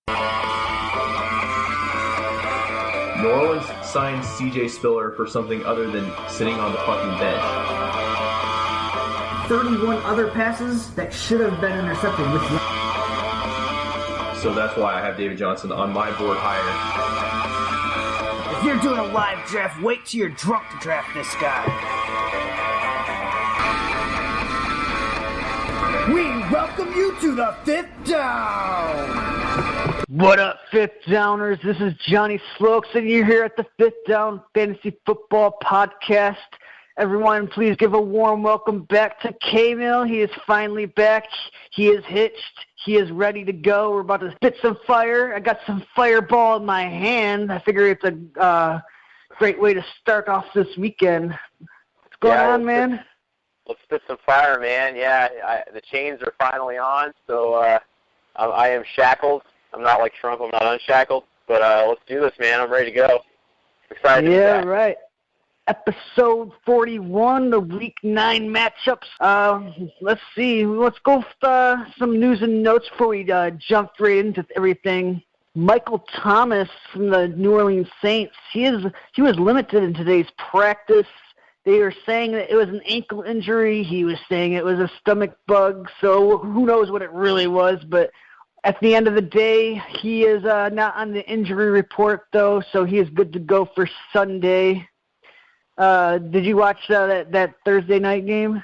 New Orleans signed C.J. Spiller for something other than sitting on the fucking bench. 31 other passes that should have been intercepted with you. So that's why I have David Johnson on my board higher. If you're doing a live draft, wait till you're drunk to draft this guy. We welcome you to the Fifth Down. What up, Fifth Downers? This is Johnny Slokes, and you're here at the Fifth Down Fantasy Football Podcast. Everyone, please give a warm welcome back to K-Mill. He is finally back. He is hitched. He is ready to go. We're about to spit some fire. I got some fireball in my hand. I figure it's a great way to start off this weekend. What's going on, man? Let's spit some fire, man. Yeah, the chains are finally on, so I am shackled. I'm not like Trump. I'm not unshackled. But let's do this, man. I'm ready to go. Excited to be back. Yeah, right. Episode 41, the Week 9 matchups. Let's see. Let's go with some news and notes before we jump right into everything. Michael Thomas from the New Orleans Saints, he was limited in today's practice. They were saying that it was an ankle injury. He was saying it was a stomach bug. So who knows what it really was. But at the end of the day, he is not on the injury report, though, so he is good to go for Sunday. Did you watch that Thursday night game?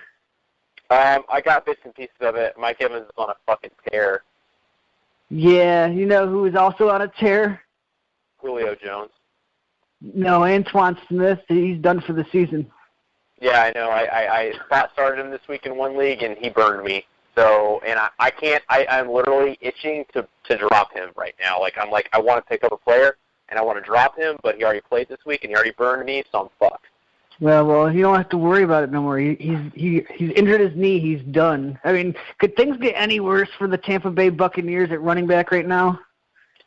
I got bits and pieces of it. Mike Evans is on a fucking tear. Yeah, you know who is also on a tear? Julio Jones. No, Antoine Smith. He's done for the season. Yeah, I know. I started him this week in one league, and he burned me. So, and I can't. I'm literally itching to drop him right now. I want to pick up a player, and I want to drop him, but he already played this week, and he already burned me, so I'm fucked. Well, you don't have to worry about it no more. He's injured his knee. He's done. I mean, could things get any worse for the Tampa Bay Buccaneers at running back right now?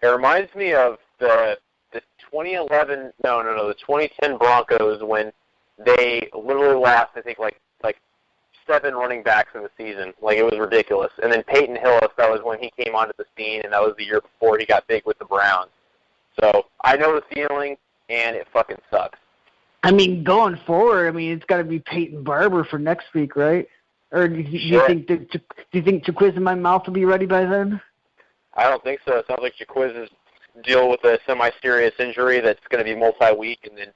It reminds me of the 2011, the 2010 Broncos when they literally lost, I think, like 7 running backs in the season. It was ridiculous. And then Peyton Hillis, that was when he came onto the scene, and that was the year before he got big with the Browns. So I know the feeling, and it fucking sucks. I mean, going forward, it's got to be Peyton Barber for next week, right? Or do you think Jaquiz in my mouth will be ready by then? I don't think so. It sounds like Jaquiz is dealing with a semi-serious injury that's going to be multi-week, and then,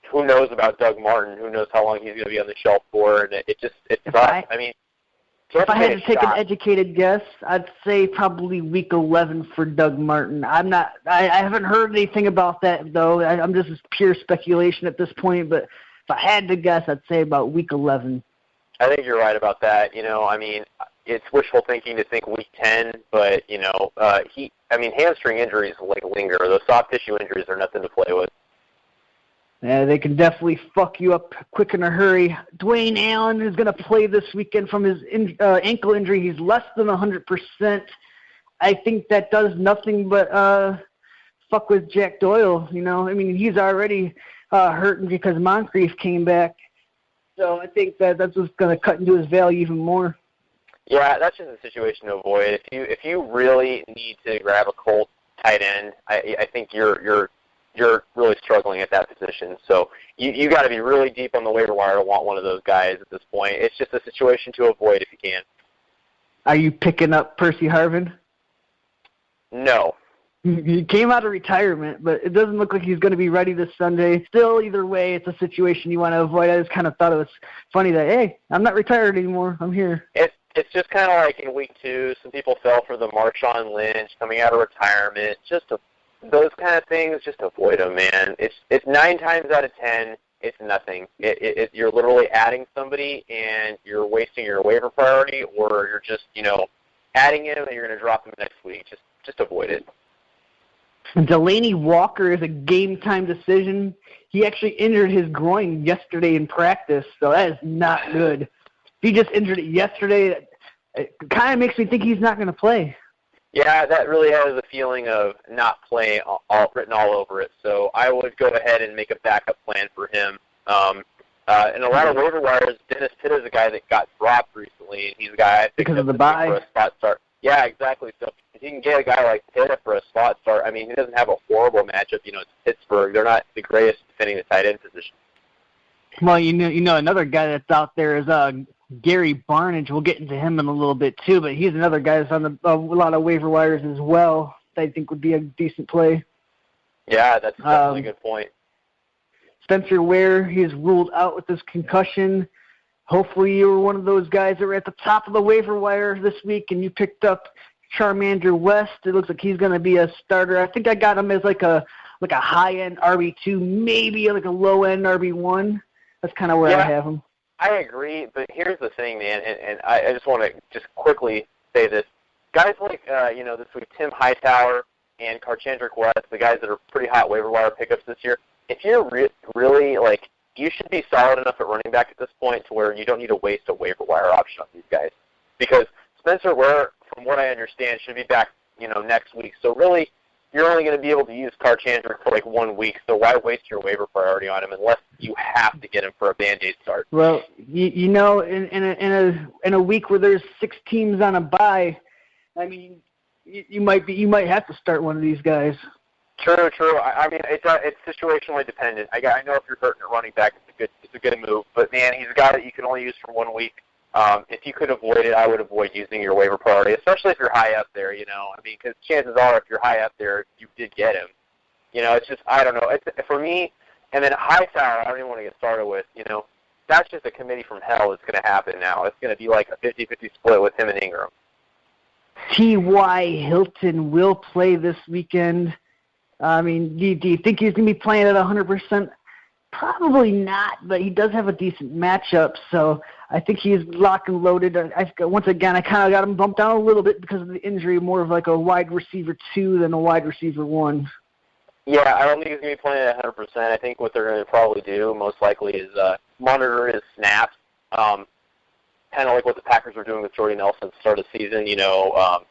who knows about Doug Martin? Who knows how long he's going to be on the shelf for? And it sucks. If I had to take an educated guess, I'd say probably week 11 for Doug Martin. I haven't heard anything about that, though. I'm just pure speculation at this point. But if I had to guess, I'd say about week 11. I think you're right about that. It's wishful thinking to think week 10, but hamstring injuries linger. Those soft tissue injuries are nothing to play with. Yeah, they can definitely fuck you up quick in a hurry. Dwayne Allen is going to play this weekend from his ankle injury. He's less than 100%. I think that does nothing but fuck with Jack Doyle. He's already hurting because Moncrief came back. So I think that's what's going to cut into his value even more. Yeah, that's just a situation to avoid. If you really need to grab a Colt tight end, I think you're really struggling at that position. So you got to be really deep on the waiver wire to want one of those guys at this point. It's just a situation to avoid if you can. Are you picking up Percy Harvin? No. He came out of retirement, but it doesn't look like he's going to be ready this Sunday. Still, either way, it's a situation you want to avoid. I just kind of thought it was funny that, hey, I'm not retired anymore. I'm here. It's just kind of like in week 2, some people fell for the Marshawn Lynch coming out of retirement. Those kind of things, just avoid them, man. It's 9 times out of 10, it's nothing. You're literally adding somebody, and you're wasting your waiver priority, or you're just, adding him, and you're going to drop him next week. Just avoid it. Delaney Walker is a game-time decision. He actually injured his groin yesterday in practice, so that is not good. If he just injured it yesterday, it kind of makes me think he's not going to play. Yeah, that really has a feeling of not playing written all over it. So I would go ahead and make a backup plan for him. And a lot of waiver wires, Dennis Pitt is a guy that got dropped recently. He's a guy I think because of the bye. For a spot start. Yeah, exactly. So if you can get a guy like Pitt for a spot start, I mean, he doesn't have a horrible matchup. You know, it's Pittsburgh. They're not the greatest defending the tight end position. Well, you know, another guy that's out there is Gary Barnage. We'll get into him in a little bit too, but he's another guy that's on a lot of waiver wires as well. That I think would be a decent play. Yeah, that's definitely a good point. Spencer Ware, he's ruled out with this concussion. Hopefully you were one of those guys that were at the top of the waiver wire this week and you picked up Charmander West. It looks like he's going to be a starter. I think I got him as like a high-end RB2, maybe like a low-end RB1. That's kind of where I have him. I agree, but here's the thing, man, and I just want to just quickly say this. Guys like, this week, Tim Hightower and Karchandrick West, the guys that are pretty hot waiver wire pickups this year, if you're really, like, you should be solid enough at running back at this point to where you don't need to waste a waiver wire option on these guys. Because Spencer Ware, from what I understand, should be back, next week. So really, you're only going to be able to use Karchandrick for like 1 week. So why waste your waiver priority on him unless you have to get him for a Band-Aid start? Well, in a week where there's 6 teams on a bye, I mean, you might have to start one of these guys. True. I mean, it's situationally dependent. I know if you're hurting at running back, it's a good move. But man, he's a guy that you can only use for 1 week. If you could avoid it, I would avoid using your waiver priority, especially if you're high up there. I mean, because chances are, if you're high up there, you did get him. It's just I don't know. It's for me. And then Hightower, I don't even want to get started with. That's just a committee from hell that's going to happen now. It's going to be like a 50-50 split with him and Ingram. T.Y. Hilton will play this weekend. I mean, do you think he's going to be playing at 100%? Probably not, but he does have a decent matchup, so I think he's locked and loaded. Once again, I kind of got him bumped down a little bit because of the injury, more of like a wide receiver 2 than a wide receiver 1. Yeah, I don't think he's going to be playing at 100%. I think what they're going to probably do, most likely, is monitor his snaps, kind of like what the Packers were doing with Jordy Nelson at the start of the season,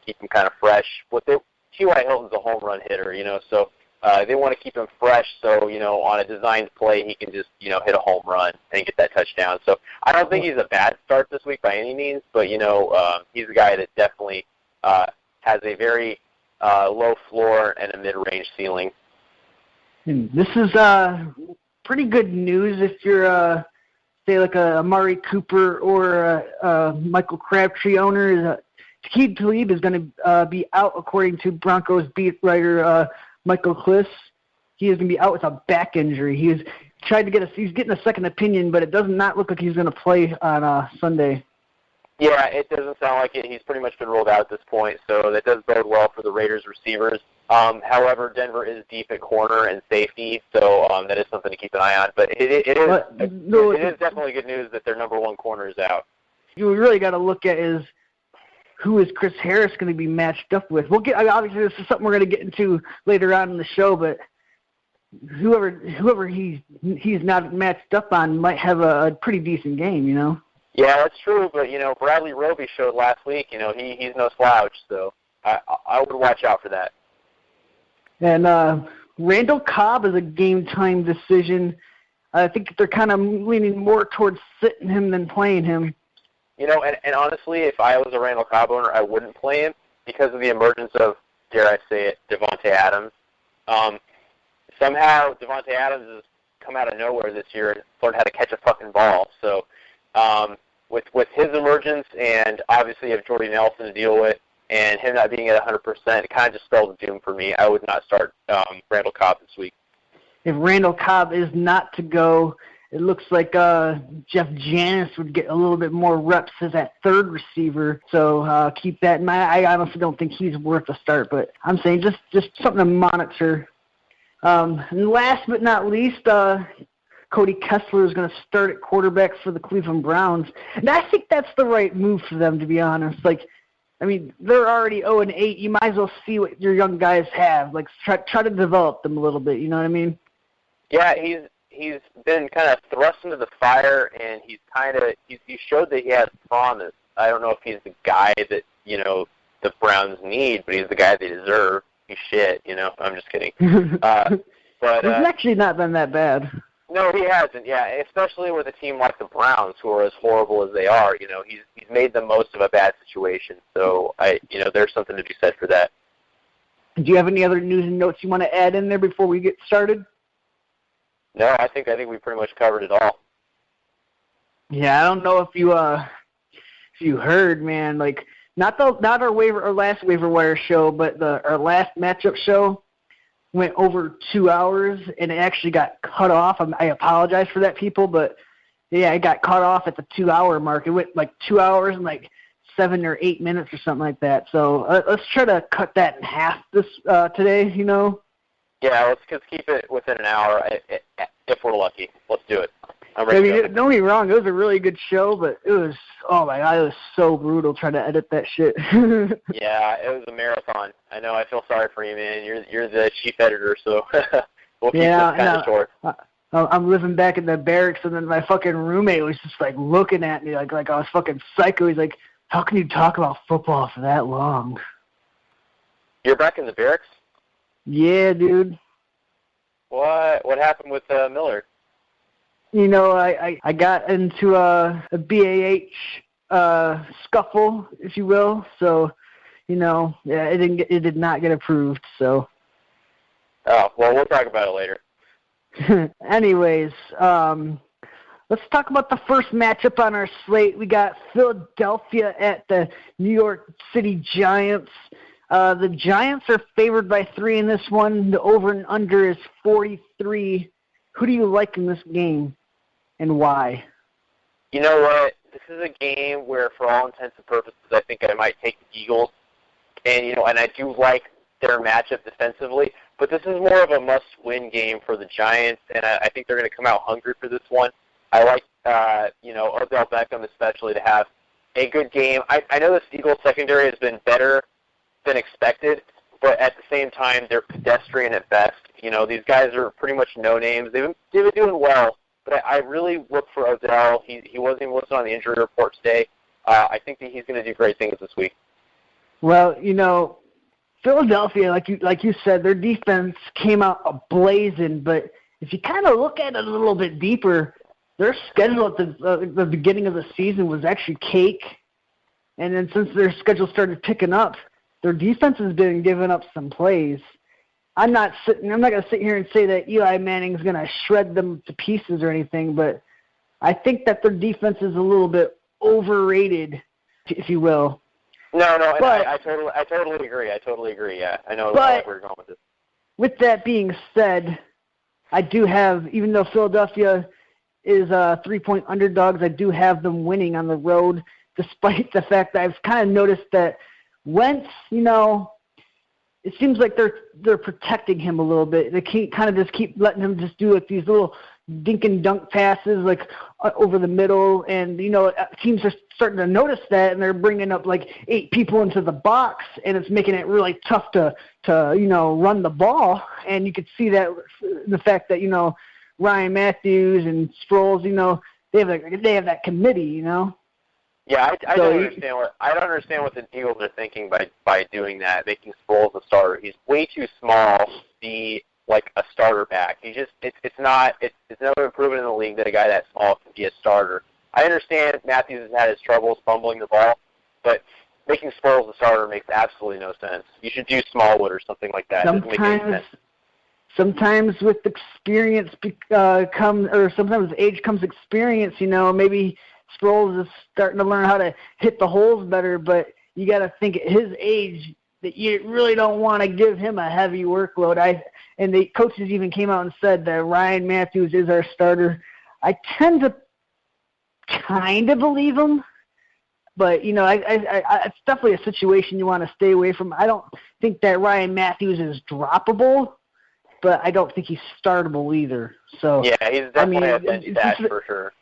keep him kind of fresh. T.Y. Hilton's a home run hitter, so they want to keep him fresh, so, on a designed play, he can just, hit a home run and get that touchdown. So I don't think he's a bad start this week by any means, but, he's a guy that definitely has a very low floor and a mid-range ceiling. This is pretty good news if you're, say, like a Amari Cooper or a Michael Crabtree owner. Aqib Talib is going to be out, according to Broncos beat writer Michael Kliss. He is going to be out with a back injury. He's getting a second opinion, but it does not look like he's going to play on Sunday. Yeah, it doesn't sound like it. He's pretty much been ruled out at this point, so that does bode well for the Raiders receivers. However, Denver is deep at corner and safety, so that is something to keep an eye on. But it is definitely good news that their number 1 corner is out. You really got to look at is who is Chris Harris going to be matched up with. Obviously this is something we're going to get into later on in the show, but whoever he's not matched up on might have a pretty decent game, Yeah, that's true, but Bradley Roby showed last week. He's no slouch, so I would watch out for that. And Randall Cobb is a game-time decision. I think they're kind of leaning more towards sitting him than playing him. And honestly, if I was a Randall Cobb owner, I wouldn't play him because of the emergence of, dare I say it, Devontae Adams. Somehow Devontae Adams has come out of nowhere this year and learned how to catch a fucking ball. So with his emergence and obviously of Jordy Nelson to deal with and him not being at 100%, it kind of just spells doom for me. I would not start Randall Cobb this week. If Randall Cobb is not to go, it looks like Jeff Janis would get a little bit more reps as that third receiver, so keep that in mind. I honestly don't think he's worth a start, but I'm saying just something to monitor. And last but not least, Cody Kessler is going to start at quarterback for the Cleveland Browns, and I think that's the right move for them, to be honest. I mean, they're already 0-8. You might as well see what your young guys have. Try to develop them a little bit. You know what I mean? Yeah, he's been kind of thrust into the fire, and he showed that he has promise. I don't know if he's the guy that the Browns need, but he's the guy they deserve. He's shit. I'm just kidding. But it's actually not been that bad. No, he hasn't. Yeah, especially with a team like the Browns, who are as horrible as they are. He's made the most of a bad situation. So there's something to be said for that. Do you have any other news and notes you want to add in there before we get started? No, I think we pretty much covered it all. Yeah, I don't know if you heard, man. Like not our last waiver wire show, but our last matchup show went over 2 hours, and it actually got cut off. I apologize for that, people, but yeah, it got cut off at the 2 hour mark. It went like 2 hours and like 7 or 8 minutes or something like that. So let's try to cut that in half this today. Yeah, let's keep it within an hour if we're lucky. Let's do it. I'm ready. Don't get me wrong, it was a really good show, but it was, oh my God, it was so brutal trying to edit that shit. Yeah, it was a marathon. I know. I feel sorry for you, man. You're the chief editor, so we'll keep this kind of short. I'm living back in the barracks, and then my fucking roommate was just like looking at me like I was fucking psycho. He's like, "How can you talk about football for that long?" You're back in the barracks? Yeah, dude. What happened with Miller? I got into a BAH scuffle, if you will. So, yeah, it did not get approved. So. Oh, well, we'll talk about it later. Anyways, let's talk about the first matchup on our slate. We got Philadelphia at the New York City Giants. The Giants are favored by 3 in this one. The over and under is 43. Who do you like in this game, and why? You know what? This is a game where, for all intents and purposes, I think I might take the Eagles. And, and I do like their matchup defensively. But this is more of a must-win game for the Giants, and I think they're going to come out hungry for this one. I like, Odell Beckham especially to have a good game. I know this Eagles secondary has been better than expected, but at the same time, they're pedestrian at best. These guys are pretty much no-names. They've been doing well, but I really look for Odell. He wasn't even listed on the injury report today. I think that he's going to do great things this week. Well, Philadelphia, like you said, their defense came out blazing, but if you kind of look at it a little bit deeper, their schedule at the beginning of the season was actually cake, and then since their schedule started picking up, their defense has been giving up some plays. I'm not going to sit here and say that Eli Manning's going to shred them to pieces or anything, but I think that their defense is a little bit overrated, if you will. No, but, I totally agree. Yeah, I know where we're going with this. With that being said, I do have, even though Philadelphia is 3-point underdogs, I do have them winning on the road, despite the fact that I've kind of noticed that Wentz, it seems like they're protecting him a little bit. They kind of just keep letting him just do these little dink and dunk passes like over the middle, and teams are starting to notice that, and they're bringing up like 8 people into the box, and it's making it really tough to run the ball. And you could see that the fact that Ryan Matthews and Sproles, they have that committee, Yeah, I don't understand what the Eagles are thinking by doing that, making Sproles a starter. He's way too small to be like a starter back. It's never proven in the league that a guy that small can be a starter. I understand Matthews has had his troubles fumbling the ball, but making Sproles a starter makes absolutely no sense. You should do Smallwood or something like that. Sometimes with experience sometimes with age comes experience. Maybe Sproles is starting to learn how to hit the holes better, but you got to think at his age that you really don't want to give him a heavy workload. And the coaches even came out and said that Ryan Matthews is our starter. I tend to kind of believe him, but it's definitely a situation you want to stay away from. I don't think that Ryan Matthews is droppable, but I don't think he's startable either. So yeah, he's definitely a bench stash for sure.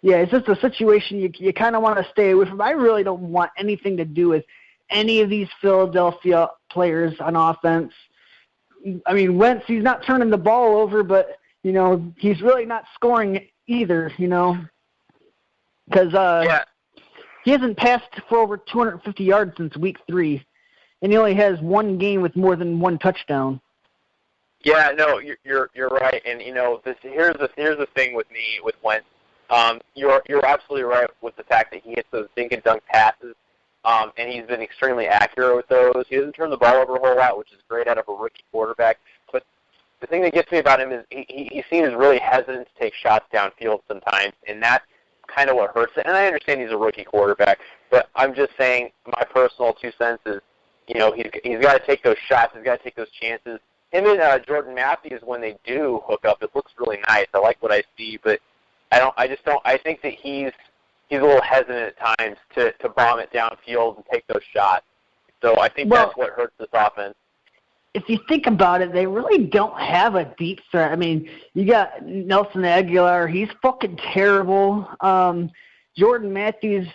Yeah, it's just a situation you kind of want to stay away from. I really don't want anything to do with any of these Philadelphia players on offense. I mean, Wentz, he's not turning the ball over, but, he's really not scoring either, because he hasn't passed for over 250 yards since week 3, and he only has one game with more than one touchdown. Yeah, no, you're right, and here's the thing with me with Wentz. You're absolutely right with the fact that he hits those dink and dunk passes, and he's been extremely accurate with those. He doesn't turn the ball over a whole lot, which is great out of a rookie quarterback. But the thing that gets me about him is he seems really hesitant to take shots downfield sometimes, and that's kind of what hurts it. And I understand he's a rookie quarterback, but I'm just saying my personal 2 cents is, he's got to take those shots, he's got to take those chances. Him and Jordan Matthews, when they do hook up, it looks really nice. I like what I see, but I think that he's a little hesitant at times to bomb it downfield and take those shots. So I think that's what hurts this offense. If you think about it, they really don't have a deep threat. I mean, you got Nelson Aguilar. He's fucking terrible. Jordan Matthews,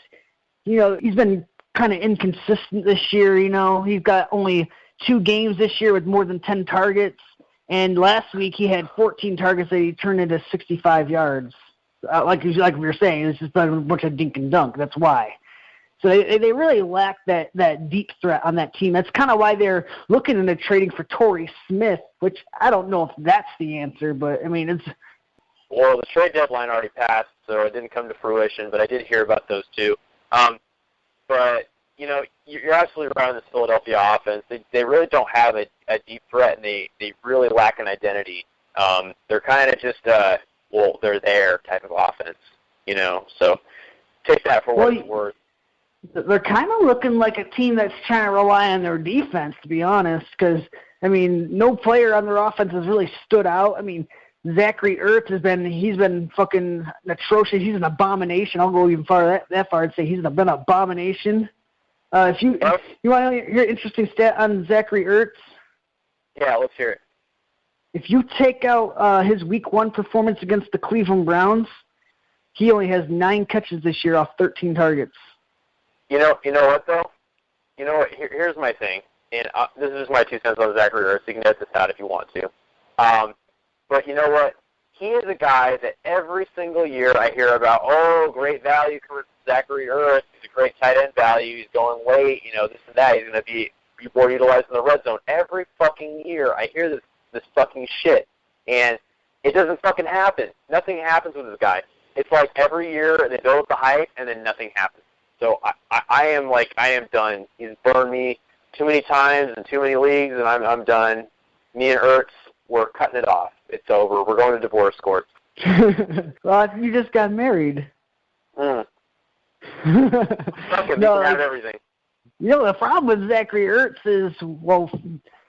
he's been kind of inconsistent this year. He's got only 2 games this year with more than 10 targets. And last week he had 14 targets that he turned into 65 yards. Like we were saying, it's just been a bunch of dink and dunk. That's why. So they really lack that deep threat on that team. That's kind of why they're looking into trading for Torrey Smith, which I don't know if that's the answer, but, I mean, it's... Well, the trade deadline already passed, so it didn't come to fruition, but I did hear about those two. But, you're absolutely right on this Philadelphia offense. They really don't have a deep threat, and they really lack an identity. They're kind of just, they're there type of offense, so take that for what it's worth. They're kind of looking like a team that's trying to rely on their defense, to be honest, because, I mean, no player on their offense has really stood out. I mean, Zachary Ertz he's been fucking atrocious. He's an abomination. I'll go even that far and say he's been an abomination. If you want to hear an interesting stat on Zachary Ertz? Yeah, let's hear it. If you take out his Week 1 performance against the Cleveland Browns, he only has 9 catches this year off 13 targets. You know what, though? You know what? Here's my thing, and this is my 2 cents on Zachary Ertz. You can edit this out if you want to. But you know what? He is a guy that every single year I hear about, great value for Zachary Ertz. He's a great tight end value. He's going late, this and that. He's going to be more utilized in the red zone. Every fucking year I hear this fucking shit, and it doesn't fucking happen. Nothing happens with this guy. It's like every year they build up the hype, and then nothing happens. So I am done. He's burned me too many times in too many leagues, and I'm done. Me and Ertz, we're cutting it off. It's over. We're going to divorce court. Well, you just got married. Fuck him. He can have everything. The problem with Zachary Ertz is,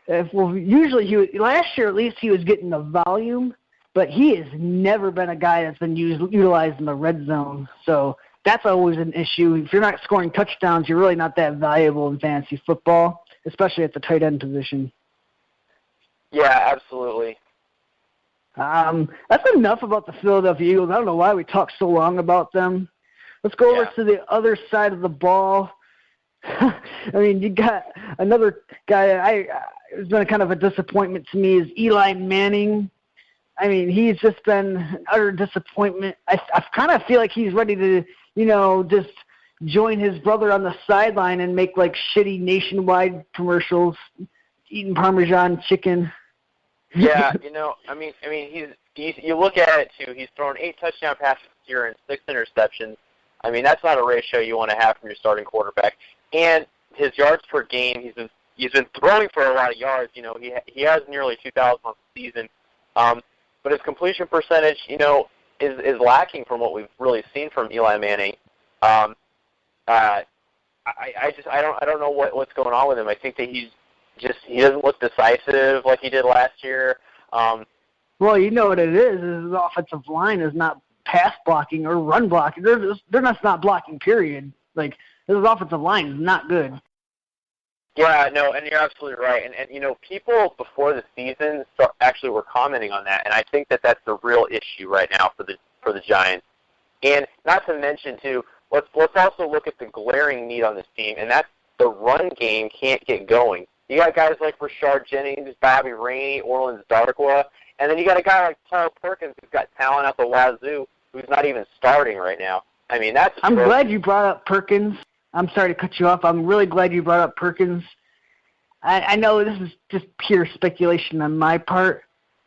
usually last year at least he was getting the volume, but he has never been a guy that's been utilized in the red zone. So that's always an issue. If you're not scoring touchdowns, you're really not that valuable in fantasy football, especially at the tight end position. Yeah, absolutely. That's enough about the Philadelphia Eagles. I don't know why we talk so long about them. Let's go over to the other side of the ball. I mean, you got another guy it's been kind of a disappointment to me is Eli Manning. I mean, he's just been an utter disappointment. I kind of feel like he's ready to, just join his brother on the sideline and make like shitty nationwide commercials, eating Parmesan chicken. Yeah, I mean, you look at it too. He's thrown 8 touchdown passes this year and 6 interceptions. I mean, that's not a ratio you want to have from your starting quarterback. And his yards per game, he's been throwing for a lot of yards. He has nearly 2,000 on the season. But his completion percentage, is lacking from what we've really seen from Eli Manning. I don't know what's going on with him. I think that he doesn't look decisive like he did last year. Well, you know what it is his offensive line is not pass blocking or run blocking. They're just not blocking, period. Like, his offensive line is not good. Yeah, no, and you're absolutely right. And people before the season actually were commenting on that, and I think that that's the real issue right now for the Giants. And not to mention, too, let's also look at the glaring need on this team, and that's the run game can't get going. You got guys like Rashard Jennings, Bobby Rainey, Orleans Darkwa, and then you got a guy like Charles Perkins who's got talent at the wazoo who's not even starting right now. I mean, I'm glad you brought up Perkins. I'm sorry to cut you off. I'm really glad you brought up Perkins. I know this is just pure speculation on my part,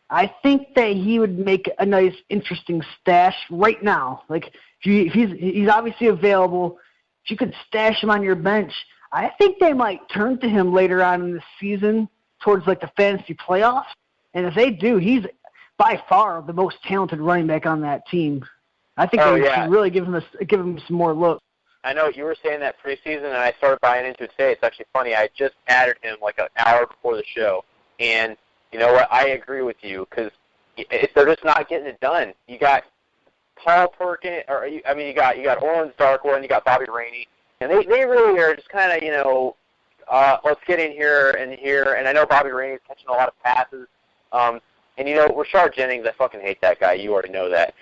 I think that he would make a nice, interesting stash right now. Like, if he's obviously available. If you could stash him on your bench, I think they might turn to him later on in the season towards, like, the fantasy playoffs. And if they do, he's by far the most talented running back on that team. I think they should really give him some more looks. I know you were saying that preseason, and I started buying into it today. It's actually funny. I just added him like an hour before the show, and you know what? I agree with you because they're just not getting it done. You got Paul Perkins, you got Orleans Darkwood, and you got Bobby Rainey, and they really are just kind of let's get in here. And I know Bobby Rainey's catching a lot of passes, and Rashard Jennings, I fucking hate that guy. You already know that.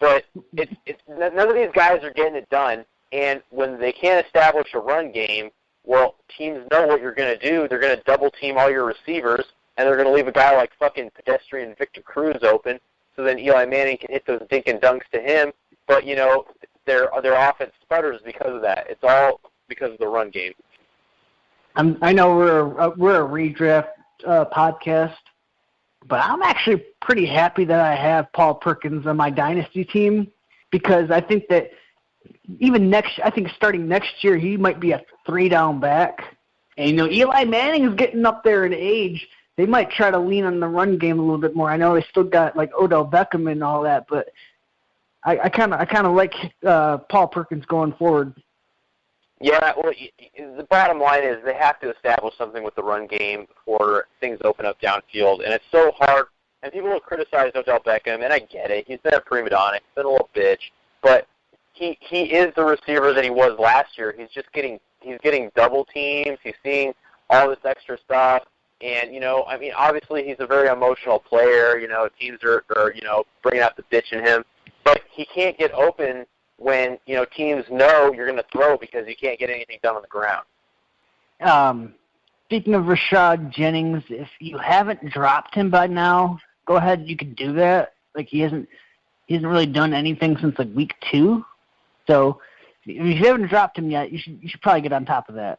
But none of these guys are getting it done, and when they can't establish a run game, well, teams know what you're going to do. They're going to double-team all your receivers, and they're going to leave a guy like fucking pedestrian Victor Cruz open, so then Eli Manning can hit those dink and dunks to him. But, their offense sputters because of that. It's all because of the run game. I know we're a redraft podcast, but I'm actually pretty happy that I have Paul Perkins on my dynasty team because I think that starting next year he might be a 3-down back. And Eli Manning is getting up there in age. They might try to lean on the run game a little bit more. I know they still got like Odell Beckham and all that, but I kind of like Paul Perkins going forward. Yeah, well, the bottom line is they have to establish something with the run game before things open up downfield, and it's so hard. And people will criticize Odell Beckham, and I get it. He's been a prima donna. He's been a little bitch, but he is the receiver that he was last year. He's getting double teams. He's seeing all this extra stuff, and obviously he's a very emotional player. Teams are bringing out the bitch in him, but he can't get open when, teams know you're going to throw because you can't get anything done on the ground. Speaking of Rashard Jennings, if you haven't dropped him by now, go ahead. You can do that. Like, he hasn't really done anything since, like, week 2. So if you haven't dropped him yet, you should probably get on top of that.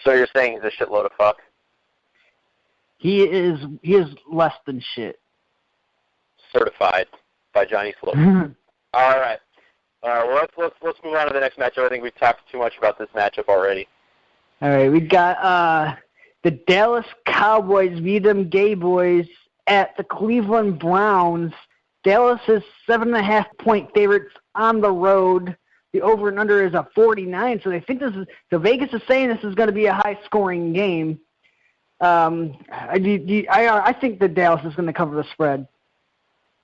So you're saying he's a shitload of fuck? He is less than shit. Certified by Johnny Slope. All right. Well, let's move on to the next matchup. I think we've talked too much about this matchup already. All right, we got the Dallas Cowboys beat them gay boys at the Cleveland Browns. Dallas is 7.5-point favorites on the road. The over and under is a 49, so they think Vegas is saying this is going to be a high-scoring game. I think that Dallas is going to cover the spread.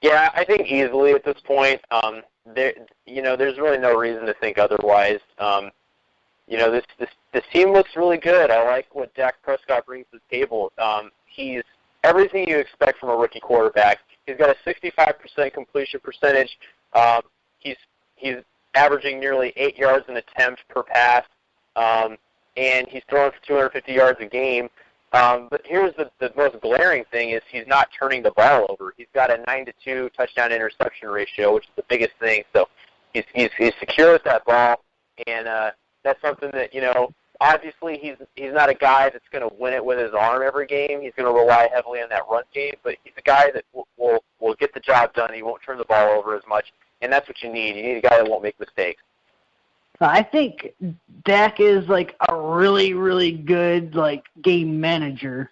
Yeah, I think easily at this point. There's really no reason to think otherwise. This team looks really good. I like what Dak Prescott brings to the table. He's everything you expect from a rookie quarterback. He's got a 65% completion percentage. He's averaging nearly 8 yards an attempt per pass, and he's throwing for 250 yards a game. But here's the most glaring thing is he's not turning the ball over. He's got a 9-2 touchdown-interception ratio, which is the biggest thing. So he's secure with that ball, and that's something that, obviously he's not a guy that's going to win it with his arm every game. He's going to rely heavily on that run game, but he's a guy that will get the job done. He won't turn the ball over as much, and that's what you need. You need a guy that won't make mistakes. I think Dak is like a really, really good game manager.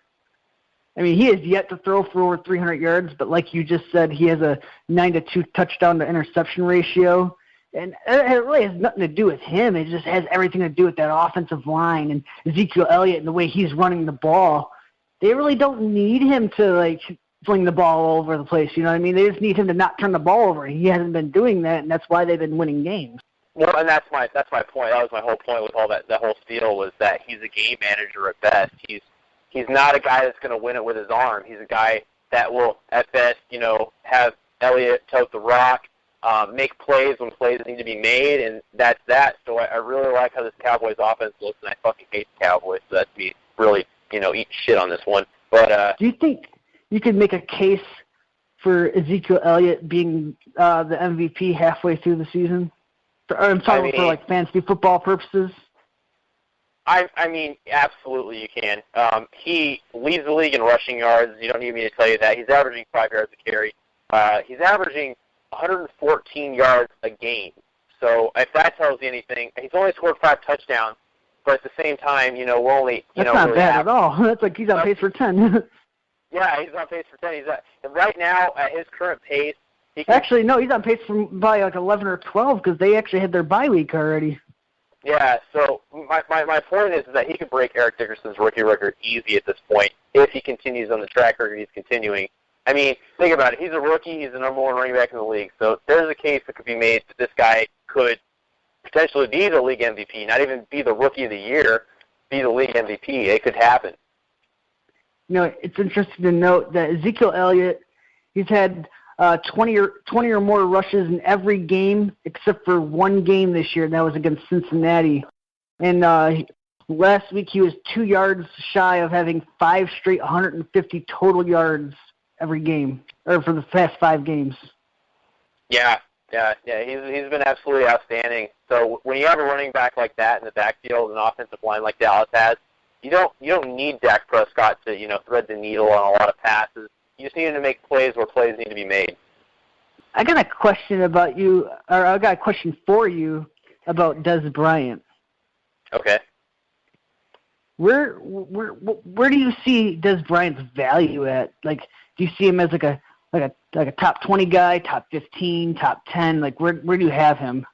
I mean, he has yet to throw for over 300 yards, but like you just said, he has a 9-2 touchdown to interception ratio. And it really has nothing to do with him. It just has everything to do with that offensive line and Ezekiel Elliott and the way he's running the ball. They really don't need him to fling the ball all over the place. You know what I mean? They just need him to not turn the ball over. He hasn't been doing that, and that's why they've been winning games. Well, and that's my point. That was my whole point with all that whole spiel was that he's a game manager at best. He's not a guy that's going to win it with his arm. He's a guy that will, at best, have Elliott tote the rock, make plays when plays need to be made, and that's that. So I really like how this Cowboys offense looks, and I fucking hate the Cowboys. So that's me really, eating shit on this one. But do you think you could make a case for Ezekiel Elliott being the MVP halfway through the season? I'm talking for fantasy football purposes. I mean, absolutely you can. He leads the league in rushing yards. You don't need me to tell you that. He's averaging 5 yards a carry. He's averaging 114 yards a game. So if that tells you anything, he's only scored 5 touchdowns, but at the same time, we're only, That's know, not really bad at all. That's like he's on pace for 10. Yeah, he's on pace for 10. And right now, at his current pace, he can, actually, no, he's on pace for by like 11 or 12 because they actually had their bye week already. Yeah, so my point is that he could break Eric Dickerson's rookie record easy at this point if he continues on the track record he's continuing. I mean, think about it. He's a rookie. He's the number 1 running back in the league. So there's a case that could be made that this guy could potentially be the league MVP, not even be the rookie of the year, be the league MVP. It could happen. It's interesting to note that Ezekiel Elliott, he's had 20 or more rushes in every game except for one game this year, and that was against Cincinnati. And last week he was 2 yards shy of having 5 straight 150 total yards every game, or for the past 5 games. Yeah. He's been absolutely outstanding. So when you have a running back like that in the backfield, an offensive line like Dallas has, you don't need Dak Prescott to thread the needle on a lot of passes. You just need him to make plays where plays need to be made. I got a question about you, or I got a question for you about Dez Bryant. Okay. Where do you see Dez Bryant's value at? Like, do you see him as like a top 20 guy, top 15, top 10? Like, where do you have him?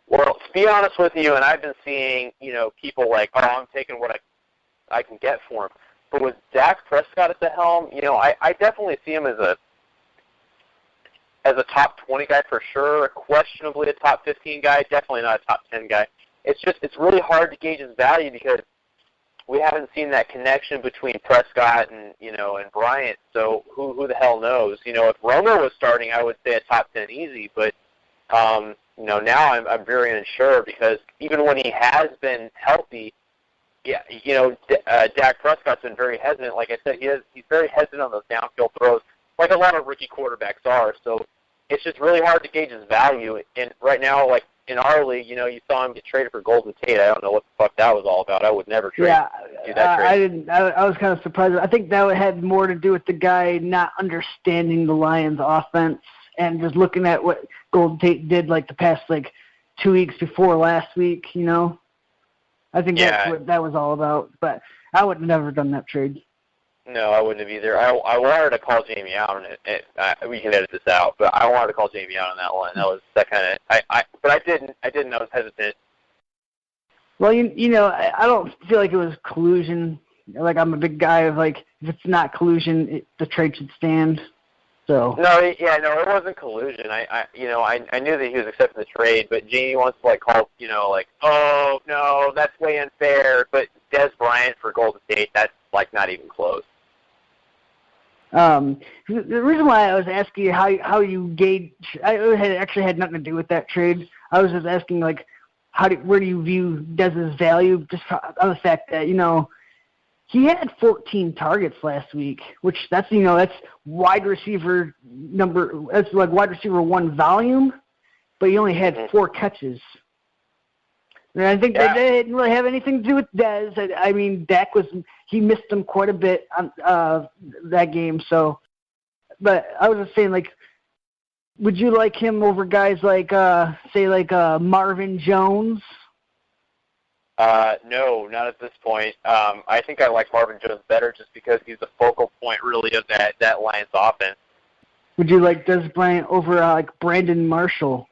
Well, to be honest with you, and I've been seeing people like, I'm taking what I can get for him. But with Dak Prescott at the helm, I definitely see him as a top 20 guy for sure, questionably a top 15 guy, definitely not a top 10 guy. It's really hard to gauge his value because we haven't seen that connection between Prescott and Bryant. So who the hell knows? If Romo was starting, I would say a top 10 easy. But now I'm very unsure because even when he has been healthy, Dak Prescott's been very hesitant. Like I said, he's very hesitant on those downfield throws, like a lot of rookie quarterbacks are. So it's just really hard to gauge his value. And right now, like in our league, you saw him get traded for Golden Tate. I don't know what the fuck that was all about. I would never do that trade. I didn't. I was kind of surprised. I think that had more to do with the guy not understanding the Lions' offense and just looking at what Golden Tate did like the past 2 weeks before last week. I think that's what that was all about. But I would have never done that trade. No, I wouldn't have either. I wanted to call Jamie out on it. We can edit this out, but I wanted to call Jamie out on that one. That kind of. But I didn't. I was hesitant. Well, I don't feel like it was collusion. Like I'm a big guy of if it's not collusion, the trade should stand. So. No, it wasn't collusion. I knew that he was accepting the trade, but Jamie wants to call, oh no, that's way unfair. But Dez Bryant for Golden State, that's not even close. The reason why I was asking you how you gauge, it actually had nothing to do with that trade. I was just asking where do you view Dez's value, just on the fact that he had 14 targets last week, which that's wide receiver number. That's like wide receiver 1 volume, but he only had 4 catches. And I think that didn't really have anything to do with Dez. I mean, Dak he missed him quite a bit on that game. So, but I was just saying, would you like him over guys like Marvin Jones? No, not at this point. I think I like Marvin Jones better just because he's the focal point, really, of that Lions offense. Would you like Dez Bryant over Brandon Marshall?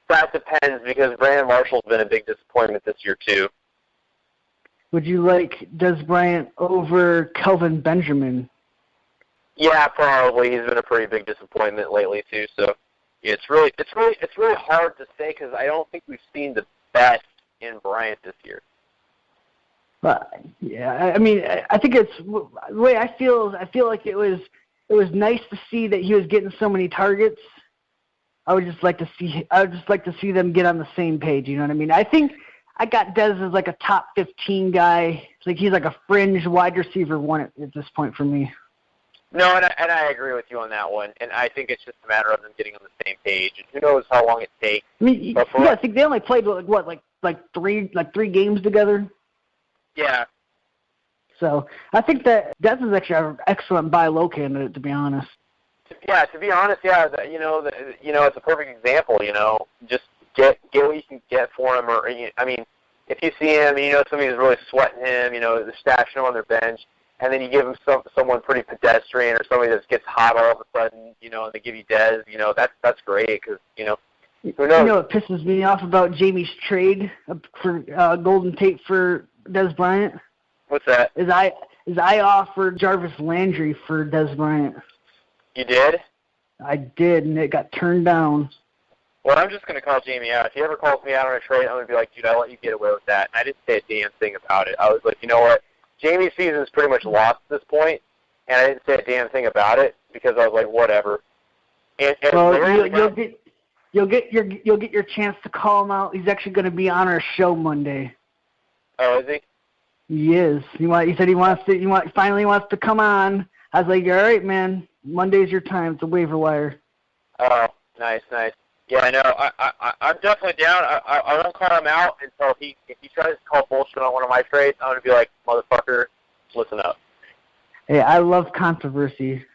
That depends because Brandon Marshall's been a big disappointment this year, too. Would you like Dez Bryant over Kelvin Benjamin? Yeah, probably. He's been a pretty big disappointment lately, too. So it's really hard to say because I don't think we've seen the best in Bryant this year. Yeah, I mean, I think it's the way I feel. I feel like it was nice to see that he was getting so many targets. I would just like to see them get on the same page. You know what I mean? I think I got Dez as a top 15 guy. He's a fringe wide receiver 1 at this point for me. No, and I agree with you on that one. And I think it's just a matter of them getting on the same page. And who knows how long it takes. I mean, I think they only played three games together. Yeah. So I think that Dez is actually an excellent buy low candidate, to be honest. Yeah, to be honest, it's a perfect example. Just get what you can get for him, or I mean, if you see him, somebody's really sweating him, they're stashing him on their bench, and then you give him someone pretty pedestrian or somebody that gets hot all of a sudden, and they give you Dez, that's great because who knows? You know what pisses me off about Jamie's trade for Golden Tate for Dez Bryant? What's that? Is I offered Jarvis Landry for Dez Bryant. You did? I did, and it got turned down. Well, I'm just going to call Jamie out. If he ever calls me out on a trade, I'm going to be like, dude, I let you get away with that. And I didn't say a damn thing about it. I was like, you know what? Jamie's season is pretty much lost at this point, and I didn't say a damn thing about it because I was like, whatever. And well, you'll get your chance to call him out. He's actually going to be on our show Monday. Oh, is he? He is. He said he finally wants to come on. I was like, all right, man. Monday's your time. It's a waiver wire. Oh, nice. Yeah, I know. I'm definitely down. I won't call him out until if he tries to call bullshit on one of my trades, I'm going to be like, motherfucker, listen up. Hey, I love controversy.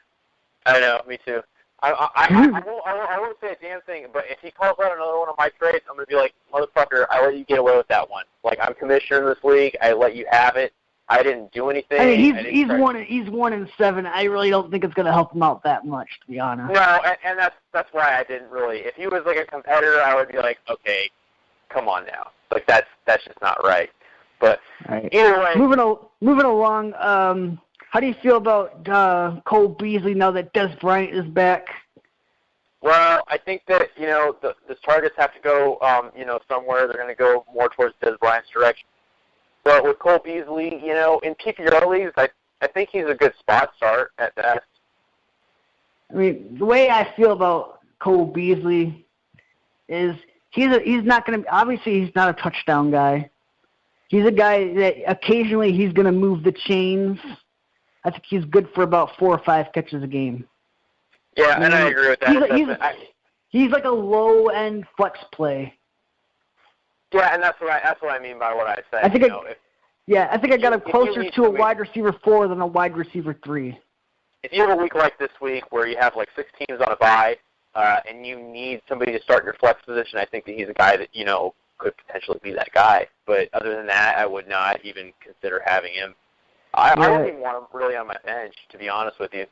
I know, me too. I won't say a damn thing, but if he calls out another one of my trades, I'm going to be like, motherfucker, I let you get away with that one. Like, I'm commissioner in this league. I let you have it. I didn't do anything. I mean, he's 1-7. I really don't think it's going to help him out that much, to be honest. No, and that's why I didn't really. If he was like a competitor, I would be like, okay, come on now. Like that's just not right. But right. Either way, moving along. How do you feel about Cole Beasley now that Dez Bryant is back? Well, I think that the targets have to go somewhere. They're going to go more towards Dez Bryant's direction. But with Cole Beasley, in PPR leagues, I think he's a good spot start at best. I mean, the way I feel about Cole Beasley is he's not going to – obviously he's not a touchdown guy. He's a guy that occasionally he's going to move the chains. I think he's good for about 4 or 5 catches a game. Yeah, and I agree with that. He's like a low-end flex play. Yeah, and that's what I mean by what I said. I think I got him closer to a wide receiver 4 than a wide receiver 3. If you have a week like this week where you have like 6 teams on a bye and you need somebody to start your flex position, I think that he's a guy that could potentially be that guy. But other than that, I would not even consider having him. I don't even want him really on my bench, to be honest with you.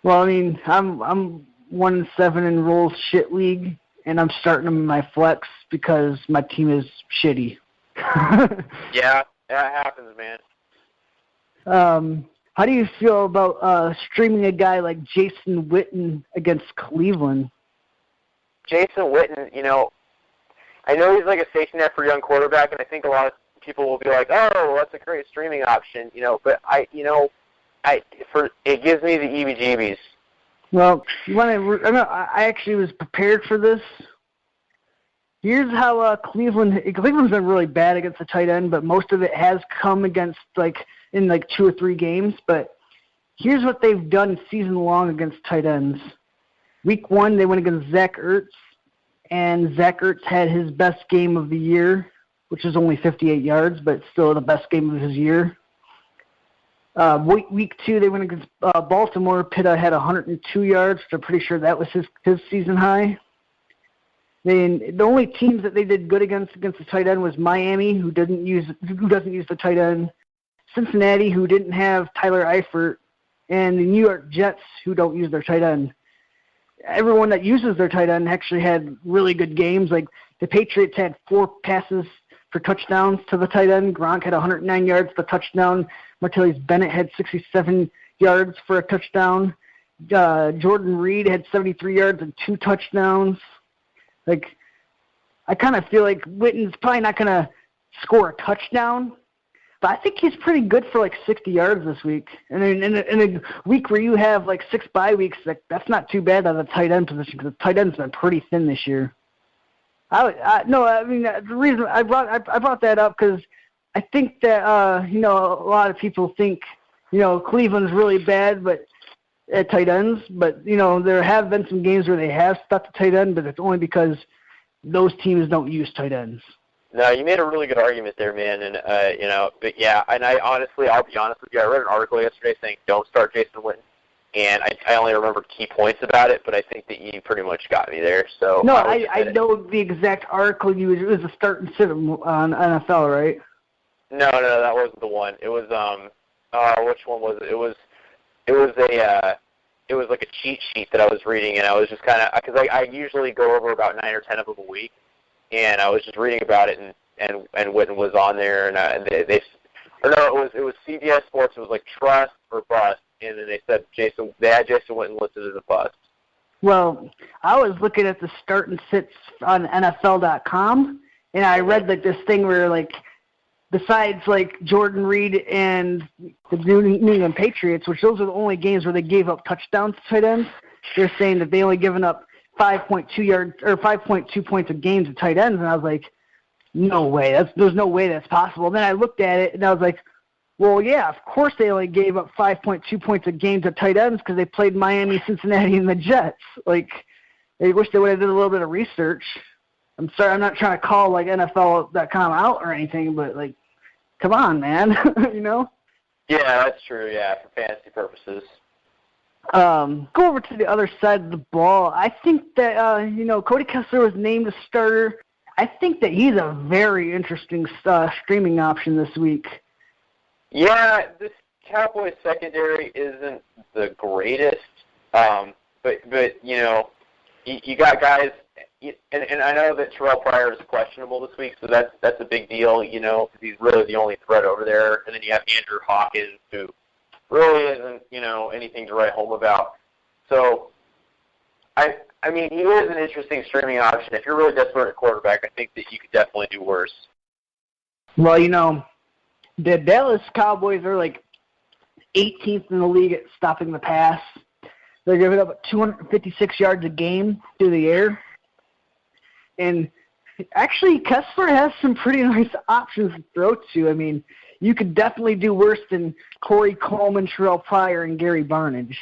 Well, I mean, I'm 1-7 in Rolls Shit League. And I'm starting them in my flex because my team is shitty. Yeah, that happens, man. How do you feel about streaming a guy like Jason Witten against Cleveland? Jason Witten, I know he's like a safety net for a young quarterback, and I think a lot of people will be like, "Oh, that's a great streaming option," But it gives me the EBGBs. Well, I actually was prepared for this. Here's how Cleveland's been really bad against the tight end, but most of it has come against in 2 or 3 games. But here's what they've done season long against tight ends. Week 1, they went against Zach Ertz, and Zach Ertz had his best game of the year, which is only 58 yards, but still the best game of his year. Week 2, they went against Baltimore. Pitta had 102 yards. So I'm pretty sure that was his season high. Then the only teams that they did good against the tight end was Miami, who doesn't use the tight end, Cincinnati, who didn't have Tyler Eifert, and the New York Jets, who don't use their tight end. Everyone that uses their tight end actually had really good games. Like the Patriots had 4 passes for touchdowns to the tight end. Gronk had 109 yards for touchdown. Martellus Bennett had 67 yards for a touchdown. Jordan Reed had 73 yards and 2 touchdowns. I kind of feel like Witten's probably not going to score a touchdown, but I think he's pretty good for 60 yards this week. And in a week where you have 6 bye weeks, that's not too bad on the tight end position because the tight end's been pretty thin this year. The reason I brought that up because I think that a lot of people think Cleveland's really bad, but at tight ends. But there have been some games where they have stuck to tight end, but it's only because those teams don't use tight ends. No, you made a really good argument there, man. And but yeah, and I'll be honest with you. I read an article yesterday saying don't start Jason Witten, and I only remember key points about it, but I think that you pretty much got me there. So no, I know the exact article you. It was a start and sit on NFL, right? No, that wasn't the one. It was which one was it? It was like a cheat sheet that I was reading, and I was just kind of because I usually go over about 9 or 10 of them a week. And I was just reading about it, and Witten was on there, and it was CBS Sports. It was like trust or bust, and then they had Jason Witten listed as a bust. Well, I was looking at the start and sits on NFL.com, and I read like this thing where like besides like Jordan Reed and the New England Patriots, which those are the only games where they gave up touchdowns to tight ends, they're saying that they only given up 5.2 points a game to tight ends, and I was like, no way, there's no way that's possible. Then I looked at it, and I was like, well, yeah, of course they only gave up 5.2 points a game to tight ends because they played Miami, Cincinnati, and the Jets. Like, I wish they would have did a little bit of research. I'm sorry, I'm not trying to call like NFL.com out or anything, but like, come on, man, you know? Yeah, that's true. Yeah, for fantasy purposes. Go over to the other side of the ball. I think that, Cody Kessler was named a starter. I think that he's a very interesting streaming option this week. Yeah, this Cowboys secondary isn't the greatest, but you got guys, and I know that Terrell Pryor is questionable this week, so that's a big deal, because he's really the only threat over there. And then you have Andrew Hawkins, who really isn't, anything to write home about. So, I mean, he is an interesting streaming option. If you're really desperate at quarterback, I think that you could definitely do worse. Well, the Dallas Cowboys are like 18th in the league at stopping the pass. They're giving up 256 yards a game through the air. And actually, Kessler has some pretty nice options to throw to. I mean, you could definitely do worse than Corey Coleman, Terrell Pryor, and Gary Barnidge.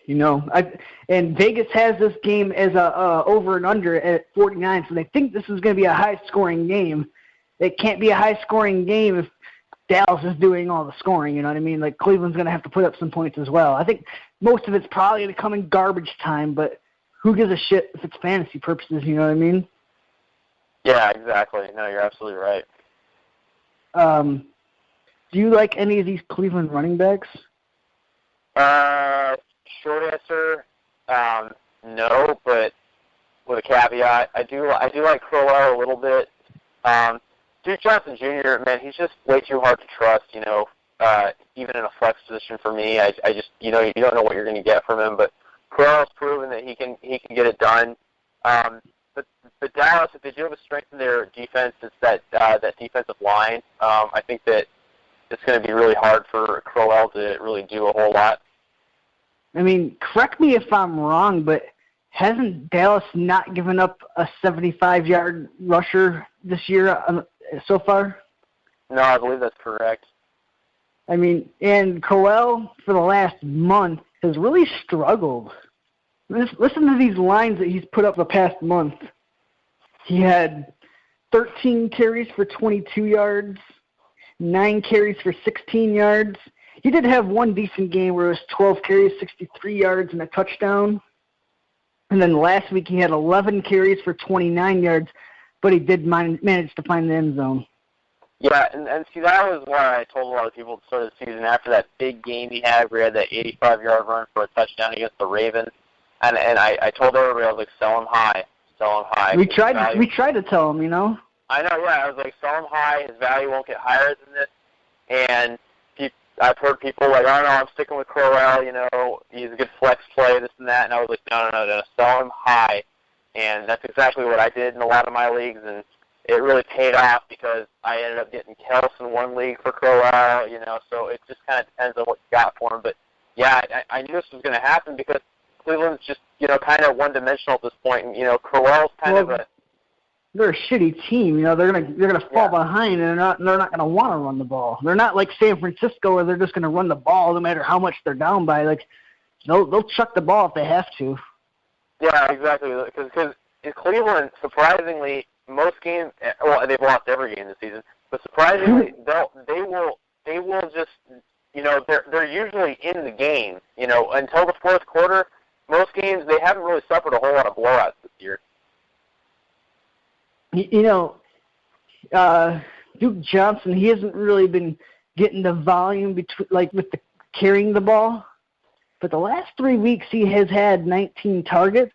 And Vegas has this game as a over and under at 49, so they think this is going to be a high-scoring game. It can't be a high-scoring game if Dallas is doing all the scoring, you know what I mean? Like, Cleveland's going to have to put up some points as well. I think most of it's probably going to come in garbage time, but who gives a shit if it's fantasy purposes, you know what I mean? Yeah, exactly. No, you're absolutely right. Do you like any of these Cleveland running backs? Short answer, no, but with a caveat, I do like Crowell a little bit. Duke Johnson Jr., man, he's just way too hard to trust, even in a flex position for me. I just, you don't know what you're going to get from him, but Crowell's proven that he can get it done. But Dallas, if they do have a strength in their defense, it's that defensive line. I think that it's going to be really hard for Crowell to really do a whole lot. I mean, correct me if I'm wrong, but hasn't Dallas not given up a 75-yard rusher this year so far? No, I believe that's correct. I mean, and Crowell, for the last month, has really struggled. Listen to these lines that he's put up the past month. He had 13 carries for 22 yards, 9 carries for 16 yards. He did have one decent game where it was 12 carries, 63 yards, and a touchdown. And then last week he had 11 carries for 29 yards, but he did manage to find the end zone. Yeah, and see, that was why I told a lot of people at the start of the season, after that big game he had where he had that 85-yard run for a touchdown against the Ravens, and I told everybody, I was like, sell him high. We tried to tell him, I know, yeah. I was like, sell him high. His value won't get higher than this. And I've heard people like, oh, no, I'm sticking with Crowell. He's a good flex play, this and that. And I was like, no, sell him high. And that's exactly what I did in a lot of my leagues. And it really paid off because I ended up getting Kels in one league for Crowell, So it just kind of depends on what you got for him. But, yeah, I knew this was going to happen because Cleveland's just, kind of one-dimensional at this point. And, Crowell's kind of a... They're a shitty team. They're gonna fall behind, and they're not gonna want to run the ball. They're not like San Francisco where they're just gonna run the ball no matter how much they're down by. Like they'll chuck the ball if they have to. Yeah, exactly. Because in Cleveland, surprisingly, most games, well, they've lost every game this season, but surprisingly, they will just, they're usually in the game, until the fourth quarter. Most games, they haven't really suffered a whole lot of blowouts this year. Duke Johnson, he hasn't really been getting the volume with the carrying the ball. But the last 3 weeks, he has had 19 targets.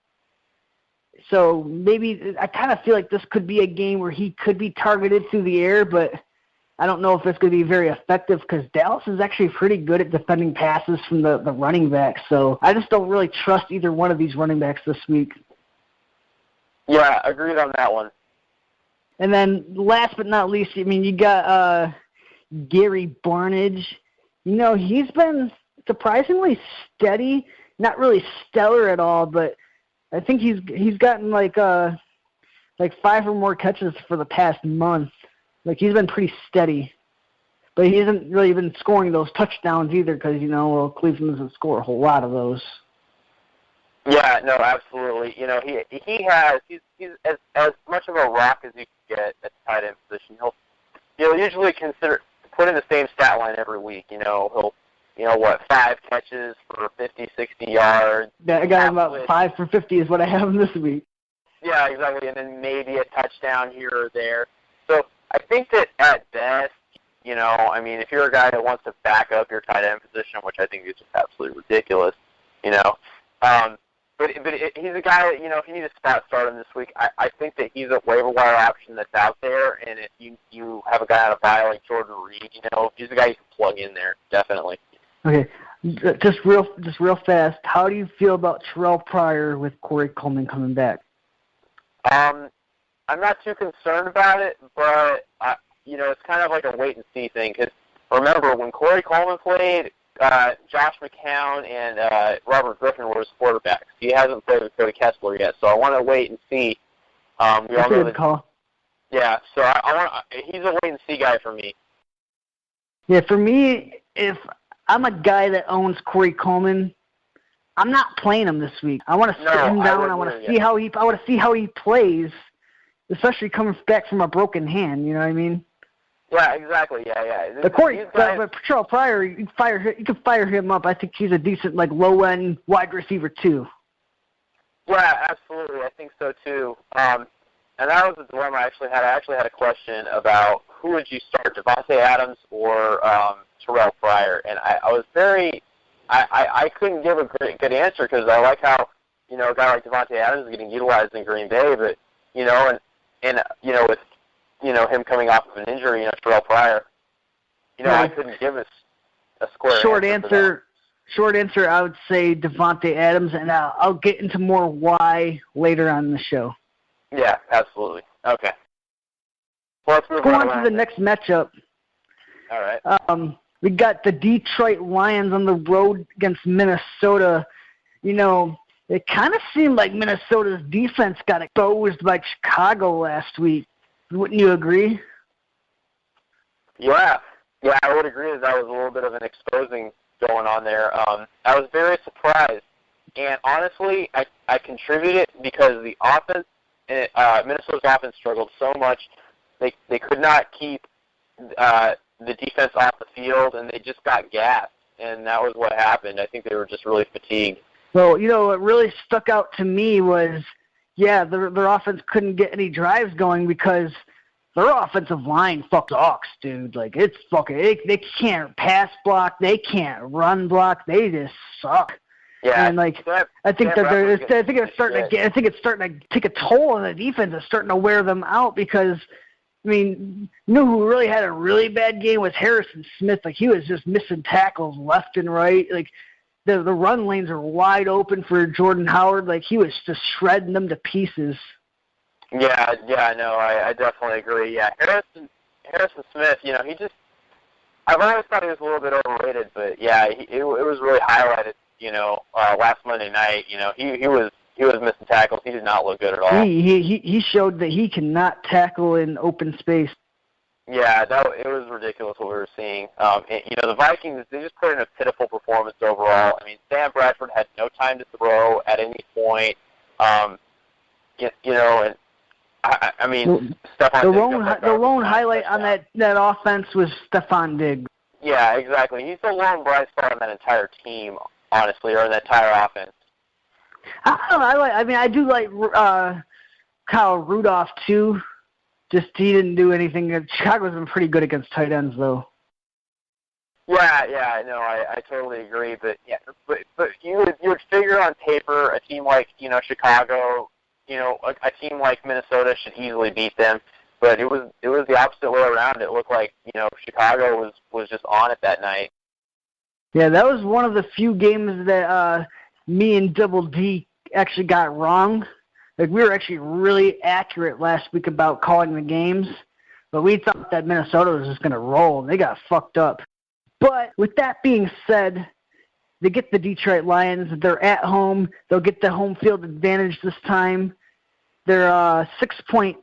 So maybe I kind of feel like this could be a game where he could be targeted through the air, but I don't know if it's going to be very effective because Dallas is actually pretty good at defending passes from the running backs. So I just don't really trust either one of these running backs this week. Yeah, agreed on that one. And then last but not least, you got Gary Barnidge. He's been surprisingly steady, not really stellar at all, but I think he's gotten like 5 or more catches for the past month. Like, he's been pretty steady. But he hasn't really been scoring those touchdowns either because, Cleveland doesn't score a whole lot of those. Yeah, no, absolutely. He's as much of a rock as you can get at the tight end position. He'll usually put in the same stat line every week. He'll 5 catches for 50, 60 yards. Yeah, I got him about 5 for 50 is what I have him this week. Yeah, exactly, and then maybe a touchdown here or there. So I think that at best, if you're a guy that wants to back up your tight end position, which I think is just absolutely ridiculous, but he's a guy that, if you need a spot start him this week, I think that he's a waiver wire option that's out there, and if you have a guy on a bye like Jordan Reed, he's a guy you can plug in there, definitely. Okay, just real fast, how do you feel about Terrell Pryor with Corey Coleman coming back? I'm not too concerned about it, but, it's kind of like a wait-and-see thing, because remember, when Corey Coleman played, Josh McCown and Robert Griffin were his quarterbacks. He hasn't played with Cody Kessler yet, so I want to wait and see. That's a good call. Yeah, so he's a wait-and-see guy for me. Yeah, for me, if I'm a guy that owns Corey Coleman, I'm not playing him this week. I want to sit him down. I want to see how he plays, especially coming back from a broken hand. You know what I mean? Yeah, exactly. Yeah. But Terrell Pryor, you can fire him up. I think he's a decent low end wide receiver too. Yeah, absolutely. I think so too. And that was a dilemma I actually had. I actually had a question about who would you start, Devontae Adams or Terrell Pryor, and I was very. I couldn't give a good answer because I like how a guy like Devontae Adams is getting utilized in Green Bay, but with him coming off of an injury, Terrell Pryor, I couldn't give a square answer. Short answer, I would say Devontae Adams, and I'll get into more why later on in the show. Yeah, absolutely. Okay. Well, let's go on to the next matchup. All right. We got the Detroit Lions on the road against Minnesota. It kind of seemed like Minnesota's defense got exposed by Chicago last week. Wouldn't you agree? Yeah, I would agree that was a little bit of an exposing going on there. I was very surprised, and honestly, I contributed because the offense, Minnesota's offense struggled so much. They could not keep the defense off the field, and they just got gassed, and that was what happened. I think they were just really fatigued. Well, what really stuck out to me was, their offense couldn't get any drives going because their offensive line sucks, dude. It's fucking. They can't pass block. They can't run block. They just suck. Yeah, and I think it's starting to take a toll on the defense. It's starting to wear them out because. Who really had a really bad game was Harrison Smith. He was just missing tackles left and right. The run lanes are wide open for Jordan Howard. He was just shredding them to pieces. Yeah, no, I definitely agree. Yeah, Harrison Smith, I've always thought he was a little bit overrated, but yeah, it was really highlighted, last Monday night. He was missing tackles. He did not look good at all. He showed that he cannot tackle in open space. Yeah, it was ridiculous what we were seeing. The Vikings, they just put in a pitiful performance overall. Sam Bradford had no time to throw at any point. And I mean, Stephon the lone highlight on that offense was Stephon Diggs. Yeah, exactly. He's the lone bright spot on that entire team, honestly, or that entire offense. I don't know. I do like Kyle Rudolph too. Just he didn't do anything. Chicago's been pretty good against tight ends, though. Yeah, no, I totally agree. But yeah, but you would figure on paper a team like Chicago, a team like Minnesota should easily beat them. But it was the opposite way around. It looked like Chicago was just on it that night. Yeah, that was one of the few games that me and Double D actually got wrong. Like, we were actually really accurate last week about calling the games, but we thought that Minnesota was just going to roll, and they got fucked up. But with that being said, they get the Detroit Lions. They're at home. They'll get the home field advantage this time. They're 6-point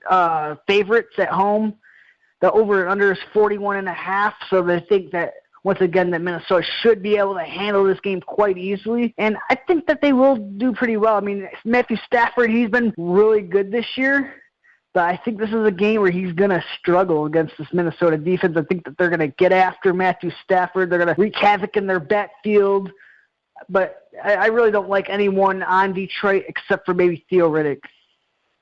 favorites at home. The over and under is 41.5, so they think that, once again, that Minnesota should be able to handle this game quite easily. And I think that they will do pretty well. I mean, Matthew Stafford, he's been really good this year. But I think this is a game where he's going to struggle against this Minnesota defense. I think that they're going to get after Matthew Stafford. They're going to wreak havoc in their backfield. But I really don't like anyone on Detroit except for maybe Theo Riddick.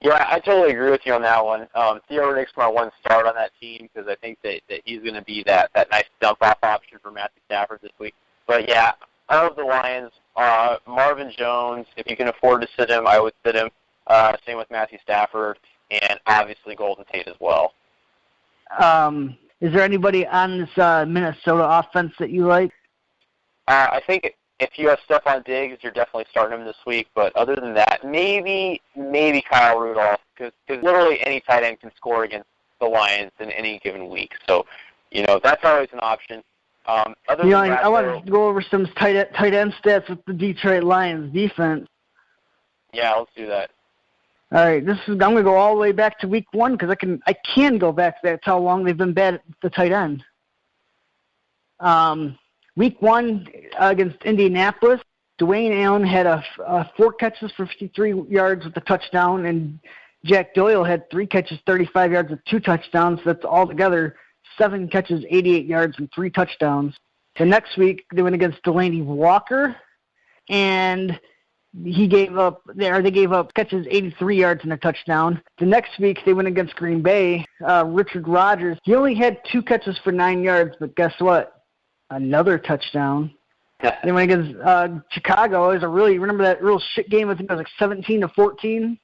Yeah, I totally agree with you on that one. Theo Riddick's my one start on that team because I think that he's going to be that nice dump-off option for Matthew Stafford this week. But, yeah, of the Lions, Marvin Jones, if you can afford to sit him, I would sit him. Same with Matthew Stafford, and obviously Golden Tate as well. Is there anybody on this Minnesota offense that you like? I think if you have Stephon Diggs, you're definitely starting him this week. But other than that, maybe Kyle Rudolph, because literally any tight end can score against the Lions in any given week. So, that's always an option. I want to go over some tight end stats with the Detroit Lions defense. Yeah, let's do that. All right, I'm going to go all the way back to week 1 because I can go back to that. That's how long they've been bad at the tight end. Week 1 against Indianapolis, Dwayne Allen had 4 catches for 53 yards with a touchdown, and Jack Doyle had 3 catches, 35 yards with 2 touchdowns. That's altogether 7 catches, 88 yards, and 3 touchdowns. The next week, they went against Delaney Walker, and they gave up catches, 83 yards, and a touchdown. The next week, they went against Green Bay. Richard Rodgers, he only had 2 catches for 9 yards, but guess what? Another touchdown. They went against Chicago. It was remember that real shit game? I think it was like 17-14.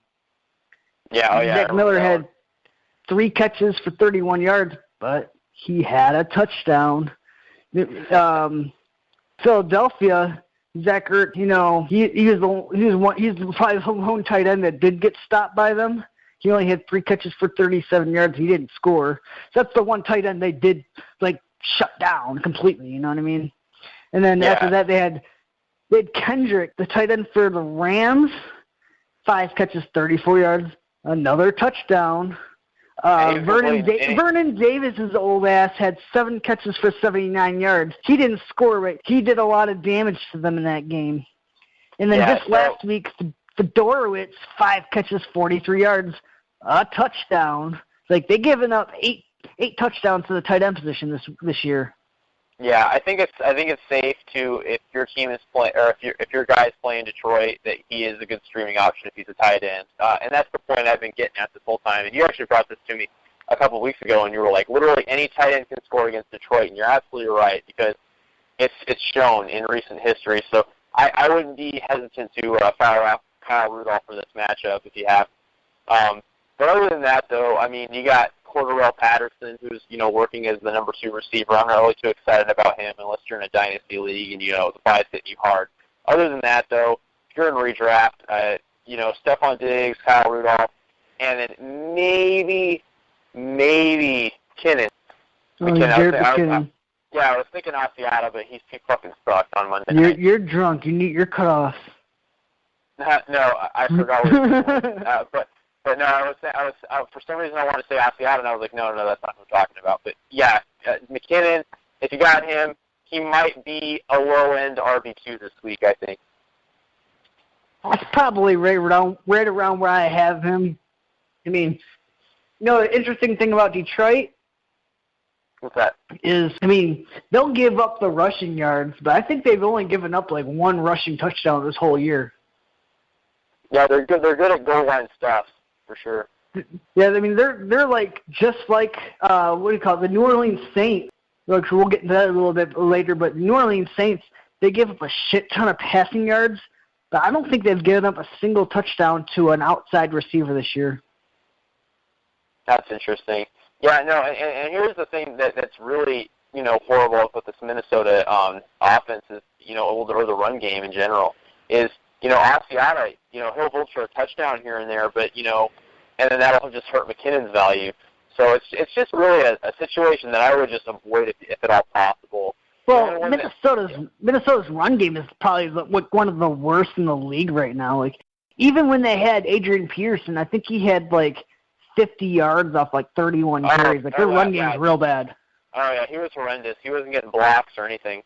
Yeah, Zach Miller had 3 catches for 31 yards, but he had a touchdown. Philadelphia, Zach Ertz, he's probably the lone tight end that did get stopped by them. He only had 3 catches for 37 yards. He didn't score. So that's the one tight end they did shut down completely. You know what I mean? And then after that, they had Kendrick, the tight end for the Rams, 5 catches, 34 yards, another touchdown. Vernon Davis' old ass had 7 catches for 79 yards. He didn't score, right? He did a lot of damage to them in that game. And then last week, Fedorowicz, 5 catches, 43 yards, a touchdown. Like, they've given up 8 touchdowns to the tight end position this year. Yeah, I think it's safe to, if your team is playing, or if your guy's playing Detroit, that he is a good streaming option if he's a tight end. And that's the point I've been getting at this whole time. And you actually brought this to me a couple of weeks ago, and you were like, literally any tight end can score against Detroit, and you're absolutely right because it's shown in recent history. So I wouldn't be hesitant to fire out Kyle Rudolph for this matchup if you have. But other than that, though, I mean, you got Cordarrelle Patterson, who's, working as the number 2 receiver. I'm not really too excited about him unless you're in a dynasty league and, the price hitting you hard. Other than that, though, if you're in redraft, Stephon Diggs, Kyle Rudolph, and then maybe Kinnan. McKinnon. I was thinking Asiata, but he fucking sucked on Monday night. You're drunk. You're cut off. No, I forgot what he was. But no, I was for some reason I wanted to say Asiata, and I was like, no, that's not what I'm talking about. But yeah, McKinnon, if you got him, he might be a low-end RB2 this week, I think. That's probably right around where I have him. I mean, The interesting thing about Detroit What's that? is, I mean, they'll give up the rushing yards, but I think they've only given up like one rushing touchdown this whole year. Yeah, they're good. They're good at goal line stuff for sure. Yeah, I mean they're like just like what do you call it, the New Orleans Saints. Look, we'll get into that a little bit later, but New Orleans Saints, they give up a shit ton of passing yards, but I don't think they've given up a single touchdown to an outside receiver this year. That's interesting. Yeah, no, and here's the thing that's really, horrible with this Minnesota offense is, or the run game in general, is, Asiata, he'll vulture a touchdown here and there, but, and then that'll just hurt McKinnon's value. So it's just really a situation that I would just avoid if at all possible. Well, Minnesota's run game is probably one of the worst in the league right now. Like, even when they had Adrian Peterson, I think he had like 50 yards off like 31 carries. Like, their run game is real bad. Oh, yeah, he was horrendous. He wasn't getting blocks or anything.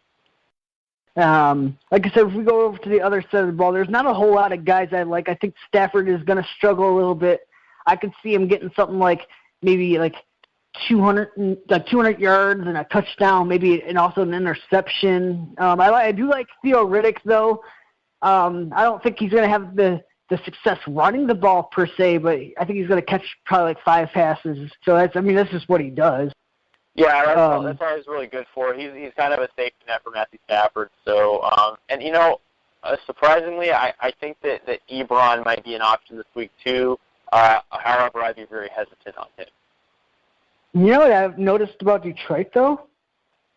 Like I said, if we go over to the other side of the ball, there's not a whole lot of guys I like. I think Stafford is going to struggle a little bit. I could see him getting something like maybe like 200 yards and a touchdown, maybe, and also an interception. I do like Theo Riddick, though. I don't think he's going to have the success running the ball per se, but I think he's going to catch probably like 5 passes. So that's just what he does. Yeah, that's always really good for. He's kind of a safety net for Matthew Stafford. So, and surprisingly, I think that Ebron might be an option this week too. However, I'd be very hesitant on him. You know what I've noticed about Detroit though,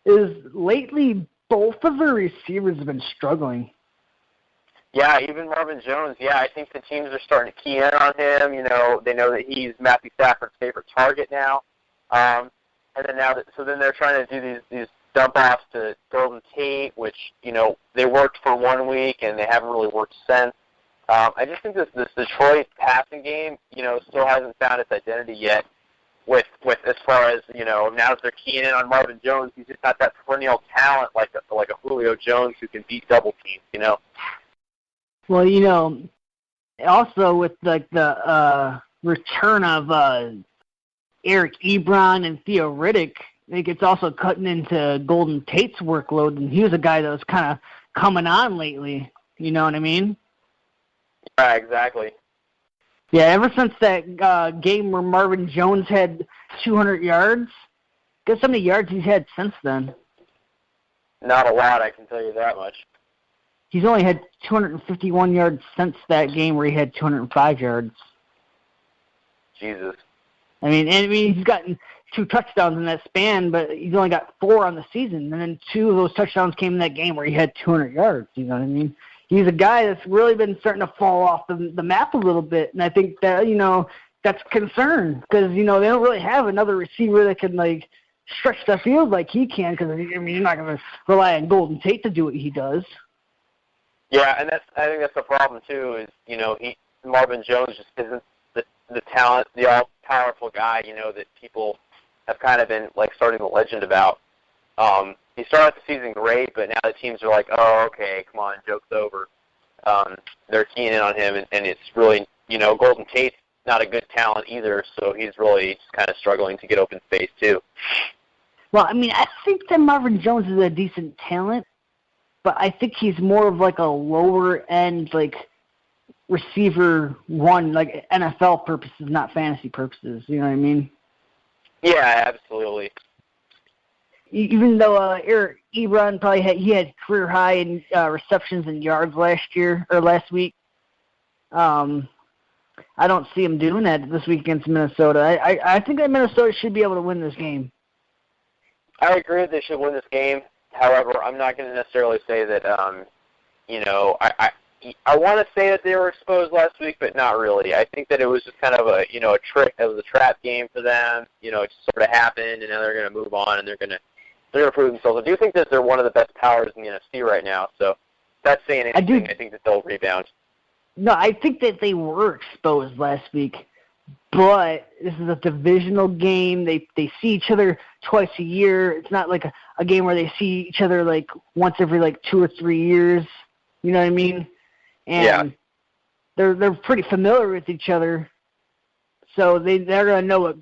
is lately both of their receivers have been struggling. Yeah, even Marvin Jones. Yeah, I think the teams are starting to key in on him. They know that he's Matthew Stafford's favorite target now. And then then they're trying to do these dump offs to Golden Tate, which they worked for 1 week and they haven't really worked since. I just think this Detroit passing game, still hasn't found its identity yet. With as far as now that they're keying in on Marvin Jones, he's just not that perennial talent like a Julio Jones who can beat double teams. Well, also with like the return of Eric Ebron and Theo Riddick, I think it's also cutting into Golden Tate's workload, and he was a guy that was kind of coming on lately. You know what I mean? Yeah, exactly. Yeah, ever since that game where Marvin Jones had 200 yards, guess how many yards he's had since then? Not a lot, I can tell you that much. He's only had 251 yards since that game where he had 205 yards. Jesus. I mean, he's gotten 2 touchdowns in that span, but he's only got 4 on the season. And then 2 of those touchdowns came in that game where he had 200 yards. You know what I mean? He's a guy that's really been starting to fall off the map a little bit. And I think that, that's a concern because, they don't really have another receiver that can, like, stretch the field like he can because, you're not going to rely on Golden Tate to do what he does. Yeah, and I think that's the problem, too, is, Marvin Jones just isn't the talent, the all-powerful guy, that people have kind of been, like, starting the legend about. He started out the season great, but now the teams are like, oh, okay, come on, joke's over. They're keying in on him, and it's really, Golden Tate's not a good talent either, so he's really just kind of struggling to get open space, too. Well, I think that Marvin Jones is a decent talent, but I think he's more of, like, a lower-end, like, receiver one, like NFL purposes, not fantasy purposes. You know what I mean? Yeah, absolutely. Even though Eric Ebron probably had career high in receptions and yards last week, I don't see him doing that this week against Minnesota. I think that Minnesota should be able to win this game. I agree that they should win this game. However, I'm not going to necessarily say that. I want to say that they were exposed last week, but not really. I think that it was just kind of a trick. It was a trap game for them. It just sort of happened, and now they're going to move on, and they're going to prove themselves. I do think that they're one of the best powers in the NFC right now. So that's saying anything. I think that they'll rebound. No, I think that they were exposed last week, but this is a divisional game. They see each other twice a year. It's not like a game where they see each other like once every like 2 or 3 years. You know what I mean? And they're pretty familiar with each other. So they're gonna know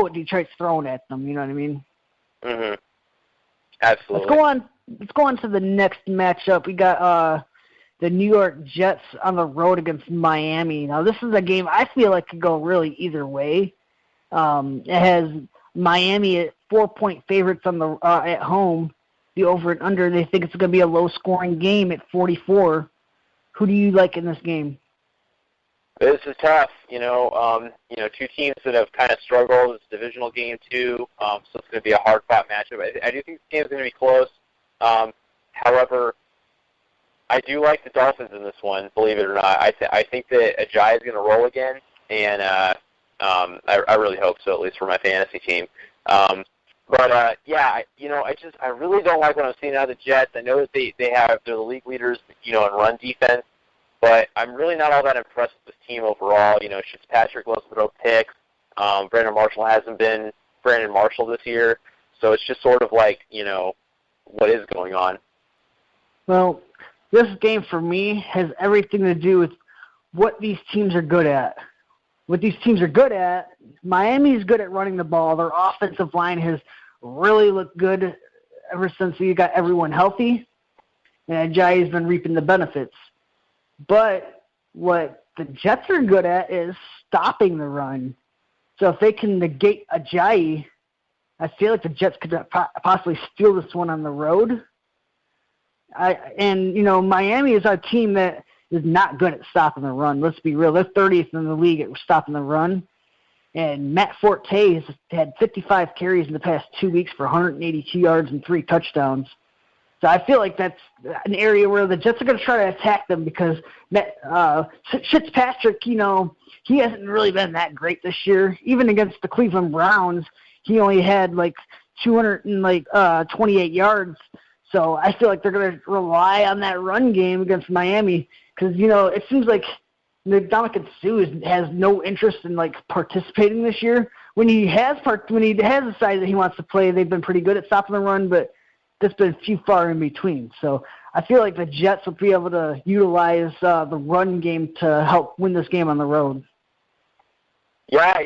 what Detroit's throwing at them. You know what I mean? Mm-hmm. Absolutely. Let's go on to the next matchup. We got the New York Jets on the road against Miami. Now, this is a game I feel like could go really either way. It has Miami at 4-point favorites on the at home. The over and under, they think it's going to be a low-scoring game at 44. Who do you like in this game? This is tough. Two teams that have kind of struggled. It's a divisional game too, so it's going to be a hard-fought matchup. I do think this game is going to be close. However, I do like the Dolphins in this one, believe it or not. I think that Ajayi is going to roll again, and I really hope so, at least for my fantasy team. I really don't like what I'm seeing out of the Jets. I know that they're the league leaders, in run defense, but I'm really not all that impressed with this team overall. Fitzpatrick loves to throw picks. Brandon Marshall hasn't been Brandon Marshall this year, so it's just sort of like, what is going on? Well, this game for me has everything to do with what these teams are good at. What these teams are good at, Miami's good at running the ball. Their offensive line has really looked good ever since you got everyone healthy, and Ajayi's been reaping the benefits. But what the Jets are good at is stopping the run. So if they can negate Ajayi, I feel like the Jets could possibly steal this one on the road. Miami is a team that is not good at stopping the run. Let's be real. They're 30th in the league at stopping the run. And Matt Forte has had 55 carries in the past 2 weeks for 182 yards and 3 touchdowns. So I feel like that's an area where the Jets are going to try to attack them because Fitzpatrick, he hasn't really been that great this year. Even against the Cleveland Browns, he only had 228 yards. So I feel like they're going to rely on that run game against Miami because, it seems like Ndamukong Suh has no interest in participating this year. When he has decided that he wants to play, they've been pretty good at stopping the run, but there's been few far in between. So I feel like the Jets will be able to utilize the run game to help win this game on the road. Yeah,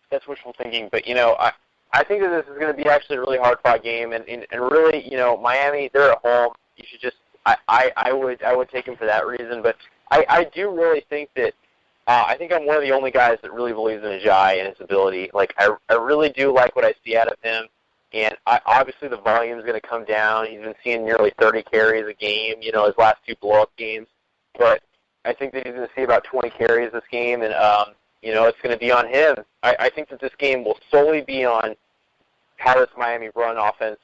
that's wishful thinking, but I think that this is going to be actually a really hard-fought game, and really, Miami, they're at home. You should just, I would take them for that reason, but I do really think that, I think I'm one of the only guys that really believes in Ajayi and his ability. I really do like what I see out of him, and obviously the volume is going to come down. He's been seeing nearly 30 carries a game, his last 2 blow-up games, but I think that he's going to see about 20 carries this game, and it's going to be on him. I think that this game will solely be on how this Miami run offense,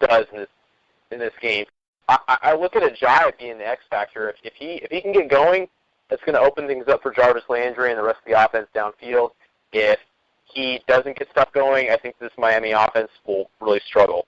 does in this game. I look at Ajayi being the X factor. If he can get going, that's going to open things up for Jarvis Landry and the rest of the offense downfield. If he doesn't get stuff going, I think this Miami offense will really struggle.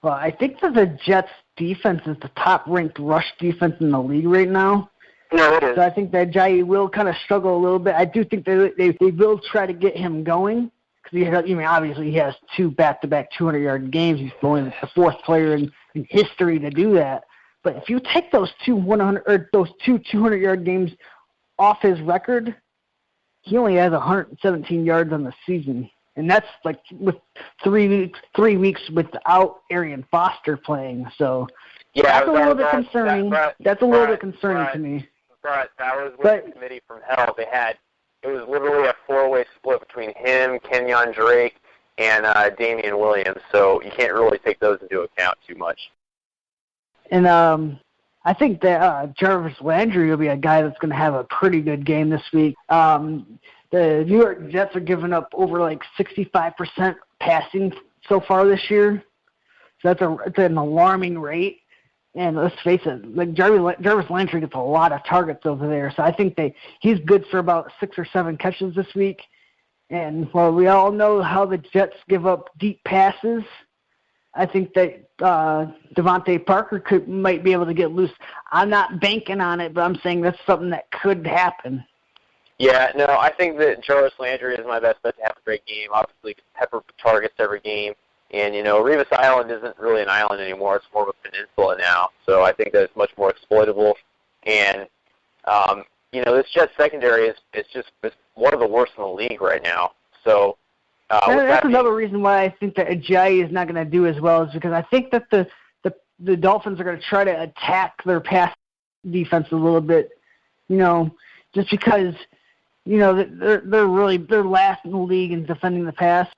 Well, I think that the Jets' defense is the top-ranked rush defense in the league right now. No, it is. So I think that Ajayi will kind of struggle a little bit. I do think they will try to get him going because obviously he has 2 back-to-back 200-yard games. He's only the 4th player in history to do that. But if you take those 2 200-yard games off his record, he only has 117 yards on the season, and that's with 3 weeks without Arian Foster playing. So that's a little bit concerning. That's a little bit concerning to me. But that was with the committee from hell. It was literally a 4-way split between him, Kenyon Drake, and Damian Williams. So you can't really take those into account too much. And I think that Jarvis Landry will be a guy that's going to have a pretty good game this week. The New York Jets are giving up over 65% passing so far this year. So that's an alarming rate. And let's face it, Jarvis Landry gets a lot of targets over there. So I think he's good for about 6 or 7 catches this week. And while we all know how the Jets give up deep passes, I think that Devontae Parker might be able to get loose. I'm not banking on it, but I'm saying that's something that could happen. Yeah, no, I think that Jarvis Landry is my best bet to have a great game. Obviously, pepper targets every game. And, Revis Island isn't really an island anymore. It's more of a peninsula now. So I think that it's much more exploitable. And this Jets secondary is just one of the worst in the league right now. So that's another reason why I think that Ajayi is not going to do as well, is because I think that the Dolphins are going to try to attack their pass defense a little bit, just because, they're last in the league in defending the pass.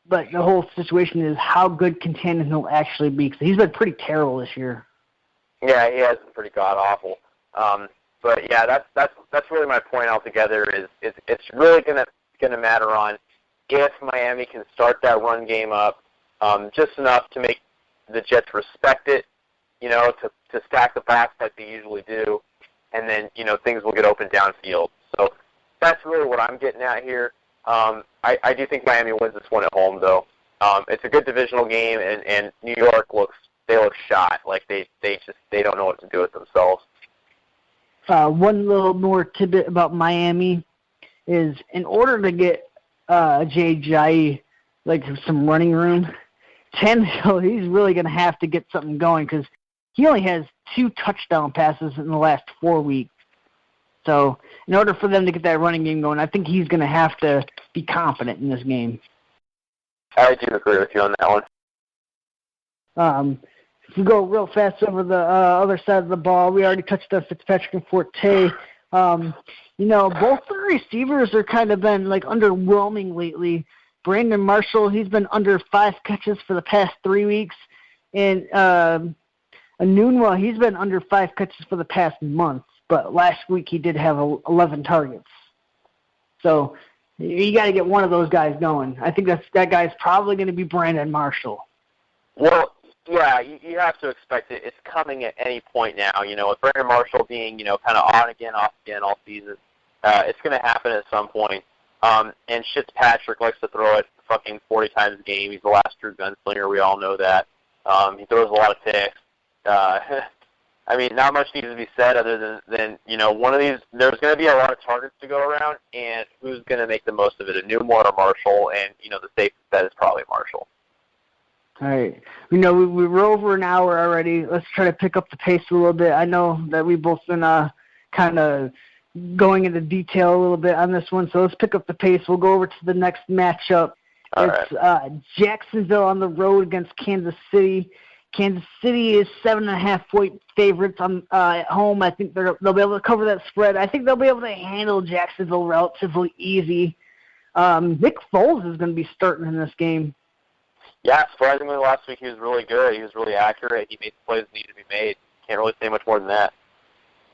But the whole situation is how good can Tannehill actually be, because he's been pretty terrible this year. Yeah, he has been pretty god-awful. But, yeah, that's really my point altogether is it's really gonna matter on if Miami can start that run game up just enough to make the Jets respect it, to stack the box like they usually do, and then, things will get open downfield. So that's really what I'm getting at here. I do think Miami wins this one at home, though. It's a good divisional game, and New York look shot. Like they don't know what to do with themselves. One little more tidbit about Miami is, in order to get Jai like some running room, Tannehill, he's really going to have to get something going, because he only has 2 touchdown passes in the last 4 weeks. So in order for them to get that running game going, I think he's going to have to be confident in this game. I do agree with you on that one. If we go real fast over the other side of the ball, we already touched on Fitzpatrick and Forte. Both the receivers are kind of been like underwhelming lately. Brandon Marshall, he's been under 5 catches for the past 3 weeks. And Anunwa, he's been under 5 catches for the past month. But last week he did have 11 targets. So you got to get one of those guys going. I think that guy's probably going to be Brandon Marshall. Well, yeah, you have to expect it. It's coming at any point now. With Brandon Marshall being, kind of on again, off again all season, it's going to happen at some point. And Fitzpatrick likes to throw it fucking 40 times a game. He's the last true gunslinger. We all know that. He throws a lot of picks. I mean, not much needs to be said other than one of these, there's going to be a lot of targets to go around, and who's going to make the most of it, Anunwa or Marshall? And, the safe bet is probably Marshall. All right. We're over an hour already. Let's try to pick up the pace a little bit. I know that we've both been kind of going into detail a little bit on this one, so let's pick up the pace. We'll go over to the next matchup. It's Jacksonville on the road against Kansas City. Kansas City is 7.5-point favorites at home. I think they'll be able to cover that spread. I think they'll be able to handle Jacksonville relatively easy. Nick Foles is going to be starting in this game. Yeah, surprisingly last week he was really good. He was really accurate. He made the plays that needed to be made. Can't really say much more than that.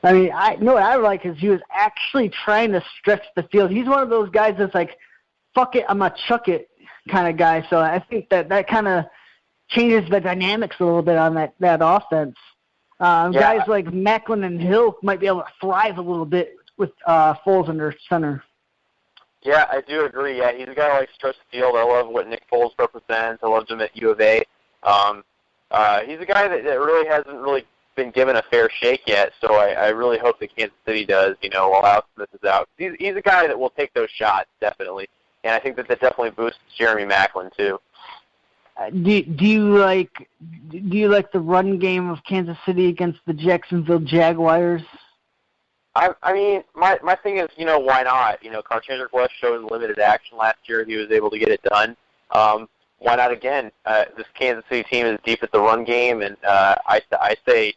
I mean, what I like is he was actually trying to stretch the field. He's one of those guys that's like, fuck it, I'm going to chuck it kind of guy. So I think that kind of changes the dynamics a little bit on that offense. Guys like Macklin and Hill might be able to thrive a little bit with Foles under center. Yeah, I do agree. Yeah, he's a guy who likes to stretch the field. I love what Nick Foles represents. I loved him at U of A. He's a guy that really hasn't really been given a fair shake yet, so I really hope that Kansas City does, while Alex Smith is out. He's a guy that will take those shots, definitely. And I think that definitely boosts Jeremy Macklin, too. Do you like the run game of Kansas City against the Jacksonville Jaguars? I mean, my thing is, why not? Carchandrick West showed limited action last year. He was able to get it done. Why not again? This Kansas City team is deep at the run game, and I say,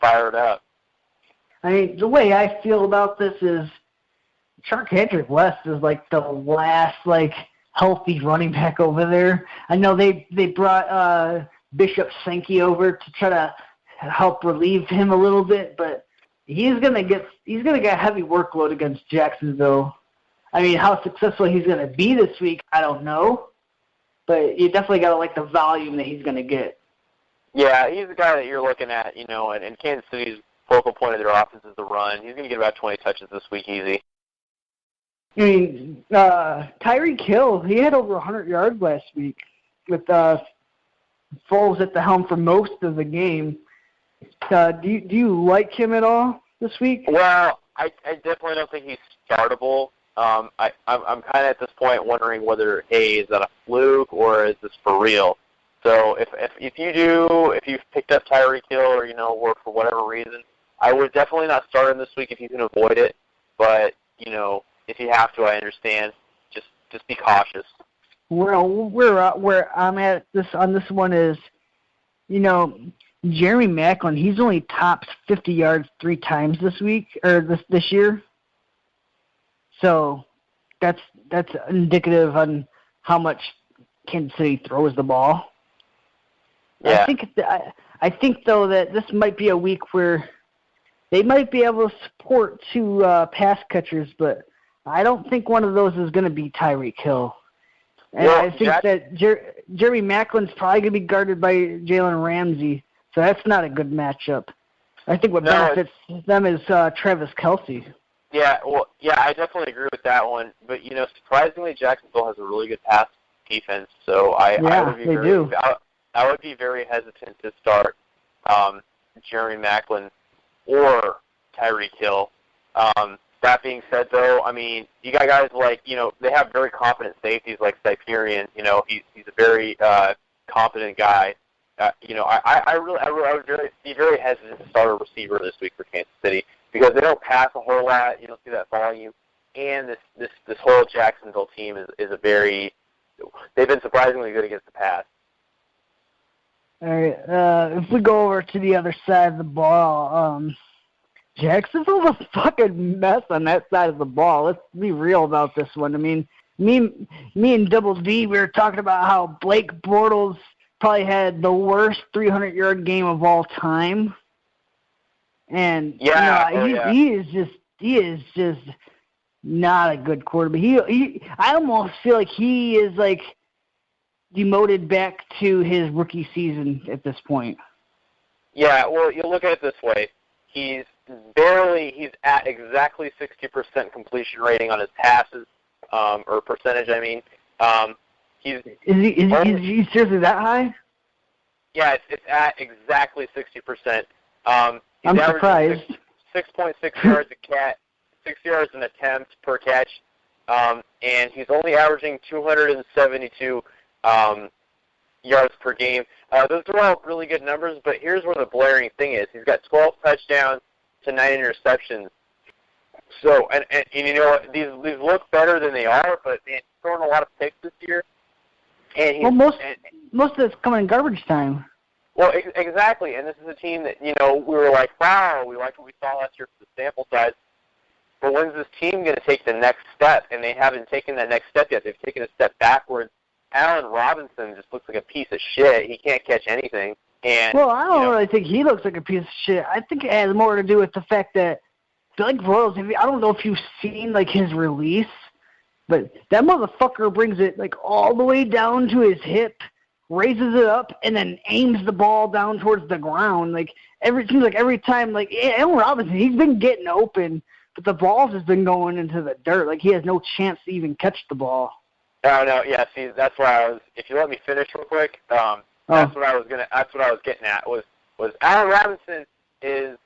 fire it up. I mean, the way I feel about this is Carchandrick West is like the last healthy running back over there. I know they brought Bishop Sankey over to try to help relieve him a little bit, but he's gonna get a heavy workload against Jacksonville. I mean, how successful he's gonna be this week, I don't know, but you definitely gotta like the volume that he's gonna get. Yeah, he's the guy that you're looking at, and Kansas City's focal point of their offense is the run. He's gonna get about 20 touches this week easy. I mean, Tyreek Hill, he had over 100 yards last week with Foles at the helm for most of the game. Do you like him at all this week? Well, I definitely don't think he's startable. I'm kind of at this point wondering whether, hey, is that a fluke or is this for real? So if you've picked up Tyreek Hill or for whatever reason, I would definitely not start him this week if you can avoid it. But if you have to, I understand. Just be cautious. Well, where I'm at on this one is, Jeremy Maclin. He's only topped 50 yards 3 times this week or this year. So that's indicative on how much Kansas City throws the ball. Yeah. I think though that this might be a week where they might be able to support 2 pass catchers, but I don't think one of those is going to be Tyreek Hill. And I think that Jeremy Maclin's probably going to be guarded by Jalen Ramsey, so that's not a good matchup. I think what benefits them is Travis Kelce. Yeah, I definitely agree with that one. But surprisingly, Jacksonville has a really good pass defense, so I would be very hesitant to start Jeremy Maclin or Tyreek Hill. That being said, though, I mean, you got guys like, they have very competent safeties like Cyprian. He's a very competent guy. I would be very hesitant to start a receiver this week for Kansas City because they don't pass a whole lot. You don't see that volume, and this whole Jacksonville team is a very. They've been surprisingly good against the pass. All right. If we go over to the other side of the ball, Jacksonville's a fucking mess on that side of the ball. Let's be real about this one. I mean, me and Double D, we were talking about how Blake Bortles probably had the worst 300-yard game of all time. And he is just not a good quarterback. I almost feel like he is like demoted back to his rookie season at this point. Yeah, well, you look at it this way. He's at exactly 60% completion rating on his passes, or percentage, I mean. Is he seriously that high? Yeah, it's at exactly 60%. I'm surprised. 6.6 yards a catch, 6 yards an attempt per catch, and he's only averaging 272 yards per game. Those are all really good numbers, but here's where the blaring thing is. He's got 12 touchdowns to 9 interceptions. So, and these look better than they are, but he's throwing a lot of picks this year. And most of it's coming in garbage time. Well, exactly, and this is a team that, we were like, wow, we liked what we saw last year for the sample size. But when's this team going to take the next step? And they haven't taken that next step yet. They've taken a step backwards. Allen Robinson just looks like a piece of shit. He can't catch anything. And well, I don't really think he looks like a piece of shit. I think it has more to do with the fact that Blake Bortles, I don't know if you've seen like his release, but that motherfucker brings it like all the way down to his hip, raises it up, and then aims the ball down towards the ground. Like it seems like every time, like Allen Robinson, he's been getting open, but the ball's just been going into the dirt. Like he has no chance to even catch the ball. No, yeah. See, that's where I was. If you let me finish real quick, that's what I was getting at. Was Allen Robinson is,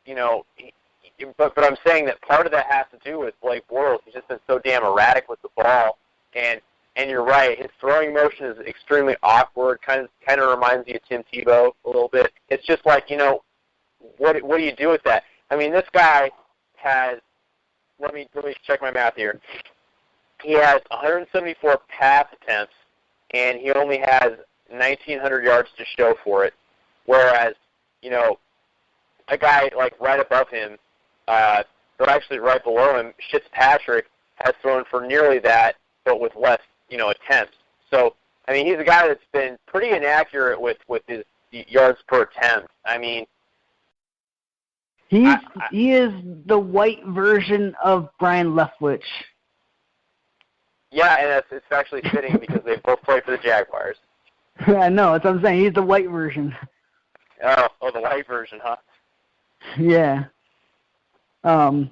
but I'm saying that part of that has to do with Blake Bortles. He's just been so damn erratic with the ball, and you're right. His throwing motion is extremely awkward. Kind of reminds me of Tim Tebow a little bit. It's just like, what do you do with that? I mean, this guy has. Let me check my math here. He has 174 pass attempts, and he only has 1,900 yards to show for it. Whereas, a guy like right above him, or actually right below him, Fitzpatrick, has thrown for nearly that, but with less, attempts. So, I mean, he's a guy that's been pretty inaccurate with his yards per attempt. I mean, he is the white version of Brian Leftwich. Yeah, and it's actually fitting because they both play for the Jaguars. I know, that's what I'm saying. He's the white version. Oh, the white version, huh? Yeah. The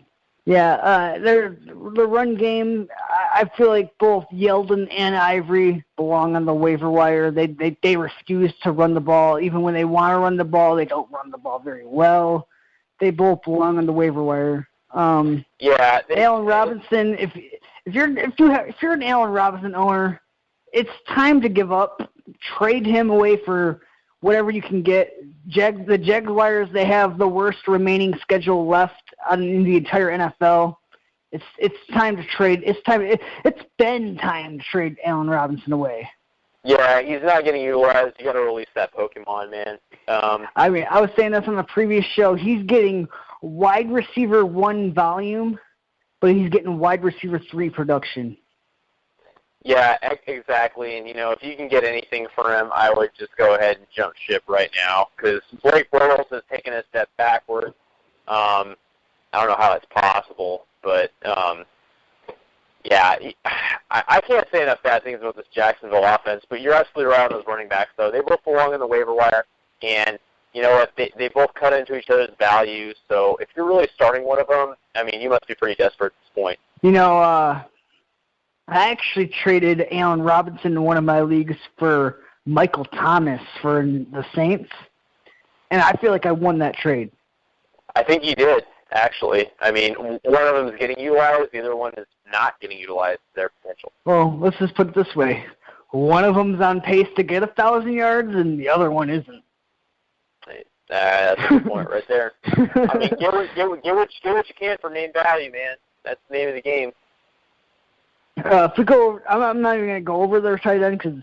run game, I feel like both Yeldon and Ivory belong on the waiver wire. They refuse to run the ball. Even when they want to run the ball, they don't run the ball very well. They both belong on the waiver wire. Allen Robinson, if you're an Allen Robinson owner, it's time to give up. Trade him away for whatever you can get. The Jaguars, they have the worst remaining schedule left in the entire NFL. It's time to trade. It's been time to trade Allen Robinson away. Yeah, he's not getting utilized. You got to release that Pokemon, man. I mean, I was saying this on the previous show. He's getting wide receiver 1 volume, but he's getting wide receiver 3 production. Yeah, exactly. And, if you can get anything for him, I would just go ahead and jump ship right now because Blake Bortles has taken a step backward. I don't know how that's possible, but, yeah, I can't say enough bad things about this Jacksonville offense, but you're absolutely right on those running backs, though. They both belong in the waiver wire, and you know what? They both cut into each other's values, so if you're really starting one of them, I mean, you must be pretty desperate at this point. I actually traded Allen Robinson in one of my leagues for Michael Thomas for the Saints, and I feel like I won that trade. I think you did, actually. I mean, one of them is getting utilized, the other one is not getting utilized to their potential. Well, let's just put it this way. One of them's on pace to get 1,000 yards, and the other one isn't. That's a good point right there. I mean, get what you can for name value, man. That's the name of the game. If we go, I'm not even going to go over their tight end because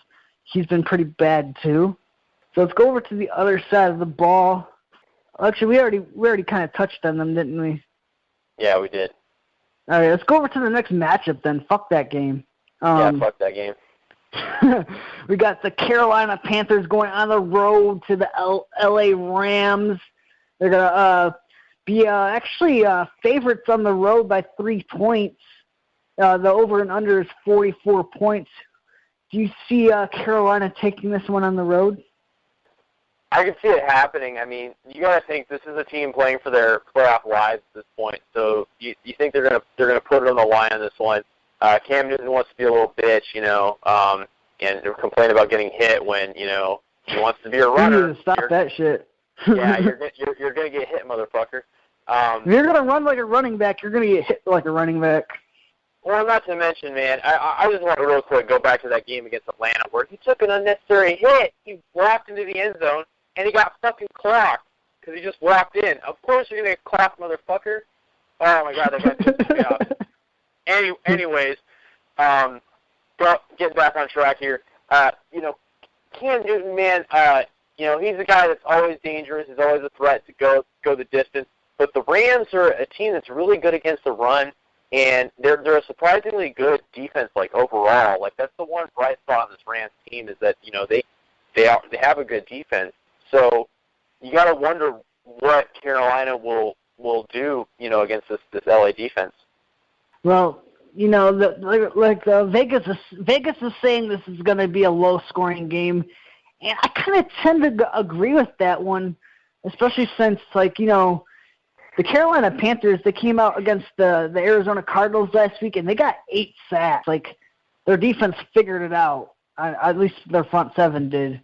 he's been pretty bad too. So let's go over to the other side of the ball. Actually, we already kind of touched on them, didn't we? Yeah, we did. All right, let's go over to the next matchup then. Fuck that game. Fuck that game. We got the Carolina Panthers going on the road to the L.A. Rams. They're going to be actually favorites on the road by 3 points. The over and under is 44 points. Do you see Carolina taking this one on the road? I can see it happening. I mean, you got to think this is a team playing for their playoff lives at this point. So you think they're gonna put it on the line on this one? Cam Newton wants to be a little bitch, and complain about getting hit when he wants to be a runner. You need to stop that shit. Yeah, you're gonna get hit, motherfucker. If you're gonna run like a running back, you're gonna get hit like a running back. Well, not to mention, man, I just want to real quick go back to that game against Atlanta where he took an unnecessary hit. He walked into the end zone, and he got fucking clocked because he just walked in. Of course you're going to get clocked, motherfucker. Oh, my God, that guy pissed me off. Anyways, getting back on track here. Cam Newton, man, he's a guy that's always dangerous. He's always a threat to go the distance. But the Rams are a team that's really good against the run. And they're a surprisingly good defense, like overall. Like that's the one bright spot on this Rams team is that they have a good defense. So you got to wonder what Carolina will do against this LA defense. Well, Vegas is saying this is going to be a low scoring game, and I kind of tend to agree with that one, especially since the Carolina Panthers, they came out against the Arizona Cardinals last week, and they got 8 sacks. Like, their defense figured it out. At least their front seven did.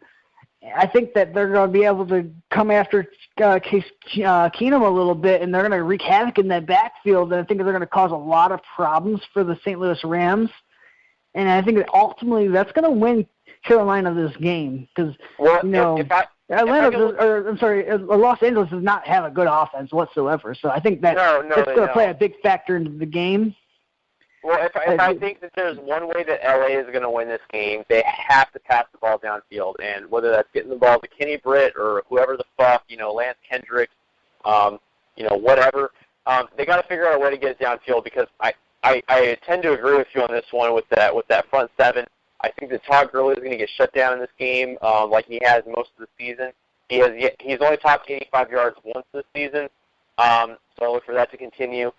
I think that they're going to be able to come after Case Keenum a little bit, and they're going to wreak havoc in that backfield, and I think they're going to cause a lot of problems for the St. Louis Rams. And I think that ultimately that's going to win Carolina this game because, Los Angeles does not have a good offense whatsoever. So I think that's going to play a big factor into the game. Well, if I think that there's one way that LA is going to win this game, they have to pass the ball downfield, and whether that's getting the ball to Kenny Britt or whoever the fuck, Lance Kendricks, whatever, they got to figure out a way to get it downfield because I tend to agree with you on this one with that front seven. I think that Todd Gurley is going to get shut down in this game like he has most of the season. He's only topped 85 yards once this season, so I look for that to continue.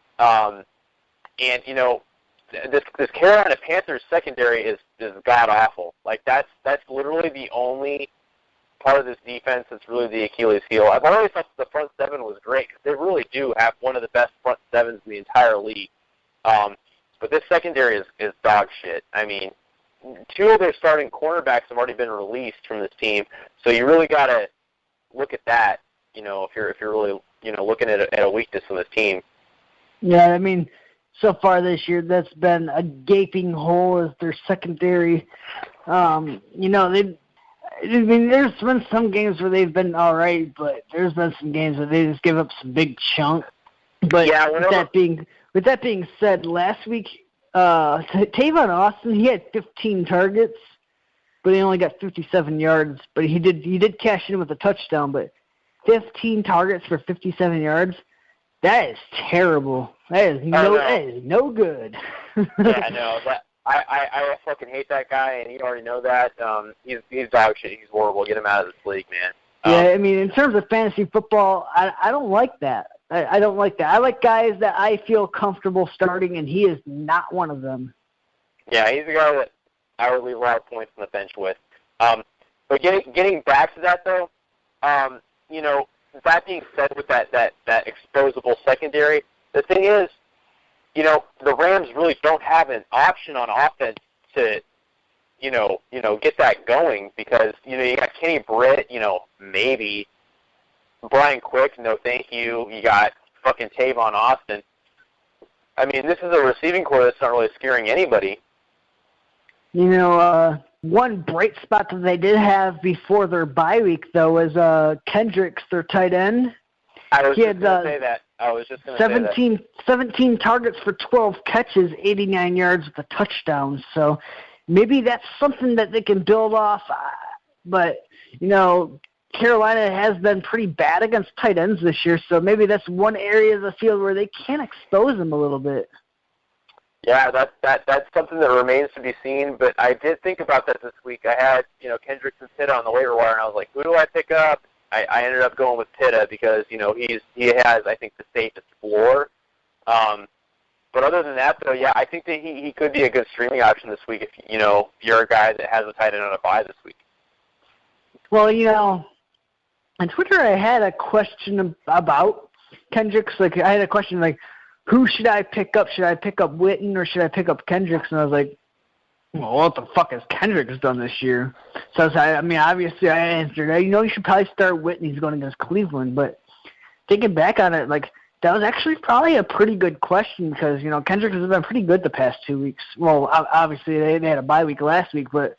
This Carolina Panthers secondary is god-awful. Like, that's literally the only part of this defense that's really the Achilles heel. I've always thought the front seven was great because they really do have one of the best front sevens in the entire league. But this secondary is dog shit. I mean, 2 of their starting cornerbacks have already been released from this team, so you really got to look at that, if you're really, looking at a weakness in this team. Yeah, I mean, so far this year, that's been a gaping hole as their secondary. I mean, there's been some games where they've been all right, but there's been some games where they just give up some big chunks. But Yeah, with that being said, last week, Tavon Austin, he had 15 targets, but he only got 57 yards. But he did cash in with a touchdown. But 15 targets for 57 yards, that is terrible. That is no good. Yeah, I know. I fucking hate that guy, and you already know that. He's dog shit. He's horrible. Get him out of this league, man. Yeah, I mean, in terms of fantasy football, I don't like that. I don't like that. I like guys that I feel comfortable starting, and he is not one of them. Yeah, he's a guy that I would leave a lot of points on the bench with. But getting back to that, though, you know, that being said with that exposable secondary, the thing is, you know, the Rams really don't have an option on offense to, you know, get that going because, you know, you got Kenny Britt, you know, maybe. Brian Quick, no thank you. You got fucking Tavon Austin. I mean, this is a receiving core that's not really scaring anybody. You know, one bright spot that they did have before their bye week, though, was Kendricks, their tight end. I was just going to say that. 17 targets for 12 catches, 89 yards with a touchdown. So maybe that's something that they can build off. But, you know, Carolina has been pretty bad against tight ends this year, so maybe that's one area of the field where they can expose them a little bit. Yeah, that's something that remains to be seen, but I did think about that this week. I had, you know, Kendricks and Pitta on the waiver wire, and I was like, who do I pick up? I ended up going with Pitta because, you know, he has, I think, the safest floor. But other than that, though, yeah, I think that he could be a good streaming option this week if, you know, you're a guy that has a tight end on a bye this week. Well, you know, on Twitter, I had a question about Kendricks. Like, I had a question like, who should I pick up? Should I pick up Witten or should I pick up Kendricks? And I was like, well, what the fuck has Kendricks done this year? So I mean, obviously, I answered, you know, you should probably start Witten. He's going against Cleveland. But thinking back on it, like, that was actually probably a pretty good question because, you know, Kendricks has been pretty good the past 2 weeks. Well, obviously, they had a bye week last week, but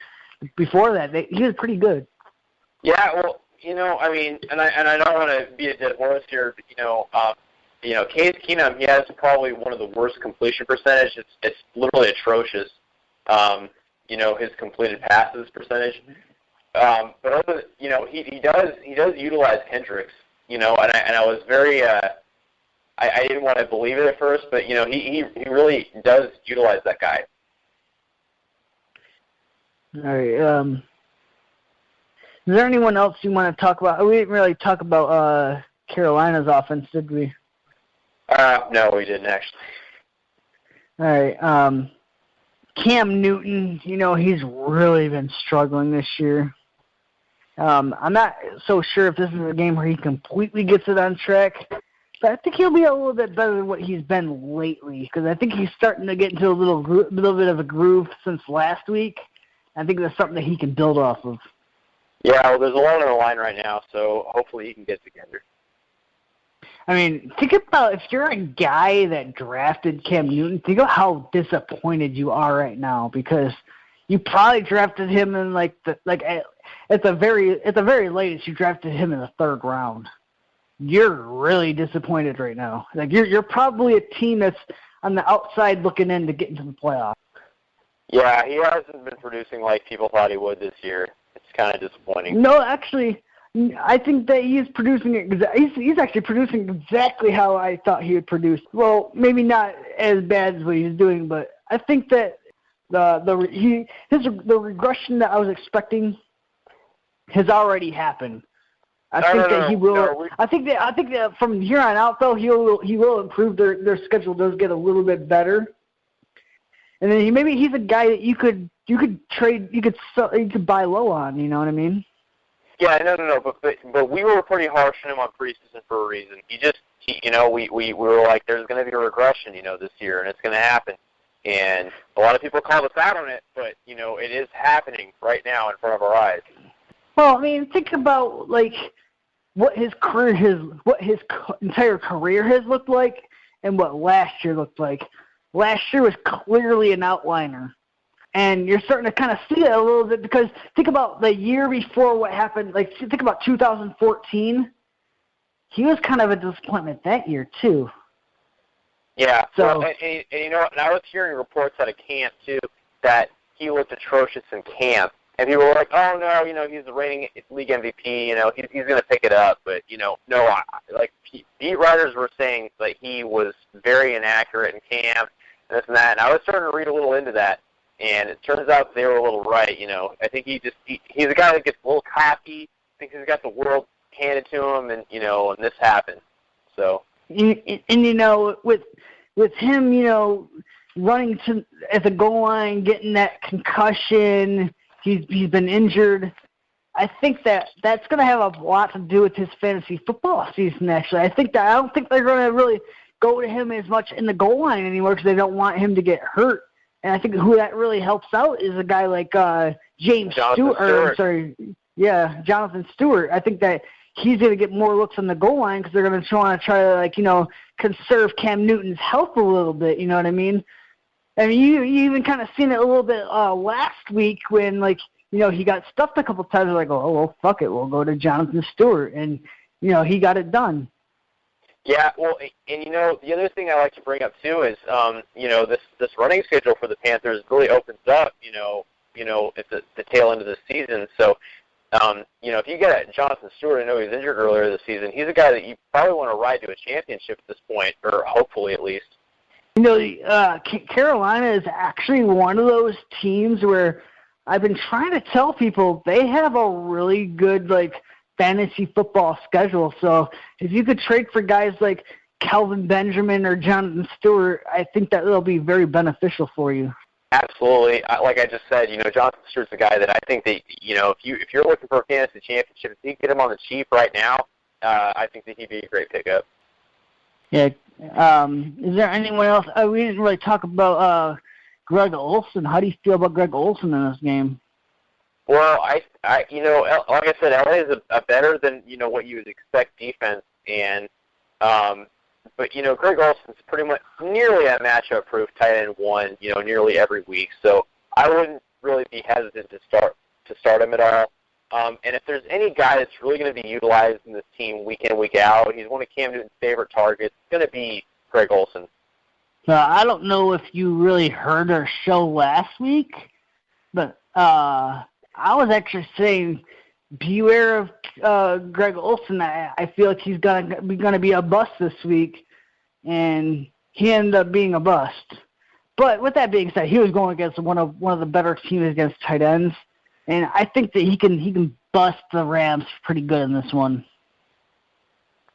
before that, he was pretty good. Yeah, well, you know, I mean, and I don't want to be a dead horse here, but, you know, Case Keenum, he has probably one of the worst completion percentage. It's literally atrocious. You know, his completed passes percentage. But other, you know, he does utilize Kendricks. You know, and I was very I didn't want to believe it at first, but you know, he really does utilize that guy. All right. Is there anyone else you want to talk about? We didn't really talk about Carolina's offense, did we? No, we didn't actually. All right. Cam Newton, you know, he's really been struggling this year. I'm not so sure if this is a game where he completely gets it on track, but I think he'll be a little bit better than what he's been lately because I think he's starting to get into a little bit of a groove since last week. I think that's something that he can build off of. Yeah, well, there's a lot on the line right now, so hopefully he can get together. I mean, think about if you're a guy that drafted Cam Newton, think about how disappointed you are right now because you probably drafted him in at the very latest you drafted him in the third round. You're really disappointed right now. Like you're probably a team that's on the outside looking in to get into the playoffs. Yeah, he hasn't been producing like people thought he would this year. It's kind of disappointing. No, actually, I think that he's actually producing exactly how I thought he would produce. Well, maybe not as bad as what he's doing, but I think that the regression that I was expecting has already happened. I think that from here on out, though, he will improve. Their schedule does get a little bit better, and then he's a guy that you could buy low on. You know what I mean? Yeah, no. But we were pretty harsh on him on preseason for a reason. We were like, there's going to be a regression, this year, and it's going to happen. And a lot of people call us out on it, but it is happening right now in front of our eyes. Well, I mean, think about what his entire career has looked like, and what last year looked like. Last year was clearly an outliner. And you're starting to kind of see it a little bit because think about the year before what happened. Like, think about 2014. He was kind of a disappointment that year, too. Yeah. So, well, and you know, and I was hearing reports out of camp, too, that he looked atrocious in camp. And people were like, oh, no, you know, he's the reigning league MVP. You know, he's going to pick it up. But, you know, no, like, beat writers were saying that he was very inaccurate in camp and this and that. And I was starting to read a little into that. And it turns out they were a little right, you know. I think he's a guy that gets a little cocky, thinks he's got the world handed to him, and, you know, and this happened. So. And you know, with him, you know, running at the goal line, getting that concussion, he's been injured. I think that's going to have a lot to do with his fantasy football season, actually. I don't think they're going to really go to him as much in the goal line anymore because they don't want him to get hurt. And I think who that really helps out is a guy like Jonathan Stewart. I think that he's going to get more looks on the goal line because they're going to want to try to, like, you know, conserve Cam Newton's health a little bit, you know what I mean? I mean, you even kind of seen it a little bit last week when, like, you know, he got stuffed a couple times. Like, oh, well, fuck it, we'll go to Jonathan Stewart. And, you know, he got it done. Yeah, well, and you know, the other thing I like to bring up too is, you know, this running schedule for the Panthers really opens up, you know, at the tail end of the season. So, you know, if you get Jonathan Stewart, I know he was injured earlier this season. He's a guy that you probably want to ride to a championship at this point, or hopefully at least. You know, Carolina is actually one of those teams where I've been trying to tell people they have a really good, like, fantasy football schedule. So if you could trade for guys like Calvin Benjamin or Jonathan Stewart, I think that will be very beneficial for you. Absolutely. Like I just said, you know, Jonathan Stewart's a guy that I think that, you know, if you're looking for a fantasy championship, if you get him on the cheap right now, I think that he'd be a great pickup. Yeah. Is there anyone else? We didn't really talk about Greg Olsen. How do you feel about Greg Olsen in this game? Well, I you know, like I said, LA is a better than, you know, what you would expect defense, and but, you know, Greg Olsen's pretty much nearly a matchup-proof tight end one, you know, nearly every week. So I wouldn't really be hesitant to start him at all. And if there's any guy that's really going to be utilized in this team week in, week out, he's one of Cam Newton's favorite targets, it's going to be Greg Olsen. I don't know if you really heard our show last week, but I was actually saying beware of Greg Olsen. I feel like he's gonna be a bust this week, and he ended up being a bust. But with that being said, he was going against one of the better teams against tight ends, and I think that he can bust the Rams pretty good in this one.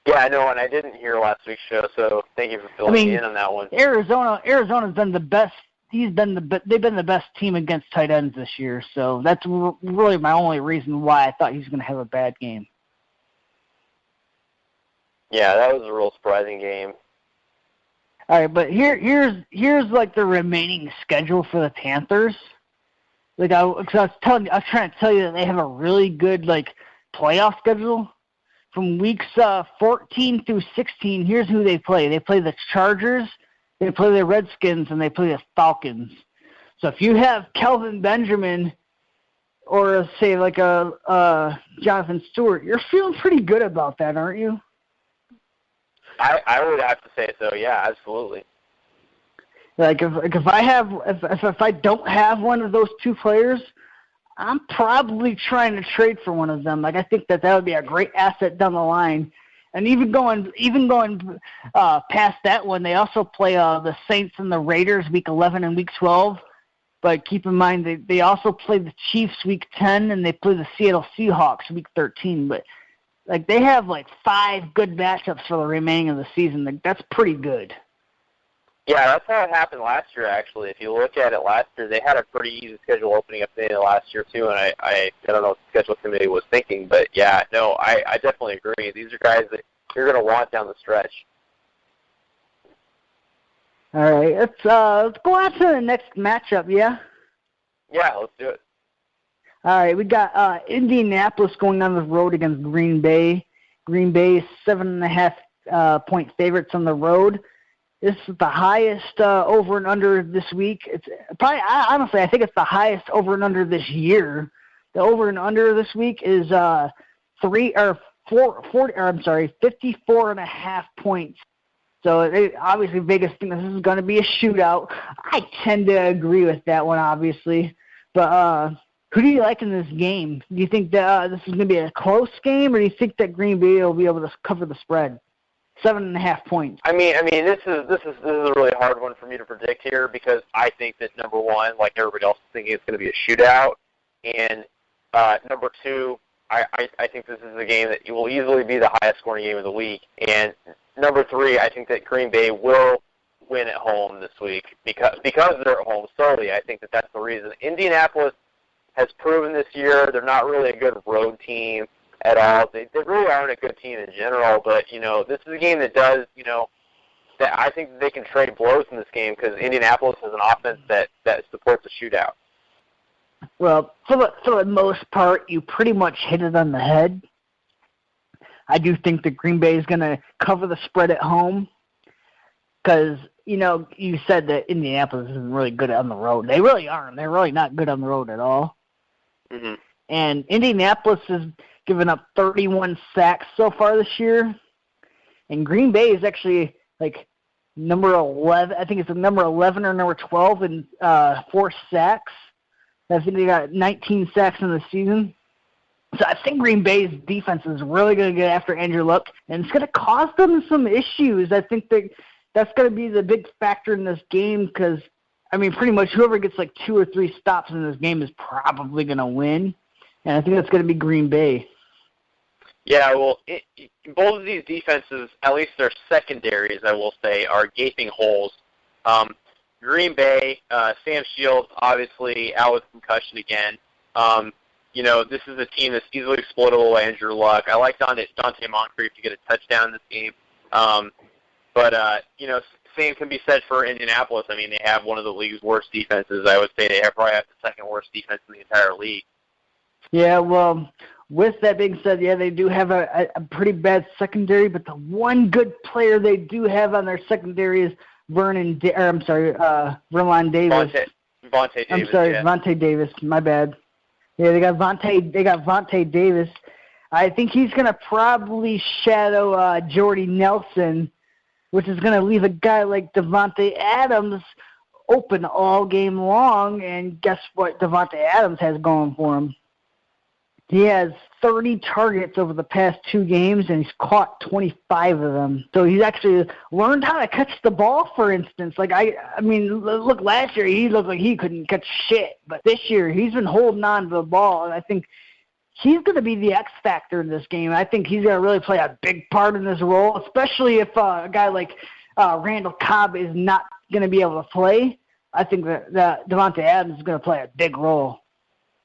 Yeah, I know, and I didn't hear last week's show, so thank you for filling me in on that one. Arizona's been the best. They've been the best team against tight ends this year, so that's really my only reason why I thought he was going to have a bad game. Yeah, that was a real surprising game. All right, but here's like the remaining schedule for the Panthers. Like I was trying to tell you that they have a really good like playoff schedule. From weeks 14 through 16, here's who they play. They play the Chargers, they play the Redskins, and they play the Falcons. So if you have Calvin Benjamin or, say, like a Jonathan Stewart, you're feeling pretty good about that, aren't you? I would have to say so, yeah, absolutely. Like if I don't have one of those two players, I'm probably trying to trade for one of them. Like I think that would be a great asset down the line. And even going past that one, they also play the Saints and the Raiders week 11 and week 12. But keep in mind they also play the Chiefs week 10 and they play the Seattle Seahawks week 13. But like they have like 5 good matchups for the remaining of the season. Like that's pretty good. Yeah, that's how it happened last year, actually. If you look at it last year, they had a pretty easy schedule opening up the last year, too, and I don't know what the schedule committee was thinking, but, yeah, no, I definitely agree. These are guys that you're going to want down the stretch. All right, let's go on to the next matchup, yeah? Yeah, let's do it. All right, we got Indianapolis going on the road against Green Bay. Green Bay is 7.5 point favorites on the road. This is the highest over and under this week. It's probably, honestly, I think it's the highest over and under this year. The over and under this week is 54.5 points. So obviously Vegas thinks this is going to be a shootout. I tend to agree with that one, obviously. But who do you like in this game? Do you think that this is going to be a close game, or do you think that Green Bay will be able to cover the spread? 7.5 points. I mean, this is a really hard one for me to predict here because I think that number one, like everybody else is thinking, it's going to be a shootout, and number two, I think this is a game that will easily be the highest scoring game of the week, and number three, I think that Green Bay will win at home this week because they're at home solely. I think that that's the reason. Indianapolis has proven this year they're not really a good road team at all. They really aren't a good team in general, but, this is a game that does, that I think they can trade blows in this game because Indianapolis has an offense that supports a shootout. Well, for the most part, you pretty much hit it on the head. I do think that Green Bay is going to cover the spread at home because, you said that Indianapolis isn't really good on the road. They really aren't. They're really not good on the road at all. Mm-hmm. And Indianapolis has given up 31 sacks so far this year. And Green Bay is actually like number 11. I think it's number 11 or number 12 in forced sacks. I think they got 19 sacks in the season. So I think Green Bay's defense is really going to get after Andrew Luck, and it's going to cause them some issues. I think that's going to be the big factor in this game because, pretty much whoever gets like 2 or 3 stops in this game is probably going to win, and I think that's going to be Green Bay. Yeah, well, both of these defenses, at least their secondaries, I will say, are gaping holes. Green Bay, Sam Shields, obviously out with concussion again. This is a team that's easily exploitable by Andrew Luck. I like Dante Moncrief to get a touchdown in this game. But same can be said for Indianapolis. They have one of the league's worst defenses. I would say they probably have the second worst defense in the entire league. Yeah, well, with that being said, yeah, they do have a pretty bad secondary, but the one good player they do have on their secondary is Verlon Davis. Vontae Davis. I'm sorry, yeah. Vontae Davis. My bad. Yeah, they got Vontae Davis. I think he's going to probably shadow Jordy Nelson, which is going to leave a guy like Devontae Adams open all game long. And guess what Devontae Adams has going for him? He has 30 targets over the past 2 games, and he's caught 25 of them. So he's actually learned how to catch the ball, for instance. Look, last year he looked like he couldn't catch shit. But this year he's been holding on to the ball, and I think he's going to be the X factor in this game. I think he's going to really play a big part in this role, especially if a guy like Randall Cobb is not going to be able to play. I think that Devontae Adams is going to play a big role.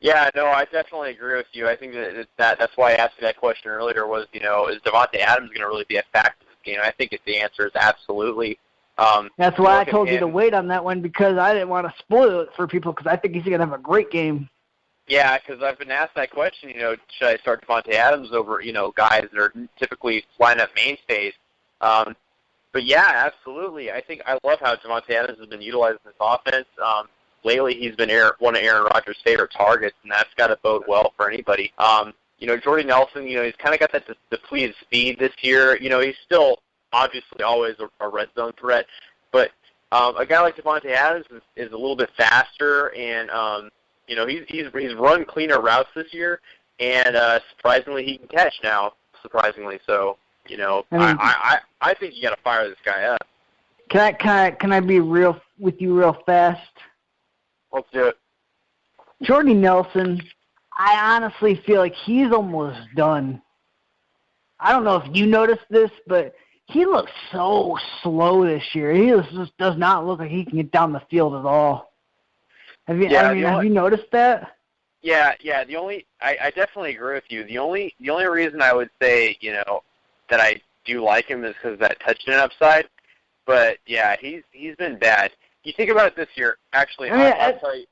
Yeah, no, I definitely agree with you. I think that's why I asked you that question earlier was, is Devontae Adams going to really be a factor in this game? I think the answer is absolutely. That's why I told you to wait on that one because I didn't want to spoil it for people because I think he's going to have a great game. Yeah, because I've been asked that question, should I start Devontae Adams over, guys that are typically lineup mainstays? But yeah, absolutely. I love how Devontae Adams has been utilized in this offense. Lately, he's been one of Aaron Rodgers' favorite targets, and that's got to bode well for anybody. Jordy Nelson, he's kind of got that depleted speed this year. He's still obviously always a red zone threat, but a guy like Devontae Adams is a little bit faster, and he's run cleaner routes this year, and surprisingly, he can catch now. Surprisingly, so I think you got to fire this guy up. Can I be real with you real fast? Let's do it. Jordy Nelson, I honestly feel like he's almost done. I don't know if you noticed this, but he looks so slow this year. He just does not look like he can get down the field at all. Have you noticed that? Yeah. I definitely agree with you. The only reason I would say that I do like him is because of that touchdown upside. But yeah, he's been bad. You think about it this year. Actually, I'll tell you.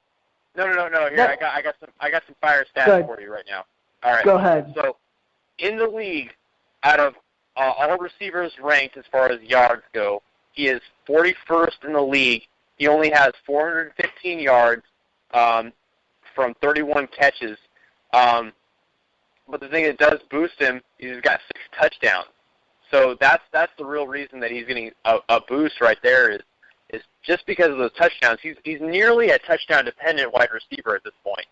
No. Here, I got some fire stats for you right now. All right. Go ahead. So, in the league, out of all receivers ranked as far as yards go, He is 41st in the league. He only has 415 yards from 31 catches. But the thing that does boost him, he's got 6 touchdowns. So that's the real reason that he's getting a boost right there is just because of those touchdowns. He's nearly a touchdown-dependent wide receiver at this point.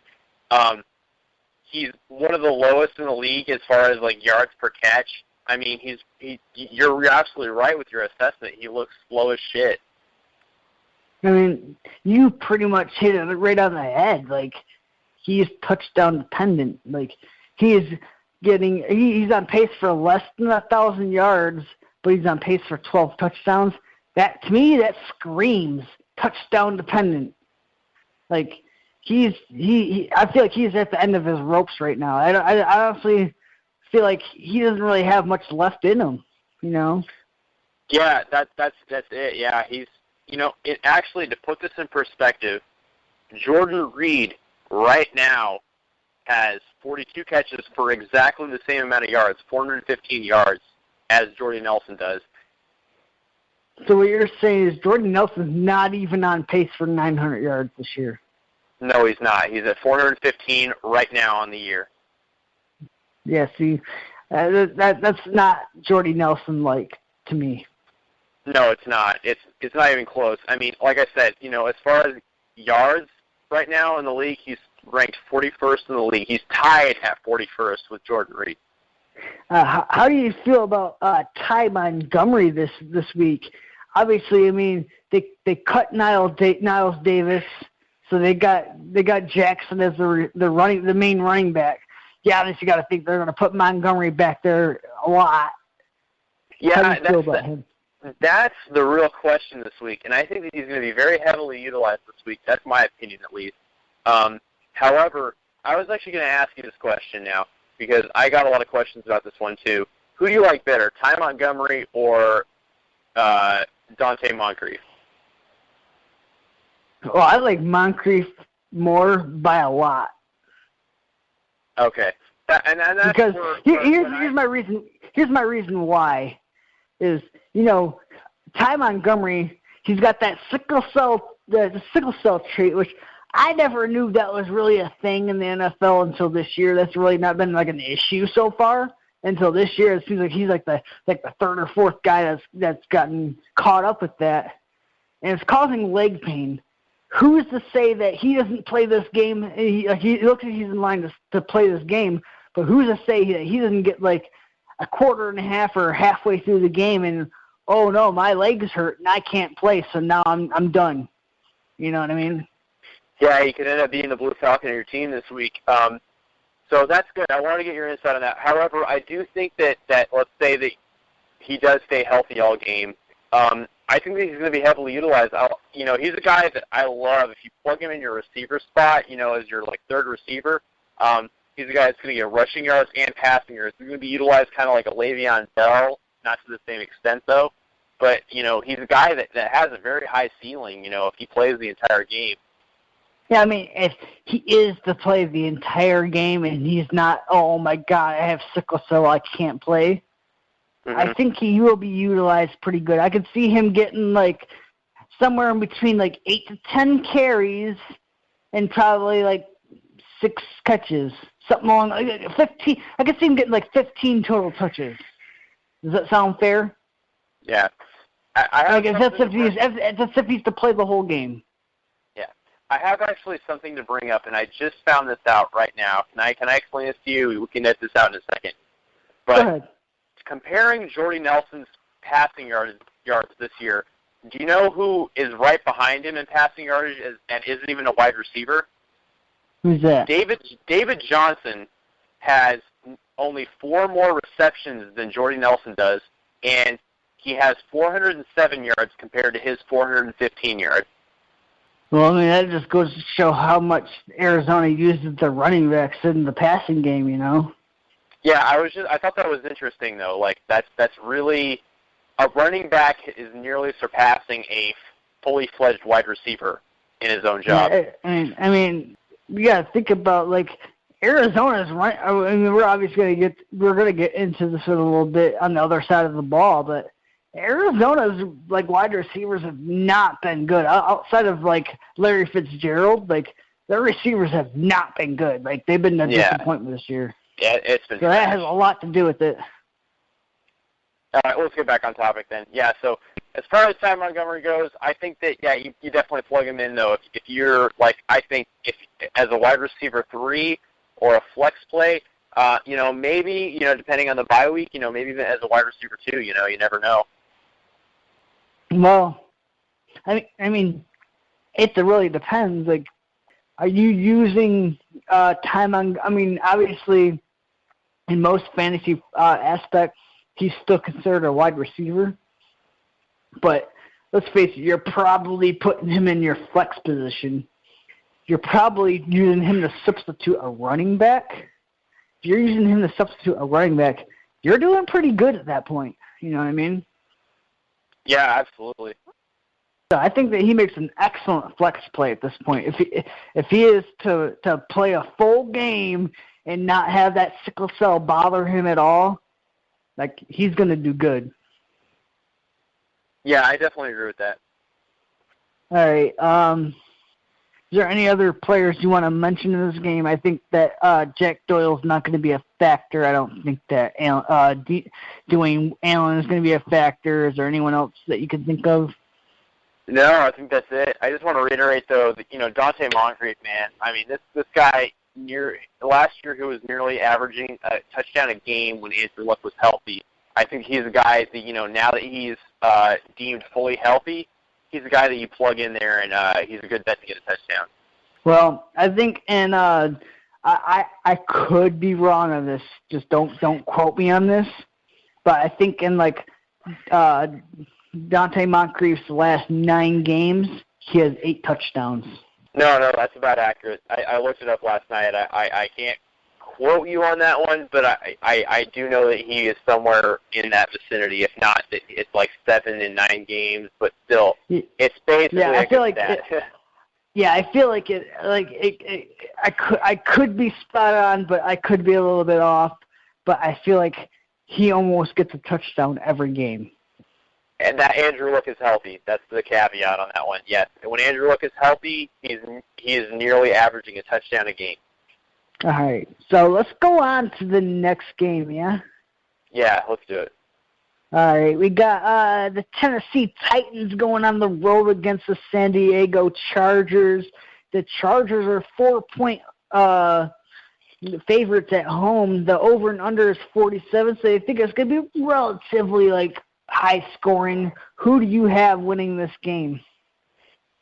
He's one of the lowest in the league as far as like yards per catch. I mean, you're absolutely right with your assessment. He looks slow as shit. I mean, you pretty much hit it right on the head. Like, he's touchdown dependent. Like, he's on pace for less than 1,000 yards, but he's on pace for 12 touchdowns. That, to me, that screams touchdown dependent. Like, I feel like he's at the end of his ropes right now. I honestly feel like he doesn't really have much left in him, you know? Yeah, that's it. Yeah, he's, actually, to put this in perspective, Jordan Reed right now has 42 catches for exactly the same amount of yards, 415 yards, as Jordy Nelson does. So what you're saying is Jordy Nelson's not even on pace for 900 yards this year? No, he's not. He's at 415 right now on the year. Yeah, see, that's not Jordy Nelson-like to me. No, it's not. It's not even close. I mean, like I said, as far as yards right now in the league, he's ranked 41st in the league. He's tied at 41st with Jordan Reed. How do you feel about Ty Montgomery this week? Obviously, I mean, they cut Niles Davis, so they got Jackson as the main running back. Yeah, obviously, you got to think they're going to put Montgomery back there a lot. Yeah, how do you feel about him? That's the real question this week, and I think that he's going to be very heavily utilized this week. That's my opinion, at least. However, I was actually going to ask you this question now because I got a lot of questions about this one too. Who do you like better, Ty Montgomery or Dante Moncrief? Well, I like Moncrief more by a lot. Okay, that's because here's my reason. Here's my reason why is Ty Montgomery. He's got that sickle cell trait, which I never knew that was really a thing in the NFL until this year. That's really not been like an issue so far until this year. It seems like he's like the third or fourth guy that's gotten caught up with that, and it's causing leg pain. Who's to say that he doesn't play this game? He looks like he's in line to play this game, but who's to say that he doesn't get like a quarter and a half or halfway through the game and, oh no, my legs hurt and I can't play, so now I'm done. You know what I mean? Yeah, he could end up being the Blue Falcon of your team this week. So that's good. I want to get your insight on that. However, I do think that let's say that he does stay healthy all game. I think that he's going to be heavily utilized. He's a guy that I love. If you plug him in your receiver spot, as your third receiver, he's a guy that's going to get rushing yards and passing yards. He's going to be utilized kind of like a Le'Veon Bell, not to the same extent though. But he's a guy that has a very high ceiling. If he plays the entire game. Yeah, I mean, if he is to play the entire game and he's not, oh my God, I have sickle cell, I can't play. Mm-hmm. I think he will be utilized pretty good. I could see him getting like somewhere in between like 8 to 10 carries and probably like 6 catches, something along 15. I could see him getting like 15 total touches. Does that sound fair? Yeah. That's if he's to play the whole game. Yeah. I have actually something to bring up, and I just found this out right now. Can I explain this to you? We can edit this out in a second. But go ahead. Comparing Jordy Nelson's passing yards this year, do you know who is right behind him in passing yardage and isn't even a wide receiver? Who's that? David Johnson has only 4 more receptions than Jordy Nelson does, and he has 407 yards compared to his 415 yards. Well, I mean, that just goes to show how much Arizona uses the running backs in the passing game, Yeah, I thought that was interesting though. Like that's really a running back is nearly surpassing a fully fledged wide receiver in his own job. Yeah, I mean, you gotta think about like Arizona's right. I mean, we're obviously gonna get into this in a little bit on the other side of the ball, but Arizona's wide receivers have not been good outside of Larry Fitzgerald. Their receivers have not been good. They've been a disappointment this year. Yeah, it's been. So that has a lot to do with it. All right, let's get back on topic then. Yeah, so as far as Ty Montgomery goes, I think that you definitely plug him in though. If you're I think if as a wide receiver 3 or a flex play, maybe depending on the bye week, maybe even as a wide receiver 2, you never know. Well, I mean, it really depends. Are you using time on? I mean, obviously, in most fantasy aspects, he's still considered a wide receiver. But let's face it, you're probably putting him in your flex position. You're probably using him to substitute a running back. If you're using him to substitute a running back, you're doing pretty good at that point. You know what I mean? Yeah, absolutely. So I think that he makes an excellent flex play at this point. If he is to play a full game and not have that sickle cell bother him at all, he's going to do good. Yeah, I definitely agree with that. All right. Is there any other players you want to mention in this game? I think that Jack Doyle's not going to be a factor. I don't think that Dwayne Allen is going to be a factor. Is there anyone else that you can think of? No, I think that's it. I just want to reiterate, though, that, Dante Moncrief, man. I mean, this guy, last year he was nearly averaging a touchdown a game when Andrew Luck was healthy. I think he's a guy that, now that he's deemed fully healthy, he's a guy that you plug in there, and he's a good bet to get a touchdown. Well, I think, and I could be wrong on this. Just don't quote me on this. But I think in Dante Moncrief's last 9 games, he has 8 touchdowns. No, that's about accurate. I looked it up last night. I can't quote you on that one, but I do know that he is somewhere in that vicinity. If not, it's 7 in 9 games, but still, it's basically I feel like that. I feel like I could be spot on, but I could be a little bit off. But I feel like he almost gets a touchdown every game. And that Andrew Luck is healthy. That's the caveat on that one. Yes, when Andrew Luck is healthy, he is nearly averaging a touchdown a game. All right, so let's go on to the next game, yeah? Yeah, let's do it. All right, we got the Tennessee Titans going on the road against the San Diego Chargers. The Chargers are 4-point favorites at home. The over and under is 47, so I think it's going to be relatively, high scoring. Who do you have winning this game?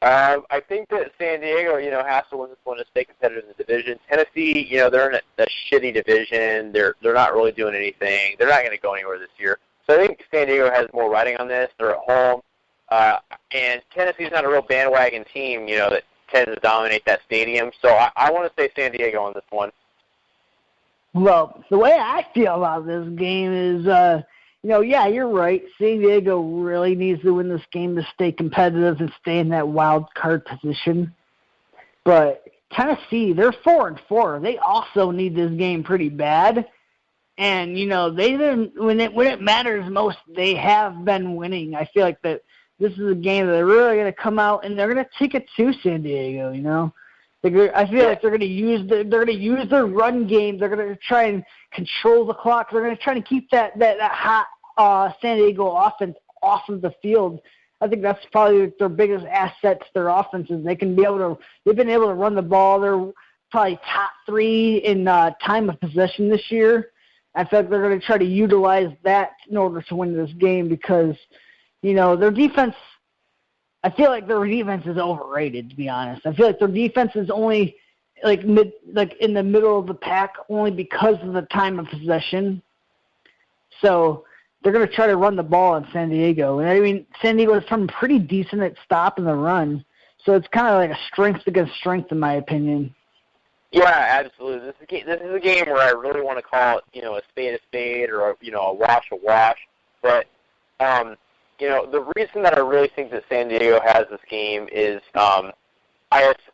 I think that San Diego, has to win this one to stay competitive in the division. Tennessee, they're in a shitty division. They're not really doing anything. They're not going to go anywhere this year. So I think San Diego has more riding on this. They're at home. And Tennessee's not a real bandwagon team, that tends to dominate that stadium. So I want to say San Diego on this one. Well, the way I feel about this game is, you're right. San Diego really needs to win this game to stay competitive and stay in that wild card position. But Tennessee, they're 4-4. They also need this game pretty bad. And, they didn't, when it matters most, they have been winning. I feel like that this is a game that they're really going to come out and they're going to take it to San Diego, I feel like they're going to use their run game. They're going to try and control the clock. They're going to try to keep that hot San Diego offense off of the field. I think that's probably their biggest asset to their offense is they've been able to run the ball. They're probably top 3 in time of possession this year. I feel like they're going to try to utilize that in order to win this game because, their defense. I feel like their defense is overrated, to be honest. I feel like their defense is only in the middle of the pack only because of the time of possession. So they're going to try to run the ball in San Diego. And I mean, San Diego is from pretty decent at stopping the run. So it's kind of like a strength against strength, in my opinion. Yeah, absolutely. This is a game where I really want to call it, a spade or a wash. But the reason that I really think that San Diego has this game is I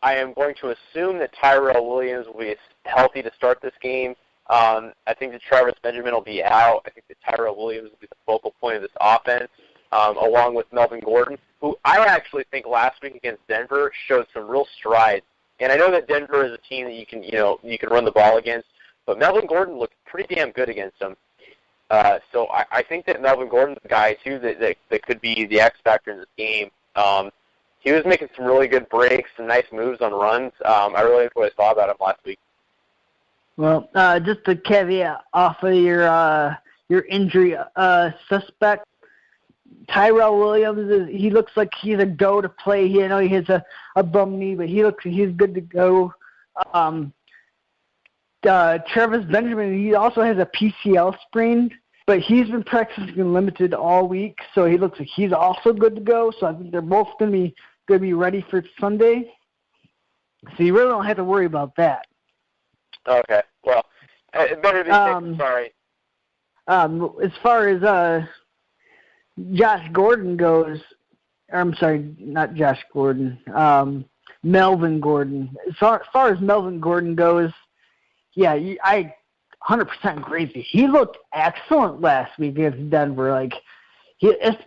am going to assume that Tyrell Williams will be healthy to start this game. I think that Travis Benjamin will be out. I think that Tyrell Williams will be the focal point of this offense. along with Melvin Gordon, who I actually think last week against Denver showed some real strides. And I know that Denver is a team that you can run the ball against, but Melvin Gordon looked pretty damn good against them. So I think that Melvin Gordon's a guy too that could be the X factor in this game. He was making some really good breaks, some nice moves on runs. I really liked what I saw about him last week. Well, just to caveat off of your injury suspect, Tyrell Williams, he looks like he's a go to play. I know he has a bum knee, but he's good to go. Travis Benjamin, he also has a PCL sprain, but he's been practicing limited all week, so he looks like he's also good to go. So I think they're both going to be ready for Sunday. So you really don't have to worry about that. Okay. Well, it better be safe. Sorry. As far as Josh Gordon goes, I'm sorry, not Josh Gordon, Melvin Gordon. As far as Melvin Gordon goes, yeah, I 100% agree with you. He looked excellent last week against Denver. Like,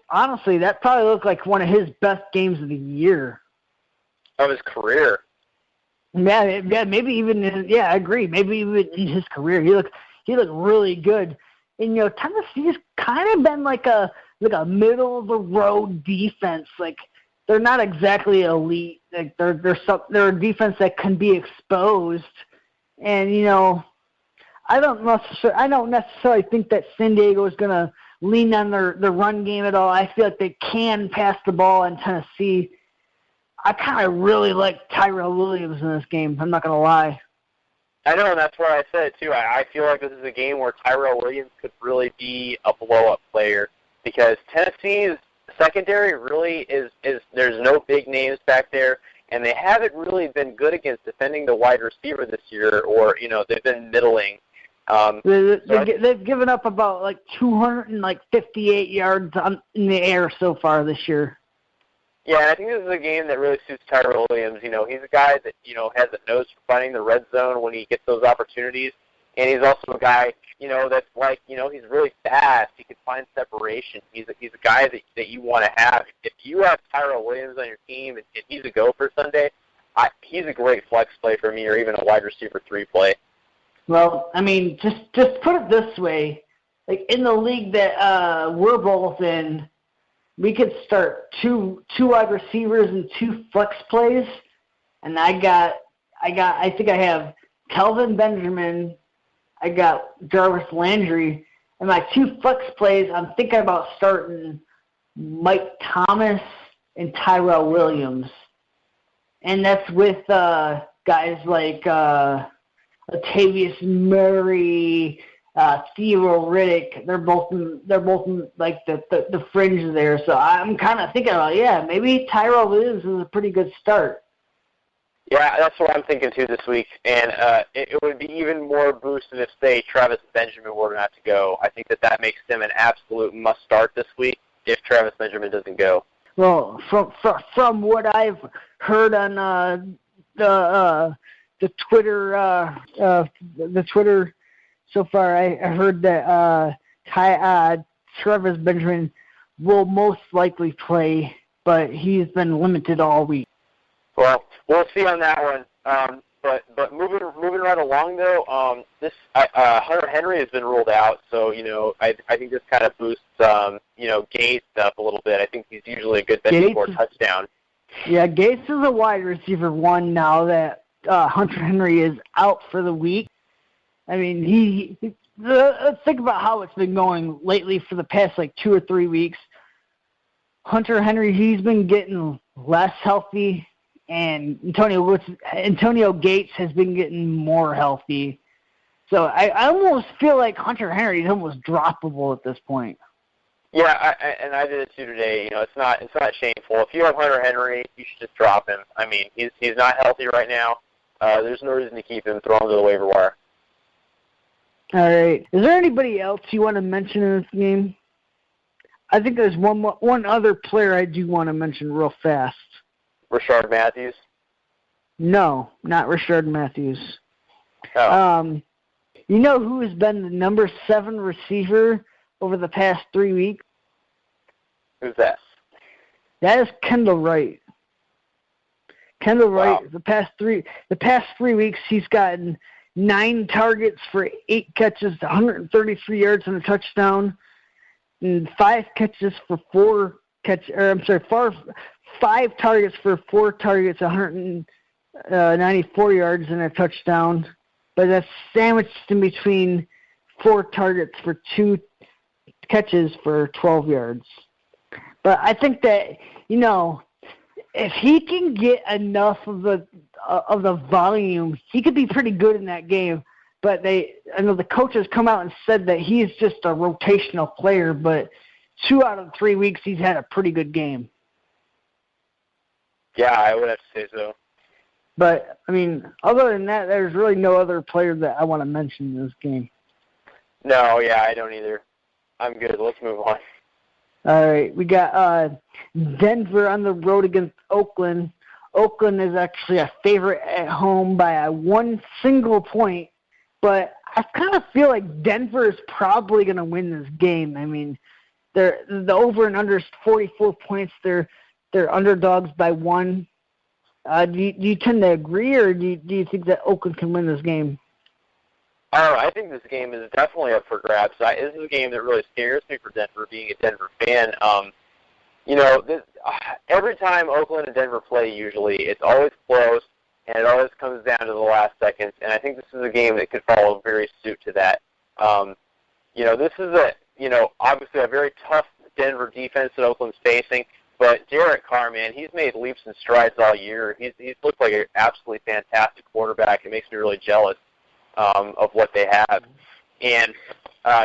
honestly, that probably looked like one of his best games of the year. Of his career. Yeah, maybe even I agree. Maybe even in his career, he looked really good. And Tennessee's kind of been like a middle of the road defense. Like, they're not exactly elite. Like, they're a defense that can be exposed. And I don't necessarily think that San Diego is going to lean on their run game at all. I feel like they can pass the ball in Tennessee. I kind of really like Tyrell Williams in this game. I'm not going to lie. I know, and that's what I said, too. I feel like this is a game where Tyrell Williams could really be a blow-up player because Tennessee's secondary really is there's no big names back there, and they haven't really been good against defending the wide receiver this year, or, they've been middling. They've given up about 258 yards in the air so far this year. Yeah, and I think this is a game that really suits Tyrell Williams. He's a guy that, has a nose for finding the red zone when he gets those opportunities. And he's also a guy, that's he's really fast. He can find separation. He's a guy that you want to have. If you have Tyrell Williams on your team and he's a go for Sunday, he's a great flex play for me, or even a wide receiver 3 play. Well, I mean, just put it this way. Like, in the league that we're both in, we could start two wide receivers and 2 flex plays, and I think I have Kelvin Benjamin, I got Jarvis Landry, and my 2 flex plays, I'm thinking about starting Mike Thomas and Tyrell Williams, and that's with guys like Latavius Murray, Theo Riddick. They're both in the fringe there. So I'm kind of thinking about, maybe Tyrell Williams is a pretty good start. Yeah, that's what I'm thinking too this week. And it would be even more boosted if, say, Travis Benjamin were not to go. I think that makes him an absolute must start this week if Travis Benjamin doesn't go. Well, from what I've heard on the Twitter so far, I heard that Travis Benjamin will most likely play, but he's been limited all week. Well, we'll see on that one. But moving right along though, this Hunter Henry has been ruled out, so I think this kind of boosts Gates up a little bit. I think he's usually a good bet for a touchdown. Yeah, Gates is a wide receiver 1 now that Hunter Henry is out for the week. I mean, let's think about how it's been going lately for the past 2 or 3 weeks. Hunter Henry, he's been getting less healthy, and Antonio Gates has been getting more healthy. So I almost feel like Hunter Henry is almost droppable at this point. Yeah, and I did it too today. It's not shameful. If you have Hunter Henry, you should just drop him. I mean, he's not healthy right now. There's no reason to keep him. Throw him to the waiver wire. All right. Is there anybody else you want to mention in this game? I think there's one other player I do want to mention real fast. Rashard Matthews? No, not Rashard Matthews. Oh. You know who has been the number 7 receiver over the past 3 weeks? Who's that? That is Kendall Wright. Kendall Wright, Wow. the past 3 weeks, he's gotten 9 targets for 8 catches, 133 yards and a touchdown, and 5 catches for 5 targets for 4 targets, 194 yards and a touchdown. But that's sandwiched in between 4 targets for 2 catches for 12 yards. But I think that, if he can get enough of the volume, he could be pretty good in that game. But I know the coaches come out and said that he's just a rotational player, but 2 out of 3 weeks he's had a pretty good game. Yeah, I would have to say so. But, other than that, there's really no other player that I want to mention in this game. No, yeah, I don't either. I'm good. Let's move on. All right, we got Denver on the road against Oakland. Oakland is actually a favorite at home by 1 single point, but I kind of feel like Denver is probably going to win this game. The over and under is 44 points. They're underdogs by 1. Do you tend to agree, or do you think that Oakland can win this game? I think this game is definitely up for grabs. This is a game that really scares me for Denver, being a Denver fan. Every time Oakland and Denver play, usually, it's always close, and it always comes down to the last seconds. And I think this is a game that could follow very suit to that. This is obviously a very tough Denver defense that Oakland's facing. But Derek Carr, man, he's made leaps and strides all year. He's looked like an absolutely fantastic quarterback. It makes me really jealous of what they have. And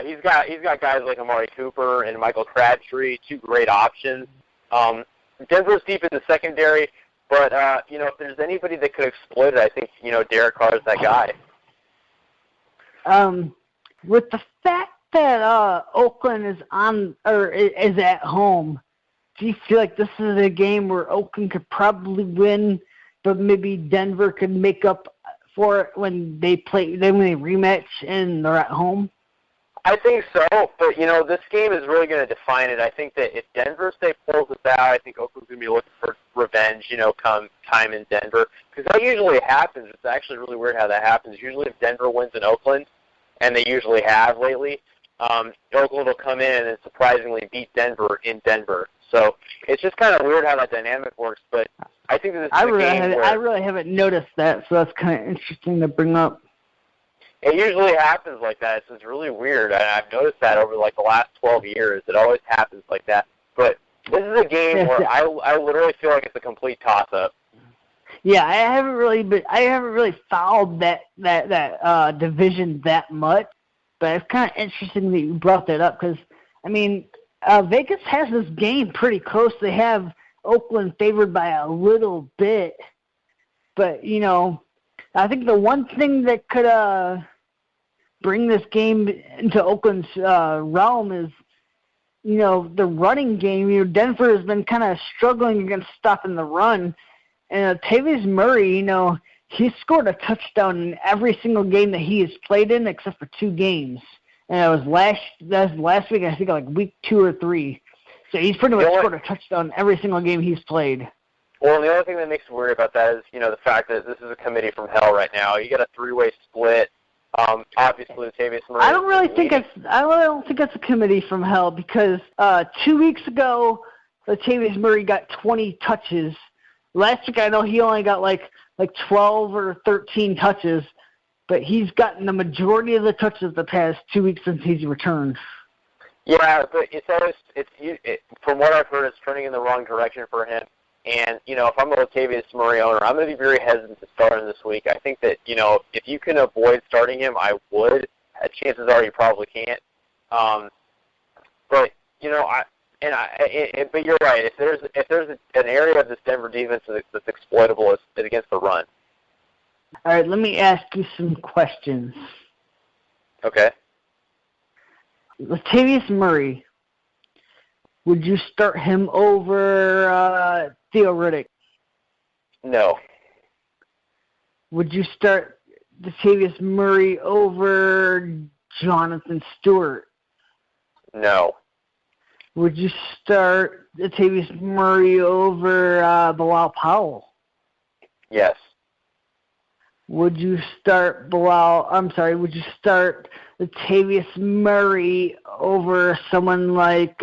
he's got guys like Amari Cooper and Michael Crabtree, 2 great options. Denver's deep in the secondary, but if there's anybody that could exploit it, I think Derek Carr is that guy. With the fact that Oakland is is at home, do you feel like this is a game where Oakland could probably win, but maybe Denver could make up for it when they rematch and they're at home? I think so, but this game is really going to define it. I think that if Denver pulls this out, I think Oakland's going to be looking for revenge, come time in Denver, because that usually happens. It's actually really weird how that happens. Usually, if Denver wins in Oakland, and they usually have lately, Oakland will come in and surprisingly beat Denver in Denver. So it's just kind of weird how that dynamic works, but I think that this is a game where... I really haven't noticed that, so that's kind of interesting to bring up. It usually happens like that. It's just really weird, and I've noticed that over the last 12 years. It always happens like that. But this is a game where I literally feel like it's a complete toss-up. Yeah, I haven't really followed that division that much, but it's kind of interesting that you brought that up because, Vegas has this game pretty close. They have Oakland favored by a little bit, but I think the one thing that could bring this game into Oakland's realm is, the running game. Denver has been kind of struggling against stopping the run, and Tavius Murray, he scored a touchdown in every single game that he has played in except for 2 games. And it was last week, I think, week 2 or 3. So he's pretty much scored a touchdown every single game he's played. Well, the other thing that makes me worry about that is, the fact that this is a committee from hell right now. You got a 3-way split. Obviously, Latavius Murray. I don't really think it's a committee from hell because 2 weeks ago, Latavius Murray got 20 touches. Last week, I know he only got like 12 or 13 touches, but he's gotten the majority of the touches the past 2 weeks since he's returned. Yeah, but from what I've heard, it's turning in the wrong direction for him. And, if I'm a Latavius Murray owner, I'm going to be very hesitant to start him this week. I think that, if you can avoid starting him, I would. Chances are you probably can't. But, but you're right. If there's an area of this Denver defense that's exploitable, it's against the run. All right, let me ask you some questions. Okay. Latavius Murray, would you start him over Theo Riddick? No. Would you start Latavius Murray over Jonathan Stewart? No. Would you start Latavius Murray over Bilal Powell? Yes. Would you start Latavius Murray over someone like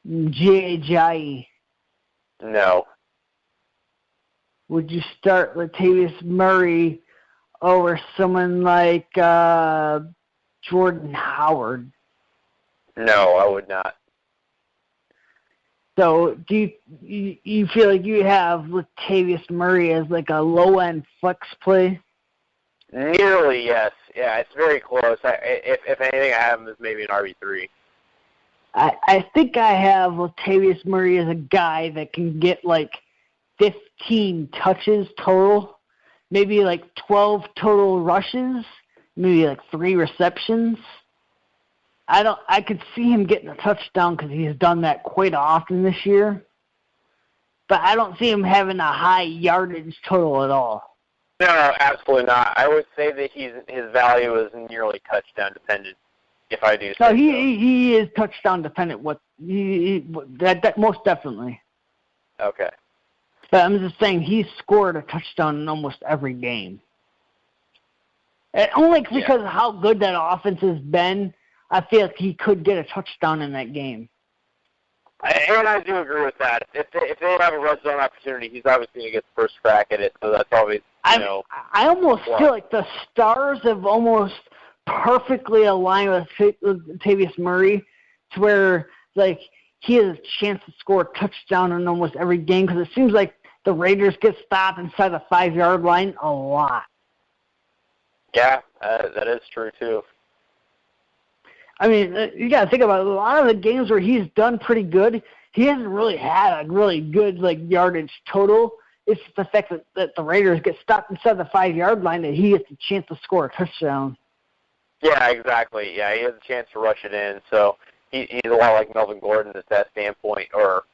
J.J.? No. Would you start Latavius Murray over someone like Jordan Howard? No, I would not. So do you feel like you have Latavius Murray as like a low-end flex play? Nearly, yes. Yeah, it's very close. If anything, I have him as maybe an RB3. I think I have Latavius Murray as a guy that can get like 15 touches total, maybe like 12 total rushes, maybe like 3 receptions. I could see him getting a touchdown because he's done that quite often this year. But I don't see him having a high yardage total at all. No, absolutely not. I would say that his value is nearly touchdown dependent. If I do say so. He is touchdown dependent. That most definitely. Okay. But I'm just saying he's scored a touchdown in almost every game. And only because of how good that offense has been, I feel like he could get a touchdown in that game. And I do agree with that. If they have a red zone opportunity, he's obviously going to get the first crack at it. So that's always, I almost feel like the stars have almost perfectly aligned with Latavius Murray to where, like, he has a chance to score a touchdown in almost every game because it seems like the Raiders get stopped inside the 5-yard line a lot. Yeah, that is true, too. I mean, you got to think about it. A lot of the games where he's done pretty good, he hasn't really had a really good yardage total. It's the fact that the Raiders get stopped inside the 5-yard line that he gets a chance to score a touchdown. Yeah, exactly. Yeah, he has a chance to rush it in. So he's a lot like Melvin Gordon at that standpoint, or,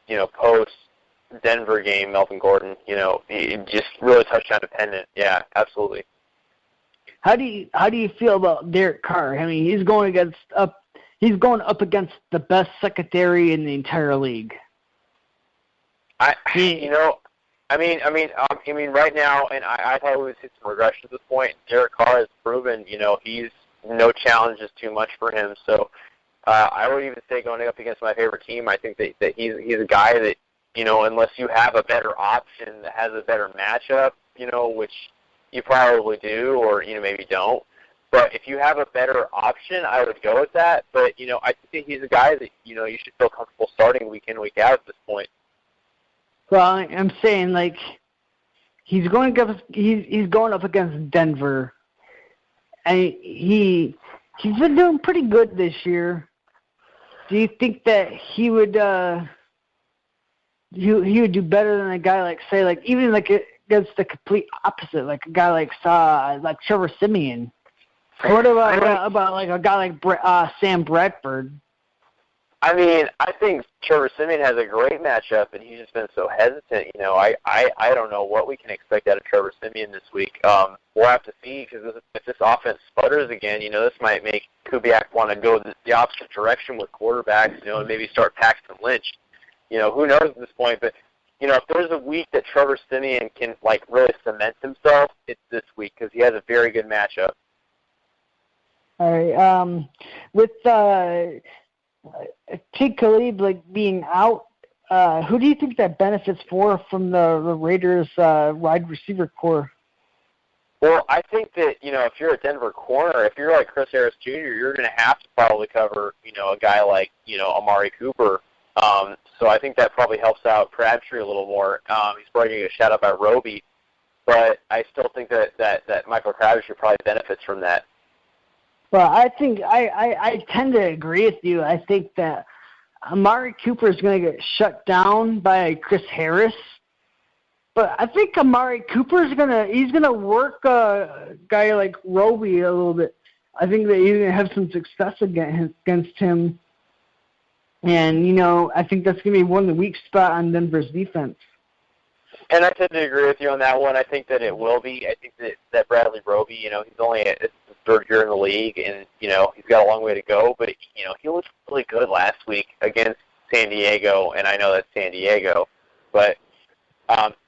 post-Denver game, Melvin Gordon, he just really touchdown dependent. Yeah, absolutely. How do you feel about Derek Carr? I mean, he's going up against the best secondary in the entire league. Right now, and I thought we would see some regression at this point. Derek Carr has proven, he's no challenge is too much for him. So I would even say going up against my favorite team, I think that he's a guy that, unless you have a better option that has a better matchup, which you probably do, or maybe don't. But if you have a better option, I would go with that. But I think he's a guy that you should feel comfortable starting week in, week out at this point. Well, I'm saying he's going up against Denver, and he's been doing pretty good this year. Do you think that he would do better than a guy even against the complete opposite, like a guy like Trevor Siemian? What about a guy like Sam Bradford? I mean, I think Trevor Siemian has a great matchup, and he's just been so hesitant. I don't know what we can expect out of Trevor Siemian this week. We'll have to see, because if this offense sputters again, this might make Kubiak want to go the opposite direction with quarterbacks, and maybe start Paxton Lynch. Who knows at this point, but if there's a week that Trevor Siemian can really cement himself, it's this week because he has a very good matchup. All right. With Kid Khalid being out, who do you think that benefits from the Raiders' wide receiver core? Well, I think that if you're a Denver corner, if you're like Chris Harris Jr., you're going to have to probably cover a guy like Amari Cooper. So I think that probably helps out Crabtree a little more. He's probably going to get shot up by Roby, but I still think that Michael Crabtree probably benefits from that. Well, I think I tend to agree with you. I think that Amari Cooper is going to get shut down by Chris Harris, but I think Amari Cooper is going to work a guy like Roby a little bit. I think that he's going to have some success against him. And, I think that's going to be one of the weak spot on Denver's defense. And I tend to agree with you on that one. I think that it will be. I think that Bradley Roby, he's only it's his third year in the league, and he's got a long way to go. But he looked really good last week against San Diego, and I know that's San Diego, but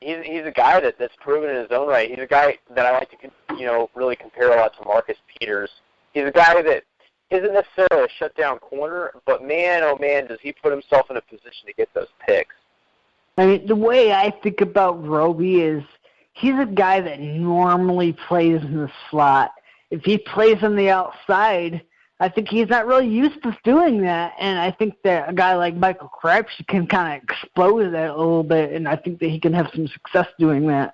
he's a guy that's proven in his own right. He's a guy that I like to really compare a lot to Marcus Peters. He's a guy that isn't necessarily a shutdown corner, but man, oh man, does he put himself in a position to get those picks. I mean, the way I think about Roby is he's a guy that normally plays in the slot. If he plays on the outside, I think he's not really used to doing that, and I think that a guy like Michael Crabtree can kind of explode that a little bit, and I think that he can have some success doing that.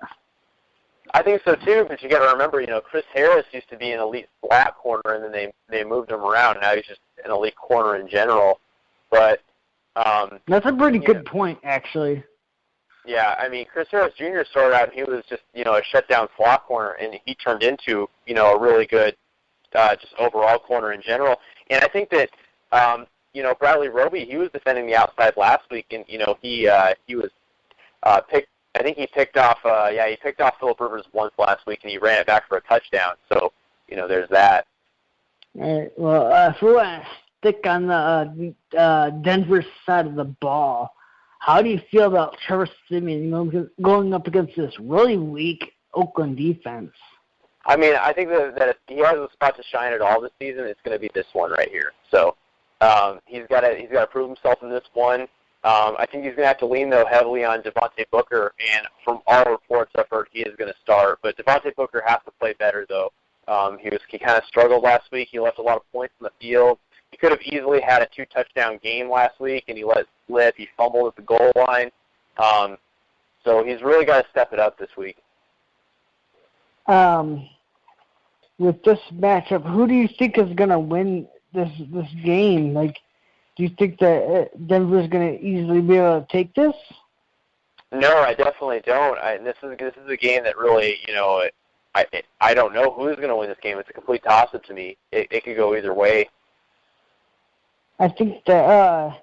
I think so too, but you got to remember, Chris Harris used to be an elite slot corner, and then they moved him around. Now he's just an elite corner in general. But that's a pretty good point, actually. Yeah, I mean, Chris Harris Jr. started out, and he was just a shutdown slot corner, and he turned into a really good just overall corner in general. And I think that Bradley Roby, he was defending the outside last week, and he was picked. I think he picked off Phillip Rivers once last week, and he ran it back for a touchdown. So there's that. All right. Well, if we want to stick on the Denver side of the ball, how do you feel about Trevor Siemian going up against this really weak Oakland defense? I mean, I think that if he has a spot to shine at all this season, it's going to be this one right here. So he's got to prove himself in this one. I think he's going to have to lean, though, heavily on Devontae Booker, and from all reports I've heard, he is going to start. But Devontae Booker has to play better, though. He kind of struggled last week. He left a lot of points on the field. He could have easily had a 2-touchdown game last week, and he let it slip. He fumbled at the goal line. So he's really got to step it up this week. With this matchup, who do you think is going to win this game? Like, do you think that Denver's going to easily be able to take this? No, I definitely don't. This is a game that really, I don't know who's going to win this game. It's a complete toss-up to me. It could go either way. I think that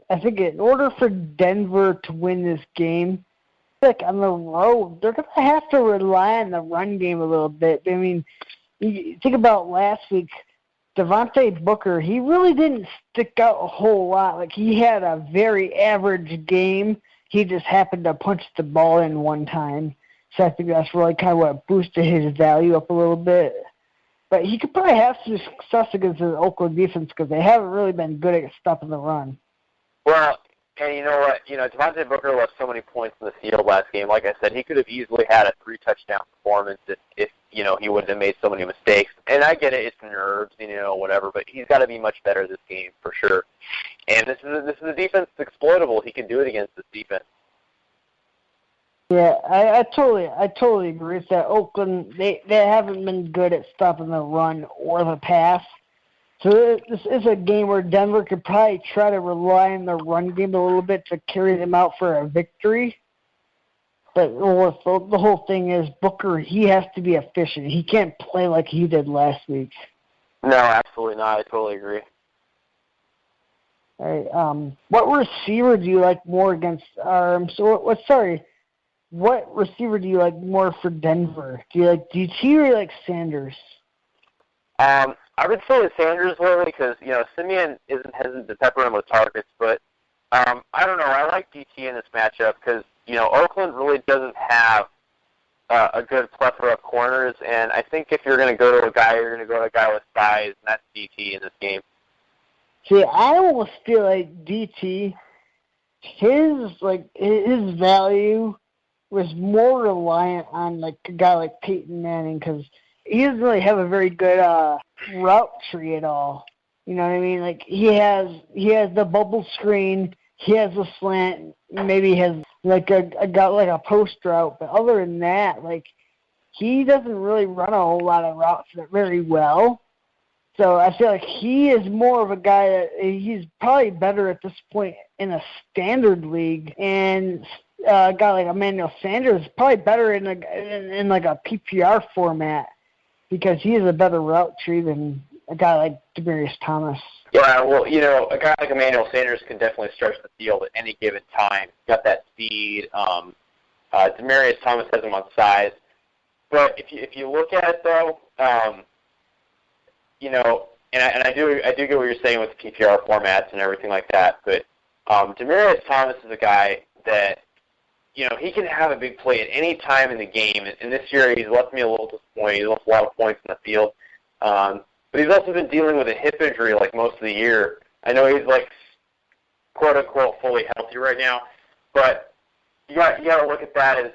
in order for Denver to win this game, like on the road, they're going to have to rely on the run game a little bit. I mean, you think about last week, Devontae Booker, he really didn't stick out a whole lot. Like, he had a very average game. He just happened to punch the ball in one time. So I think that's really kind of what boosted his value up a little bit. But he could probably have some success against the Oakland defense because they haven't really been good at stopping the run. Well, and you know what? Devontae Booker left so many points in the field last game. Like I said, he could have easily had a 3-touchdown performance if he wouldn't have made so many mistakes. And I get it, it's nerves, whatever, but he's got to be much better this game for sure. And this is a defense that's exploitable. He can do it against this defense. Yeah, I totally agree with that. Oakland, they haven't been good at stopping the run or the pass. So this is a game where Denver could probably try to rely on the run game a little bit to carry them out for a victory. But the whole thing is Booker, he has to be efficient. He can't play like he did last week. No, absolutely not. I totally agree. All right. What receiver do you like more against? What receiver do you like more for Denver? Do you like DT or you like Sanders? I would say Sanders lately because, Simeon isn't hesitant to pepper him with targets, but I don't know. I like DT in this matchup because, Oakland really doesn't have a good plethora of corners, and I think if you're going to go to a guy, you're going to go to a guy with size, and that's DT in this game. See, I almost feel like DT, his value was more reliant on like a guy like Peyton Manning because he doesn't really have a very good route tree at all. You know what I mean? Like he has the bubble screen, he has a slant, maybe he has like a post route, but other than that, like he doesn't really run a whole lot of routes very well. So I feel like he is more of a guy that he's probably better at this point in a standard league, and a guy like Emmanuel Sanders is probably better in like a PPR format because he has a better route tree than a guy like Demaryius Thomas. Yeah, well, a guy like Emmanuel Sanders can definitely stretch the field at any given time. He's got that speed. Demaryius Thomas has him on size. But if you look at it, though, you know, and I do get what you're saying with the PPR formats and everything like that, but Demaryius Thomas is a guy that, you know, he can have a big play at any time in the game, and this year he's left me a little disappointed. He's lost a lot of points in the field, but he's also been dealing with a hip injury like most of the year. I know he's like quote unquote fully healthy right now, but you got to look at that as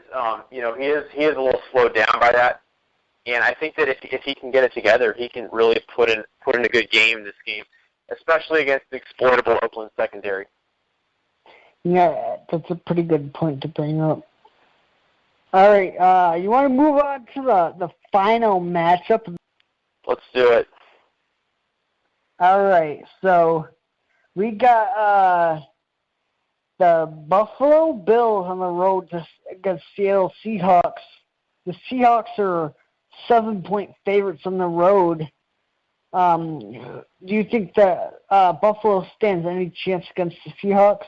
you know, he is a little slowed down by that, and I think that if he can get it together, he can really put in a good game this game, especially against the exploitable Oakland secondary. Yeah, that's a pretty good point to bring up. All right, you want to move on to the final matchup? Let's do it. All right, so we got the Buffalo Bills on the road against Seattle Seahawks. The Seahawks are 7-point favorites on the road. Do you think that Buffalo stands any chance against the Seahawks?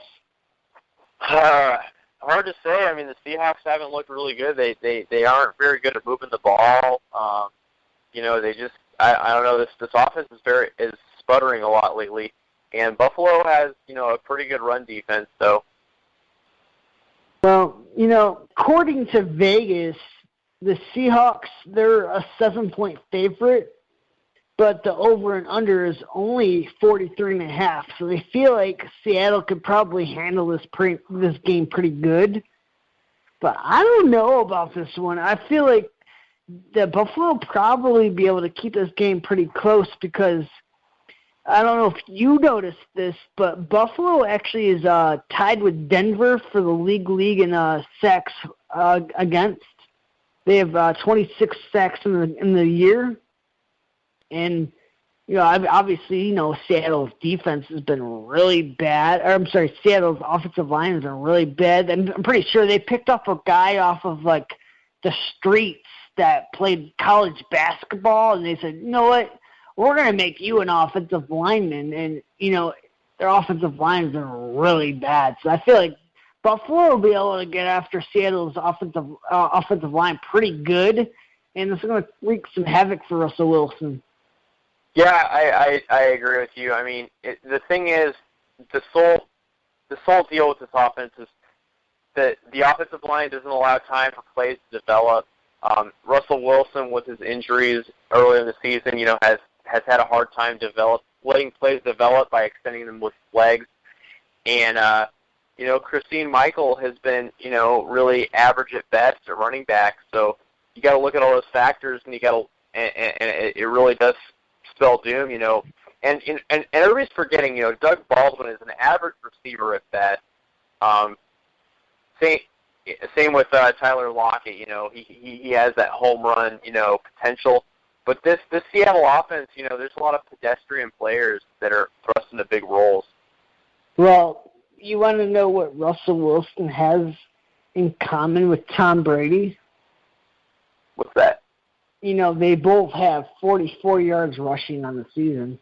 Hard to say. I mean, the Seahawks haven't looked really good. They aren't very good at moving the ball. You know, they just I don't know. This offense is sputtering a lot lately, and Buffalo has, you know, a pretty good run defense. So, well, you know, according to Vegas, the Seahawks, they're a 7-point favorite, but the over and under is only 43.5. So they feel like Seattle could probably handle this game pretty good. But I don't know about this one. I feel like the Buffalo will probably be able to keep this game pretty close because I don't know if you noticed this, but Buffalo actually is tied with Denver for the league in sacks against. They have 26 sacks in the year. And, you know, obviously, you know, Seattle's defense has been really bad. Or, I'm sorry, Seattle's offensive line has been really bad. I'm pretty sure they picked up a guy off of, like, the streets that played college basketball, and they said, you know what, we're going to make you an offensive lineman. And, you know, their offensive line has been really bad. So I feel like Buffalo will be able to get after Seattle's offensive line pretty good, and it's going to wreak some havoc for Russell Wilson. Yeah, I agree with you. I mean, the thing is, the sole deal with this offense is that the offensive line doesn't allow time for plays to develop. Russell Wilson, with his injuries early in the season, you know, has had a hard time letting plays develop by extending them with legs. And, you know, Christine Michael has been, you know, really average at best at running back. So you got to look at all those factors, and and it really does spell doom, you know. And everybody's forgetting, you know, Doug Baldwin is an average receiver at best. Same with Tyler Lockett, you know, he has that home run, you know, potential. But this Seattle offense, you know, there's a lot of pedestrian players that are thrust into big roles. Well, you want to know what Russell Wilson has in common with Tom Brady? What's that? You know, they both have 44 yards rushing on the season.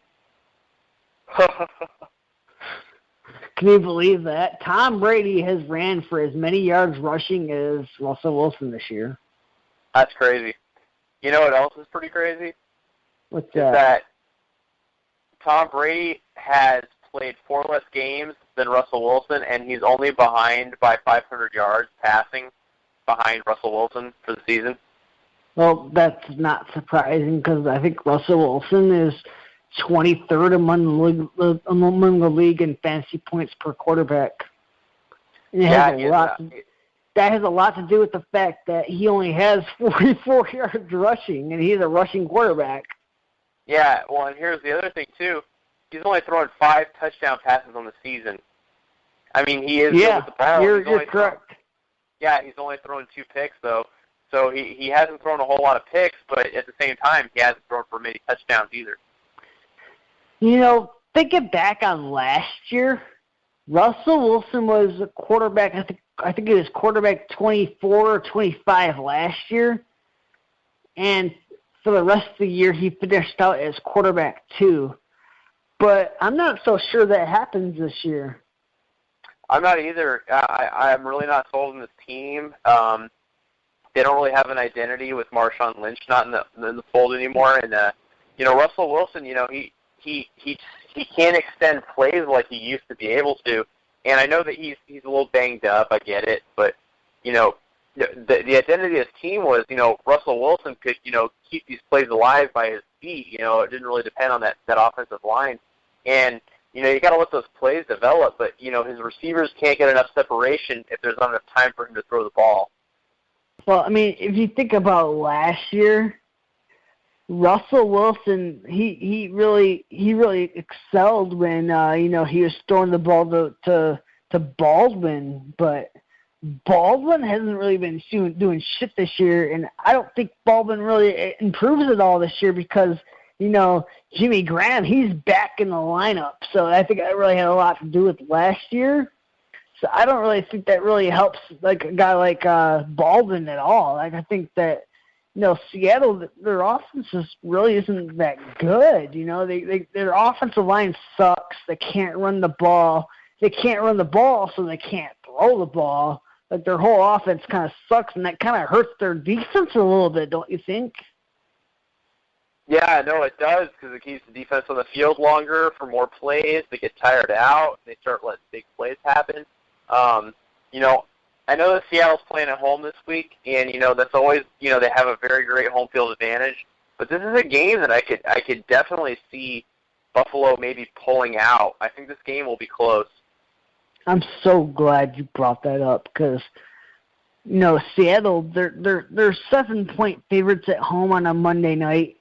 Can you believe that? Tom Brady has ran for as many yards rushing as Russell Wilson this year. That's crazy. You know what else is pretty crazy? What's that? Is that Tom Brady has played 4 less games than Russell Wilson, and he's only behind by 500 yards passing behind Russell Wilson for the season. Well, that's not surprising because I think Russell Wilson is 23rd among the league in fantasy points per quarterback. And that has a lot to do with the fact that he only has 44 yards rushing, and he's a rushing quarterback. Yeah, well, and here's the other thing, too. He's only thrown 5 touchdown passes on the season. I mean, he is good with the ball. You're correct. He's only thrown 2 picks, though. So he hasn't thrown a whole lot of picks, but at the same time, he hasn't thrown for many touchdowns either. You know, thinking back on last year, Russell Wilson was a quarterback, I think it was quarterback 24 or 25 last year. And for the rest of the year, he finished out as quarterback 2. But I'm not so sure that happens this year. I'm not either. I'm really not sold on this team. They don't really have an identity with Marshawn Lynch not in the fold anymore. And Russell Wilson, he can't extend plays like he used to be able to. And I know that he's a little banged up. I get it, but the identity of his team was Russell Wilson could keep these plays alive by his feet. It didn't really depend on that offensive line. And you got to let those plays develop, but his receivers can't get enough separation if there's not enough time for him to throw the ball. Well, I mean, if you think about last year, Russell Wilson, he really excelled when he was throwing the ball to Baldwin, but Baldwin hasn't really been doing shit this year, and I don't think Baldwin really improves at all this year because Jimmy Graham, he's back in the lineup, so I think that really had a lot to do with last year. So I don't really think that really helps like a guy like Baldwin at all. Like I think that Seattle, their offense really isn't that good. Their offensive line sucks. They can't run the ball. They can't run the ball, so they can't throw the ball. Like their whole offense kind of sucks, and that kind of hurts their defense a little bit, don't you think? Yeah, no, it does because it keeps the defense on the field longer for more plays. They get tired out. They start letting big plays happen. I know that Seattle's playing at home this week, and that's always they have a very great home field advantage. But this is a game that I could definitely see Buffalo maybe pulling out. I think this game will be close. I'm so glad you brought that up because Seattle they're 7-point favorites at home on a Monday night,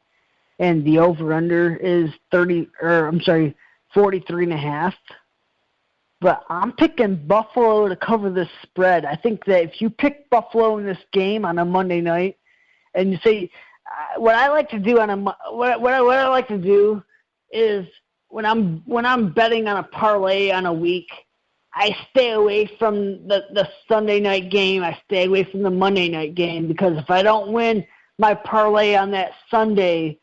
and the over/under is 43.5. But I'm picking Buffalo to cover this spread. I think that if you pick Buffalo in this game on a Monday night, and you say, what I like to do what I like to do is when I'm betting on a parlay on a week, I stay away from the Sunday night game. I stay away from the Monday night game because if I don't win my parlay on that Sunday,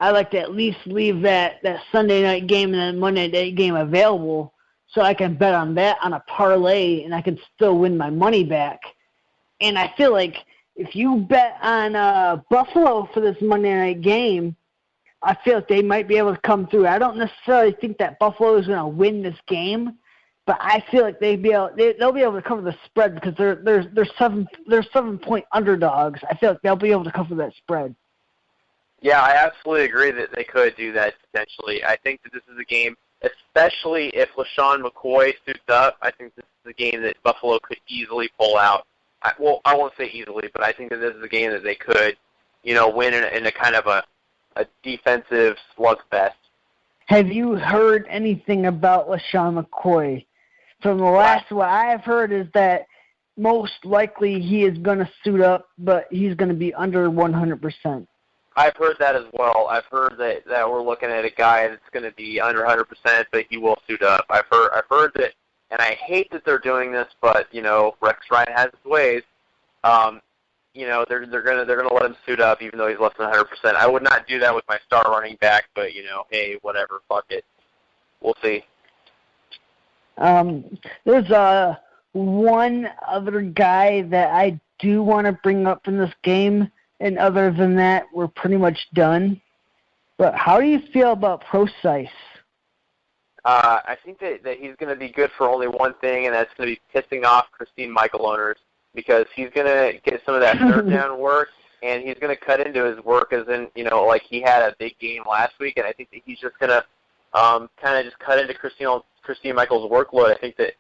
I like to at least leave that Sunday night game and that Monday night game available. So I can bet on that on a parlay, and I can still win my money back. And I feel like if you bet on Buffalo for this Monday night game, I feel like they might be able to come through. I don't necessarily think that Buffalo is going to win this game, but I feel like they'll be able to cover the spread because they're 7-point underdogs. I feel like they'll be able to cover that spread. Yeah, I absolutely agree that they could do that potentially. I think that this is a game, especially if LaShawn McCoy suits up, I think this is a game that Buffalo could easily pull out. I won't say easily, but I think that this is a game that they could, win in a kind of a defensive slugfest. Have you heard anything about LaShawn McCoy? From the last, what I have heard is that most likely he is going to suit up, but he's going to be under 100%. I've heard that as well. I've heard that we're looking at a guy that's going to be under 100%, but he will suit up. I've heard that, and I hate that they're doing this, but Rex Ryan has his ways. They're gonna let him suit up, even though he's less than 100%. I would not do that with my star running back, but hey, whatever, fuck it. We'll see. There's one other guy that I do want to bring up in this game. And other than that, we're pretty much done. But how do you feel about Procise? I think that he's going to be good for only one thing, and that's going to be pissing off Christine Michael owners because he's going to get some of that third down work, and he's going to cut into his work as in, like he had a big game last week, and I think that he's just going to kind of just cut into Christine Michael's workload. I think that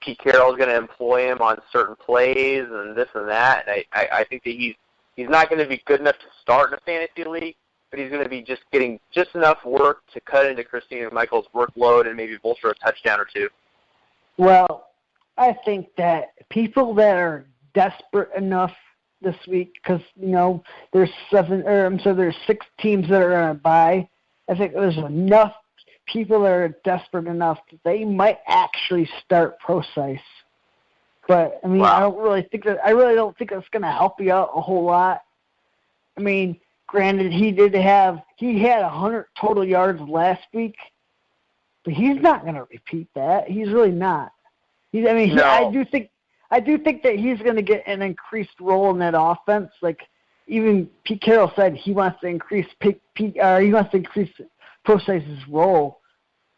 Pete Carroll is going to employ him on certain plays and this and that, and I think that he's not going to be good enough to start in a fantasy league, but he's going to be just getting just enough work to cut into Christine Michael's workload and maybe bolster a touchdown or two. Well, I think that people that are desperate enough this week, because there's 6 teams that are going to buy. I think there's enough people that are desperate enough that they might actually start Procise. But I mean, wow. I really don't think it's going to help you out a whole lot. I mean, granted, he had 100 total yards last week, but he's not going to repeat that. He's really not. No. I do think that he's going to get an increased role in that offense. Like even Pete Carroll said, he wants to increase Procyse's role,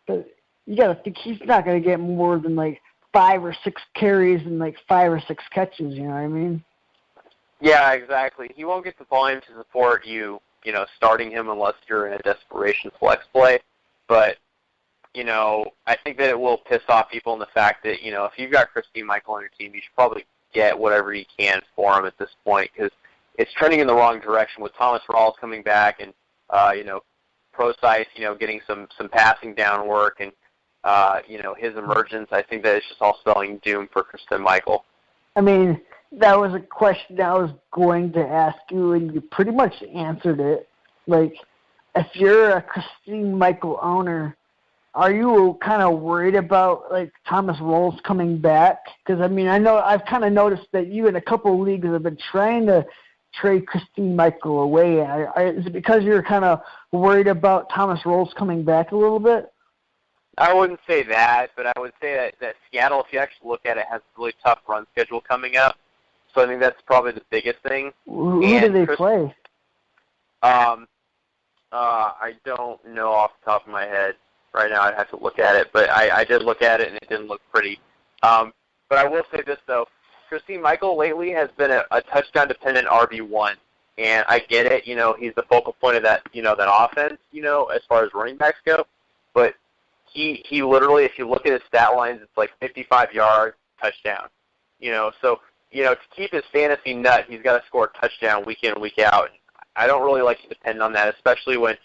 but you got to think he's not going to get more than like 5 or 6 carries and like 5 or 6 catches. You know what I mean? Yeah, exactly. He won't get the volume to support starting him unless you're in a desperation flex play. But, I think that it will piss off people in the fact that, if you've got Christine Michael on your team, you should probably get whatever you can for him at this point because it's trending in the wrong direction with Thomas Rawls coming back and, Procyse, getting some passing down work and, his emergence. I think that it's just all spelling doom for Christine Michael. I mean, that was a question I was going to ask you, and you pretty much answered it. Like, if you're a Christine Michael owner, are you kind of worried about, like, Thomas Rawls coming back? Because, I mean, I know I've kind of noticed that you in a couple of leagues have been trying to trade Christine Michael away. Is it because you're kind of worried about Thomas Rawls coming back a little bit? I wouldn't say that, but I would say that Seattle, if you actually look at it, has a really tough run schedule coming up. So I think that's probably the biggest thing. Who do they play? I don't know off the top of my head right now. I'd have to look at it, but I did look at it, and it didn't look pretty. But I will say this, though. Christine Michael lately has been a touchdown-dependent RB1, and I get it. He's the focal point of that offense, as far as running backs go. But he literally, if you look at his stat lines, it's like 55 yards, touchdown. So to keep his fantasy nut, he's got to score a touchdown week in and week out. I don't really like to depend on that, especially when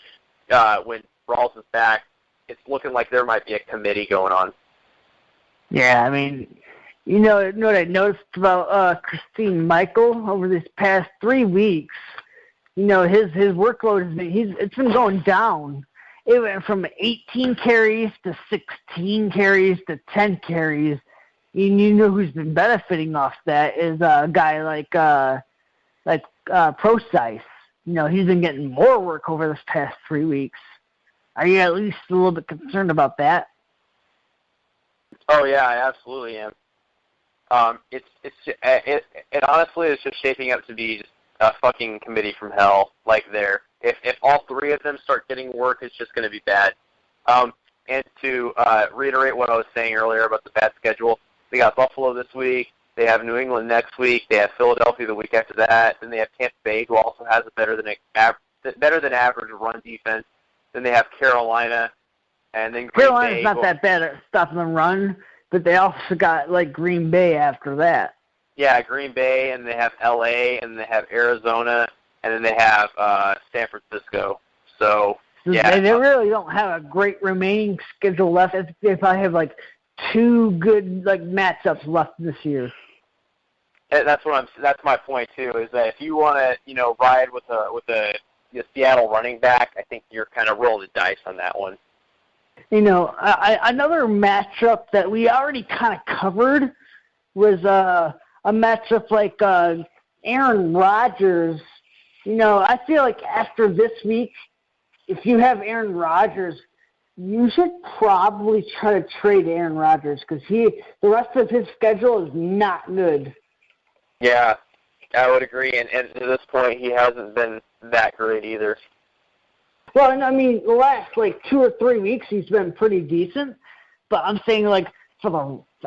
Rawls is back. It's looking like there might be a committee going on. Yeah, I mean, you know what I noticed about Christine Michael over these past 3 weeks? His workload it's been going down. It went from 18 carries to 16 carries to 10 carries. And you know who's been benefiting off that is a guy like Procyse. He's been getting more work over this past 3 weeks. Are you at least a little bit concerned about that? Oh yeah, I absolutely am. It honestly is just shaping up to be a fucking committee from hell. Like there, if all 3 of them start getting work, it's just going to be bad. And to reiterate what I was saying earlier about the bad schedule, they got Buffalo this week. They have New England next week. They have Philadelphia the week after that. Then they have Tampa Bay, who also has a better than average run defense. Then they have Carolina, and then Green Carolina's Bay. Not that bad at stopping the run, but they also got like Green Bay after that. Yeah, Green Bay, and they have LA, and they have Arizona, and then they have San Francisco. So yeah, they really don't have a great remaining schedule left. If I have like 2 good like matchups left this year. And that's my point too. Is that if you want to ride with a Seattle running back, I think you're kind of rolling the dice on that one. Another matchup that we already kind of covered was a matchup like Aaron Rodgers. I feel like after this week, if you have Aaron Rodgers, you should probably try to trade Aaron Rodgers because the rest of his schedule is not good. Yeah, I would agree. And at this point, he hasn't been that great either. Well, I mean, the last 2 or 3 weeks he's been pretty decent, but I'm saying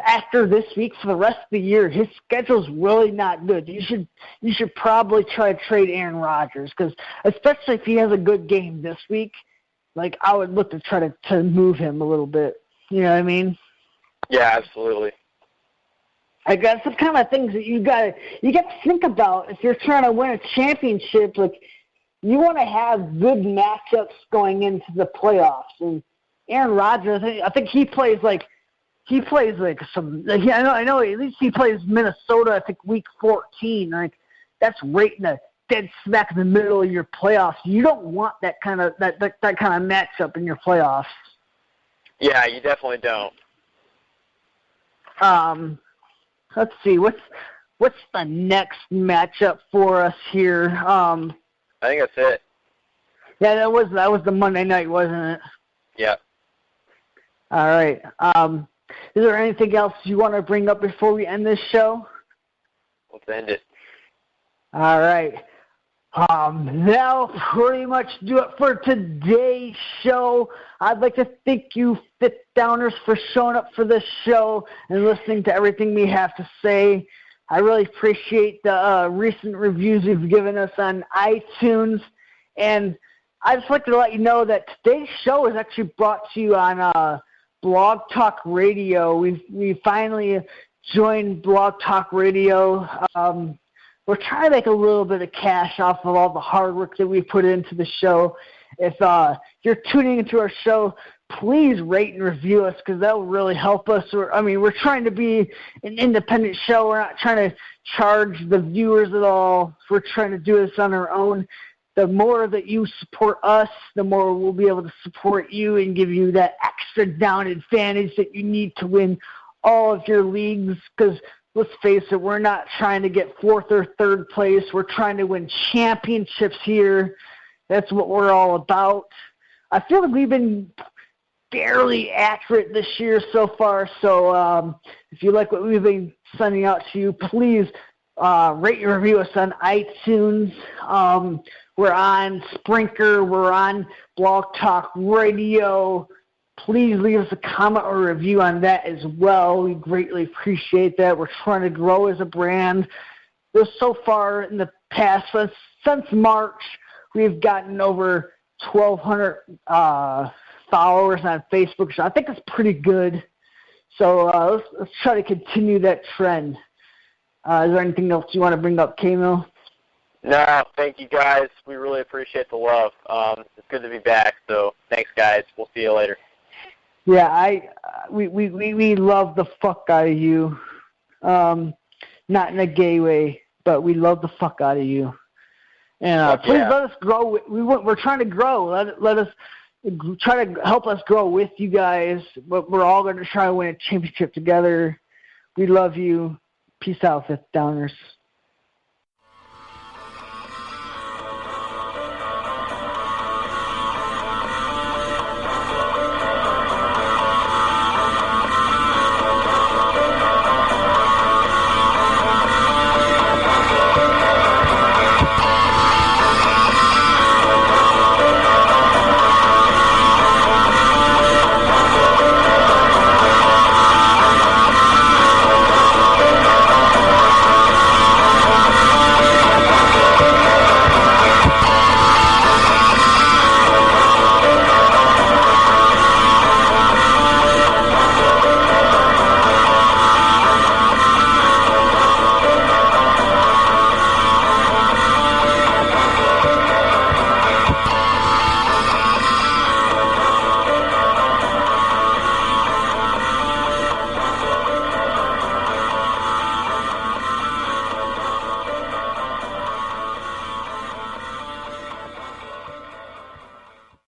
after this week for the rest of the year, his schedule's really not good. You should probably try to trade Aaron Rodgers because especially if he has a good game this week, I would look to try to move him a little bit. You know what I mean? Yeah, absolutely. I guess the kind of things that you got to think about if you're trying to win a championship. You want to have good matchups going into the playoffs. And Aaron Rodgers, I think he plays some. I know at least he plays Minnesota. I think week 14. That's right in the dead smack in the middle of your playoffs. You don't want that kind of matchup in your playoffs. Yeah, you definitely don't. Let's see, what's the next matchup for us here? I think that's it. Yeah, that was the Monday night, wasn't it? Yeah. All right. Is there anything else you want to bring up before we end this show? Let's end it. All right. That'll pretty much do it for today's show. I'd like to thank you, Fit Downers, for showing up for this show and listening to everything we have to say. I really appreciate the recent reviews you've given us on iTunes. And I'd just like to let you know that today's show is actually brought to you on Blog Talk Radio. We finally joined Blog Talk Radio. We're trying to make a little bit of cash off of all the hard work that we put into the show. If you're tuning into our show, please rate and review us because that will really help us. We're trying to be an independent show. We're not trying to charge the viewers at all. We're trying to do this on our own. The more that you support us, the more we'll be able to support you and give you that extra down advantage that you need to win all of your leagues because let's face it, we're not trying to get fourth or third place. We're trying to win championships here. That's what we're all about. I feel like we've been fairly accurate this year so far. So if you like what we've been sending out to you, please rate and review us on iTunes. We're on Sprinker. We're on Blog Talk Radio. Please leave us a comment or review on that as well. We greatly appreciate that. We're trying to grow as a brand. So far in the past, since March, we've gotten over 1,200 followers on Facebook. So I think it's pretty good. So let's try to continue that trend. Is there anything else you want to bring up, Kamo? No, thank you guys. We really appreciate the love. It's good to be back. So thanks, guys. We'll see you later. Yeah, we love the fuck out of you. Not in a gay way, but we love the fuck out of you. And please let us grow. We're trying to grow. Let us try to help us grow with you guys. But we're all going to try to win a championship together. We love you. Peace out, Fifth Downers.